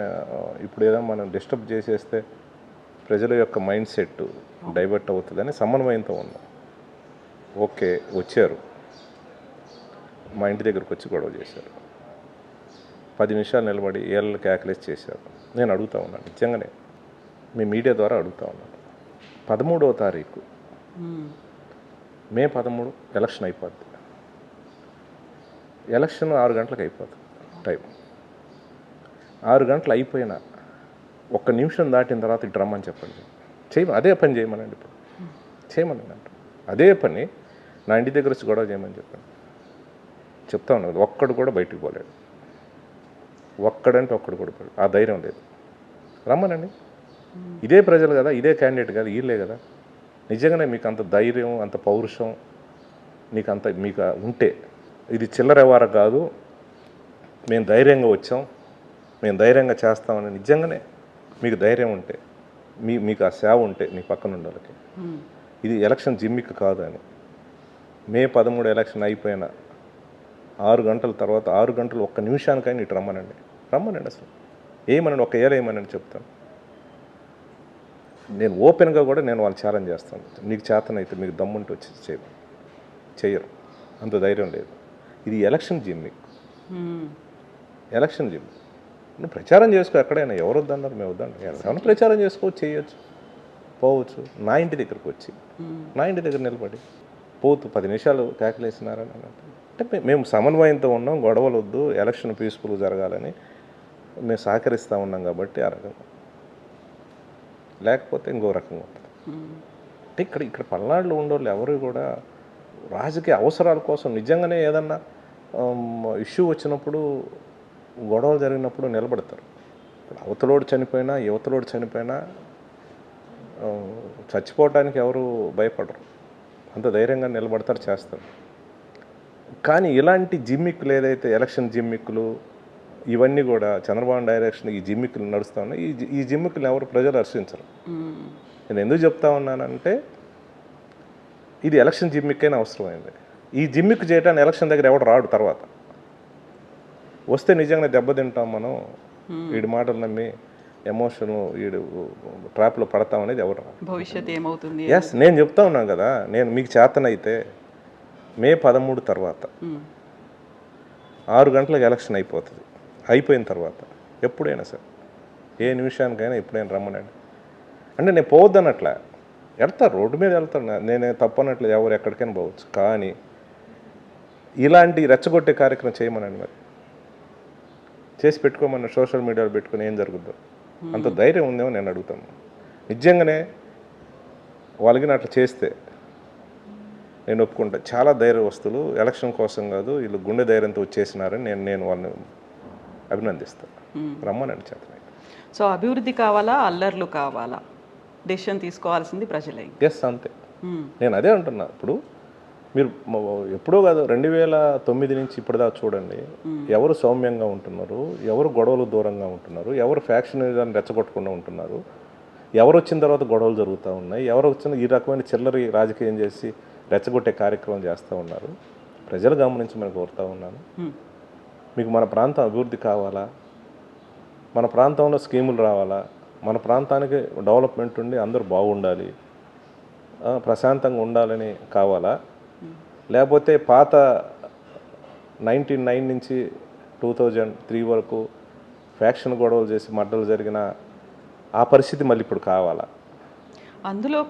ఇప్పుడు ఏదైనా మనం డిస్టర్బ్ చేసేస్తే ప్రజల యొక్క మైండ్ సెట్ డైవర్ట్ అవుతుందని సమన్వయంతో ఉన్నాం. ఓకే, వచ్చారు, మా ఇంటి దగ్గరకు వచ్చి గొడవ చేశారు, 10 నిమిషాలు నిలబడి ఏళ్ళకి క్యాకులేట్ చేశారు. నేను అడుగుతా ఉన్నాను, నిజంగానే మీ మీడియా ద్వారా అడుగుతా ఉన్నాను, 13వ తారీఖు
మ్మ్.
మే 13 ఎలక్షన్ అయిపోద్ది. ఎలక్షన్ 6 గంటలకు అయిపోతుంది టైం. 6 గంటలు అయిపోయినా 1 నిమిషం దాటిన తర్వాత ఇటు రమ్మని చెప్పండి. అదే పని చేయమనండి. ఇప్పుడు చేయమనండి అంట. అదే పని నా ఇంటి దగ్గర వచ్చి గొడవ చేయమని చెప్పండి. చెప్తా ఉన్నాను కదా, ఒక్కడు కూడా బయటికి పోలేడు. ఒక్కడంటే ఒక్కడు కూడా పోలేడు. ఆ ధైర్యం లేదు. రమ్మనండి. ఇదే ప్రజలు కదా, ఇదే క్యాండిడేట్ కదా, వీళ్ళే కదా. నిజంగానే మీకు అంత ధైర్యం, అంత పౌరుషం మీకు ఉంటే, ఇది చిల్లర వ్యవహారం కాదు, మేము ధైర్యంగా వచ్చాం, మేము ధైర్యంగా చేస్తామని నిజంగానే మీకు ధైర్యం ఉంటే, మీకు ఆ సేవ ఉంటే నీ పక్కన ఉండే వాళ్ళకి, ఇది ఎలక్షన్ జిమ్మిక్ కాదు అని, మే 13 ఎలక్షన్ అయిపోయిన 6 గంటల తర్వాత 6 గంటలు 1 నిమిషానికైనా ఇటు రమ్మనండి. అసలు ఏమనండి, ఒక ఏళ్ళు ఏమనండి చెప్తాను. నేను ఓపెన్గా కూడా నేను వాళ్ళు ఛాలెంజ్ చేస్తాను. మీకు చేతనైతే, మీకు దమ్ముంటే వచ్చి చేయరు. అంత ధైర్యం లేదు. ఇది ఎలక్షన్ జిమ్మిక్. Election gimmick. నువ్వు ప్రచారం చేసుకో, ఎక్కడైనా ఎవరు వద్దన్నారు, మేము వద్దన్నారు. ఎవరైనా ప్రచారం చేసుకోవచ్చు, చేయొచ్చు, పోవచ్చు. నా ఇంటి దగ్గరకు వచ్చి నా ఇంటి దగ్గర నిలబడి పోతూ 10 నిమిషాలు కేకలేసినారని అంటే మేము సమన్వయంతో ఉన్నాం, గొడవలు వద్దు, ఎలక్షన్ పీస్ఫుల్గా జరగాలని మేము సహకరిస్తూ ఉన్నాం కాబట్టి ఆ రకంగా, లేకపోతే ఇంకో రకంగా ఉంటుంది. అంటే ఇక్కడ పల్నాడులో ఉండేవాళ్ళు ఎవరు కూడా రాజకీయ అవసరాల కోసం నిజంగానే ఏదన్నా ఇష్యూ వచ్చినప్పుడు, గొడవలు జరిగినప్పుడు నిలబడతారు. ఇప్పుడు అవతలోడు చనిపోయినా, యువతలోడు చనిపోయినా చచ్చిపోవటానికి ఎవరు భయపడరు. అంత ధైర్యంగా నిలబడతారు, చేస్తారు. కానీ ఇలాంటి జిమ్మిక్కులు ఏదైతే ఎలక్షన్ జిమ్మిక్కులు ఇవన్నీ కూడా చంద్రబాబు డైరెక్షన్ ఈ జిమ్మిక్కులు నడుస్తూ ఉన్నాయి. ఈ జిమ్మిక్కులు ఎవరు ప్రజలు హర్షించరు. నేను ఎందుకు చెప్తా ఉన్నానంటే, ఇది ఎలక్షన్ జిమ్మిక్కైనా అవసరమైంది. ఈ జిమ్మిక్ చేయడానికి ఎలక్షన్ దగ్గర ఎవడు రాడు. తర్వాత వస్తే నిజంగా దెబ్బతింటాం మనం, వీడి మాటలు నమ్మి ఎమోషను వీడు ట్రాప్లో పడతామనేది ఎవరు రాడు.
భవిష్యత్తు ఏమవుతుంది?
ఎస్, నేను చెప్తా ఉన్నాను కదా, నేను మీకు చేతనైతే మే 13 తర్వాత 6 గంటలకు ఎలక్షన్ అయిపోతుంది. అయిపోయిన తర్వాత ఎప్పుడైనా సరే, ఏ నిమిషానికైనా ఎప్పుడైనా రమ్మనండి. అంటే నేను పోవద్దన్నట్లే, వెళ్తారు, రోడ్డు మీద వెళ్తారు, నేనే తప్పనట్లు, ఎవరు ఎక్కడికైనా పోవచ్చు. కానీ ఇలాంటి రెచ్చగొట్టే కార్యక్రమం చేయమనండి. మరి చేసి పెట్టుకోమని సోషల్ మీడియాలో పెట్టుకుని ఏం జరుగుద్దో అంత ధైర్యం ఉందేమో నేను అడుగుతాను. నిజంగానే వాళ్ళకి అట్లా చేస్తే నేను ఒప్పుకుంటా. చాలా ధైర్యవస్తులు, ఎలక్షన్ కోసం కాదు, వీళ్ళు గుండె ధైర్యంతో వచ్చేసినారని నేను వాళ్ళని అభినందిస్తాను. రమ్మనండి చేతనైతే.
సో అభివృద్ధి కావాలా, అల్లర్లు కావాలా, డెసిషన్ తీసుకోవాల్సింది ప్రజలే.
ఎస్, అంతే. నేను అదే అంటున్నా. ఇప్పుడు మీరు ఎప్పుడో కాదు, 2009 నుంచి ఇప్పటిదాకా చూడండి, ఎవరు సౌమ్యంగా ఉంటున్నారు, ఎవరు గొడవలు దూరంగా ఉంటున్నారు, ఎవరు ఫ్యాక్షనిజాన్ని రెచ్చగొట్టకుండా ఉంటున్నారు, ఎవరు వచ్చిన తర్వాత గొడవలు జరుగుతూ ఉన్నాయి, ఎవరు వచ్చిన ఈ రకమైన చిల్లరి రాజకీయం చేసి రెచ్చగొట్టే కార్యక్రమం చేస్తూ ఉన్నారు. ప్రజలు గమనించమని కోరుతూ ఉన్నాను. మీకు మన ప్రాంతం అభివృద్ధి కావాలా, మన ప్రాంతంలో స్కీములు రావాలా, మన ప్రాంతానికి డెవలప్మెంట్ ఉండి అందరూ బాగుండాలి, ప్రశాంతంగా ఉండాలని కావాలా, లేకపోతే పాత 1999 నుంచి 2003 వరకు ఫ్యాక్షన్ గొడవలు చేసి మడ్డలు జరిగిన ఆ పరిస్థితి మళ్ళీ ఇప్పుడు కావాలా?
అందులో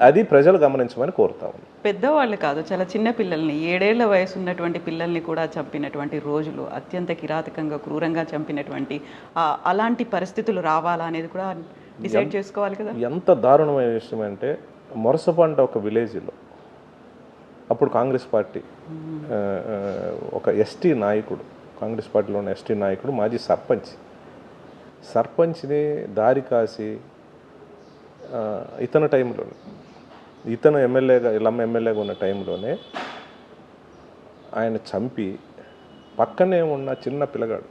అది ప్రజలు గమనించమని కోరుతాము.
పెద్దవాళ్ళు కాదు, చాలా చిన్న పిల్లల్ని, 7 ఏళ్ల వయసు ఉన్నటువంటి పిల్లల్ని కూడా చంపినటువంటి రోజులు, అత్యంత కిరాతకంగా క్రూరంగా చంపినటువంటి అలాంటి పరిస్థితులు రావాలా అనేది కూడా డిసైడ్ చేసుకోవాలి కదా. ఎంత
దారుణమైన విషయం అంటే, మొరసపంట ఒక విలేజ్లో అప్పుడు కాంగ్రెస్ పార్టీ ఒక ఎస్టీ నాయకుడు, కాంగ్రెస్ పార్టీలో ఉన్న ఎస్టీ నాయకుడు, మాజీ సర్పంచ్ని దారి కాసి ఇతను టైంలోనే, ఇతను ఎమ్మెల్యేగా, ఇల్లమ్మ ఎమ్మెల్యేగా ఉన్న టైంలోనే ఆయన చంపి పక్కనే ఉన్న చిన్న పిల్లగాడు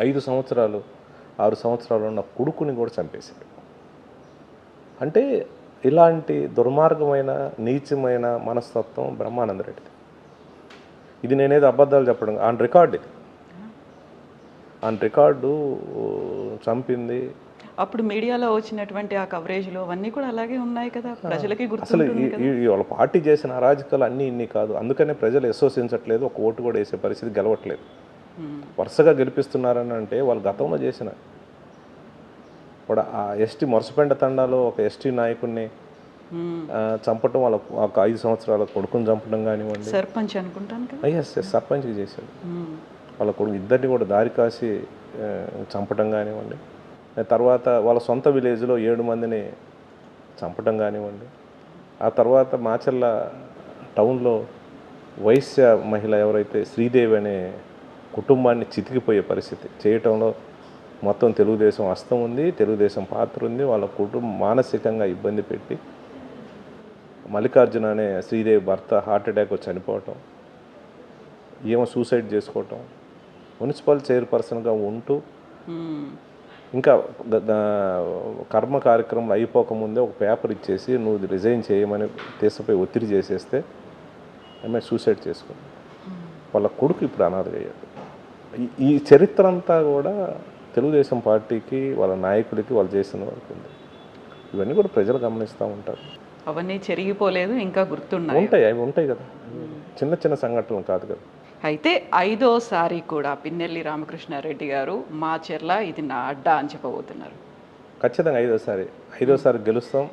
5 సంవత్సరాలు 6 సంవత్సరాలు ఉన్న కొడుకుని కూడా చంపేశాడు. అంటే ఇలాంటి దుర్మార్గమైన నీచమైన మనస్తత్వం బ్రహ్మానంద రెడ్డిది. ఇది నేనేదో అబద్ధాలు చెప్పడం, ఆన్ రికార్డు, ఇది ఆన్ రికార్డు చంపింది.
అప్పుడు మీడియాలో వచ్చినటువంటి ఆ కవరేజ్లో అవన్నీ కూడా అలాగే ఉన్నాయి కదా, ప్రజలకి
అసలు వాళ్ళ పార్టీ చేసిన అరాజకాలు అన్నీ ఇన్ని కాదు. అందుకనే ప్రజలు విశ్వసించట్లేదు, ఒక ఓటు కూడా వేసే పరిస్థితి, గెలవట్లేదు. వరుసగా గెలిపిస్తున్నారని అంటే వాళ్ళు గతంలో చేసిన కూడా ఆ ఎస్టీ మొరసపెండ తండాలో ఒక ఎస్టీ నాయకుడిని చంపటం, వాళ్ళ ఒక 5 సంవత్సరాల కొడుకుని చంపడం కానివ్వండి.
సర్పంచ్ అనుకుంటాను కదా.
ఎస్ సర్పంచ్కి చేశాడు. వాళ్ళ కొడుకు ఇద్దరిని కూడా దారి కాసి చంపటం కానివ్వండి. తర్వాత వాళ్ళ సొంత విలేజ్లో 7 మందిని చంపటం కానివ్వండి. ఆ తర్వాత మాచర్ల టౌన్లో వైశ్య మహిళ ఎవరైతే శ్రీదేవి అనే కుటుంబాన్ని చితికిపోయే పరిస్థితి చేయటంలో మొత్తం తెలుగుదేశం హస్తం ఉంది, తెలుగుదేశం పాత్ర ఉంది. వాళ్ళ కుటుంబం మానసికంగా ఇబ్బంది పెట్టి మల్లికార్జున అనే శ్రీదేవి భర్త హార్ట్ అటాక్ వచ్చి చనిపోవటం, ఏమో సూసైడ్ చేసుకోవటం, మున్సిపల్ చైర్పర్సన్గా ఉంటూ ఇంకా కర్మ కార్యక్రమం అయిపోకముందే ఒక పేపర్ ఇచ్చేసి నువ్వు రిజైన్ చేయమని దేశపై ఒత్తిడి చేసేస్తే ఆమె సూసైడ్ చేసుకుంది. వాళ్ళ కొడుకు ఇప్పుడు అనాథ అయ్యాడు. ఈ చరిత్ర అంతా కూడా తెలుగుదేశం పార్టీకి, వాళ్ళ నాయకుడికి వాళ్ళు చేసిన వరకు ఉంది. ఇవన్నీ కూడా ప్రజలు గమనిస్తూ ఉంటారు.
అవన్నీ చెరిగిపోలేదు, ఇంకా గుర్తున్నాయి.
ఉంటాయి, అవి ఉంటాయి కదా, చిన్న చిన్న సంఘటనలు కాదు కదా.
అయితే 5వసారి కూడా పిన్నెల్లి రామకృష్ణారెడ్డి గారు మాచర్ల ఇది నా అడ్డా అని చెప్పబోతున్నారు.
ఖచ్చితంగా 5వసారి గెలుస్తాం.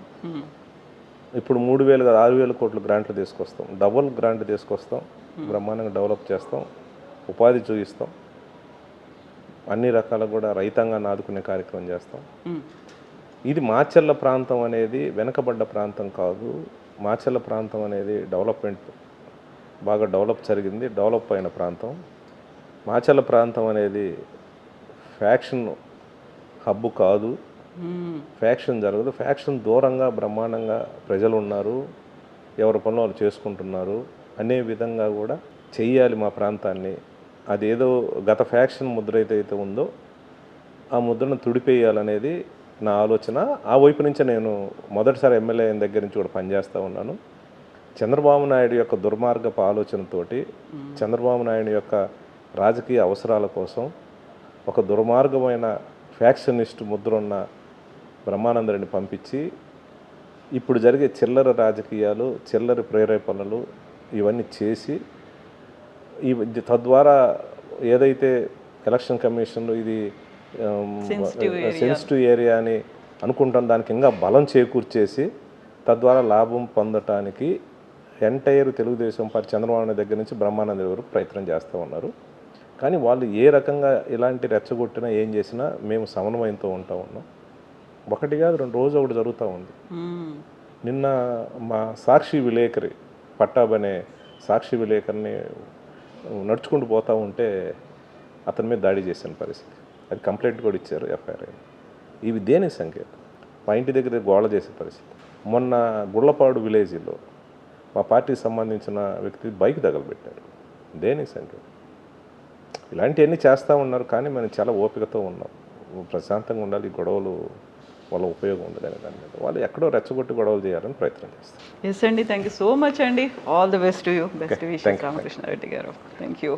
ఇప్పుడు 3,000 కాదు 6,000 కోట్లు గ్రాంట్లు తీసుకొస్తాం, డబుల్ గ్రాంట్ తీసుకొస్తాం, బ్రహ్మాండంగా డెవలప్ చేస్తాం, ఉపాధి చూపిస్తాం, అన్ని రకాల కూడా రైతాంగాన్ని ఆదుకునే కార్యక్రమం చేస్తాం. ఇది మాచర్ల ప్రాంతం అనేది వెనకబడ్డ ప్రాంతం కాదు. మాచర్ల ప్రాంతం అనేది డెవలప్మెంట్ బాగా జరిగింది, డెవలప్ అయిన ప్రాంతం. మాచర్ల ప్రాంతం అనేది ఫ్యాక్షన్ హబ్బు కాదు, ఫ్యాక్షన్ జరగదు. ఫ్యాక్షన్ దూరంగా బ్రహ్మాండంగా ప్రజలు ఉన్నారు, ఎవరి పనులు వాళ్ళు చేసుకుంటున్నారు అనే విధంగా కూడా చెయ్యాలి మా ప్రాంతాన్ని. అదేదో గత ఫ్యాక్షన్ ముద్ర అయితే ఉందో ఆ ముద్రను తుడిపేయాలనేది నా ఆలోచన. ఆ వైపు నుంచే నేను మొదటిసారి ఎమ్మెల్యే దగ్గర నుంచి కూడా పనిచేస్తూ ఉన్నాను. చంద్రబాబు నాయుడు యొక్క దుర్మార్గపు ఆలోచనతోటి, చంద్రబాబు నాయుడు యొక్క రాజకీయ అవసరాల కోసం ఒక దుర్మార్గమైన ఫ్యాక్షనిస్ట్ ముద్ర ఉన్న బ్రహ్మానందరెడ్డిని పంపించి ఇప్పుడు జరిగే చిల్లర రాజకీయాలు, చిల్లర ప్రేరేపణలు ఇవన్నీ చేసి తద్వారా ఏదైతే ఎలక్షన్ కమిషన్లు ఇది సెన్సిటివ్ ఏరియా అని అనుకుంటాం, దానికి ఇంకా బలం చేకూర్చేసి తద్వారా లాభం పొందటానికి ఎంటైర్ తెలుగుదేశం పార్టీ చంద్రబాబు నాయుడు దగ్గర నుంచి బ్రహ్మానంద వరకు ప్రయత్నం చేస్తూ ఉన్నారు. కానీ వాళ్ళు ఏ రకంగా ఇలాంటి రెచ్చగొట్టినా ఏం చేసినా మేము సమన్వయంతో ఉన్నాం. ఒకటి కాదు 2 రోజు ఒకటి జరుగుతూ ఉంది. నిన్న మా సాక్షి విలేకరి పట్టాబ్ అనే సాక్షి విలేకరిని నడుచుకుంటూ పోతూ ఉంటే అతని మీద దాడి చేసిన పరిస్థితి, అది కంప్లైంట్ కూడా ఇచ్చారు, ఎఫ్ఐఆర్ అయింది. ఇవి దేనికి సంకేతం? మా ఇంటి దగ్గర గోళ చేసే పరిస్థితి. మొన్న గుళ్ళపాడు విలేజ్లో మా పార్టీకి సంబంధించిన వ్యక్తి బైక్ తగలబెట్టారు, దేనికి సంకేతం? ఇలాంటివన్నీ చేస్తూ ఉన్నారు. కానీ మనం చాలా ఓపికతో ఉన్నాం, ప్రశాంతంగా ఉండాలి, ఈ గొడవలు వాళ్ళ ఉపయోగం ఉండదు అనే దాని మీద వాళ్ళు ఎక్కడో రెచ్చగొట్టి గొడవలు చేయాలని ప్రయత్నం చేస్తారు.
ఎస్ అండి, థ్యాంక్ యూ సో మచ్ అండి. All the best to you. Best wishes Ramakrishna Reddy గారు. Thank you.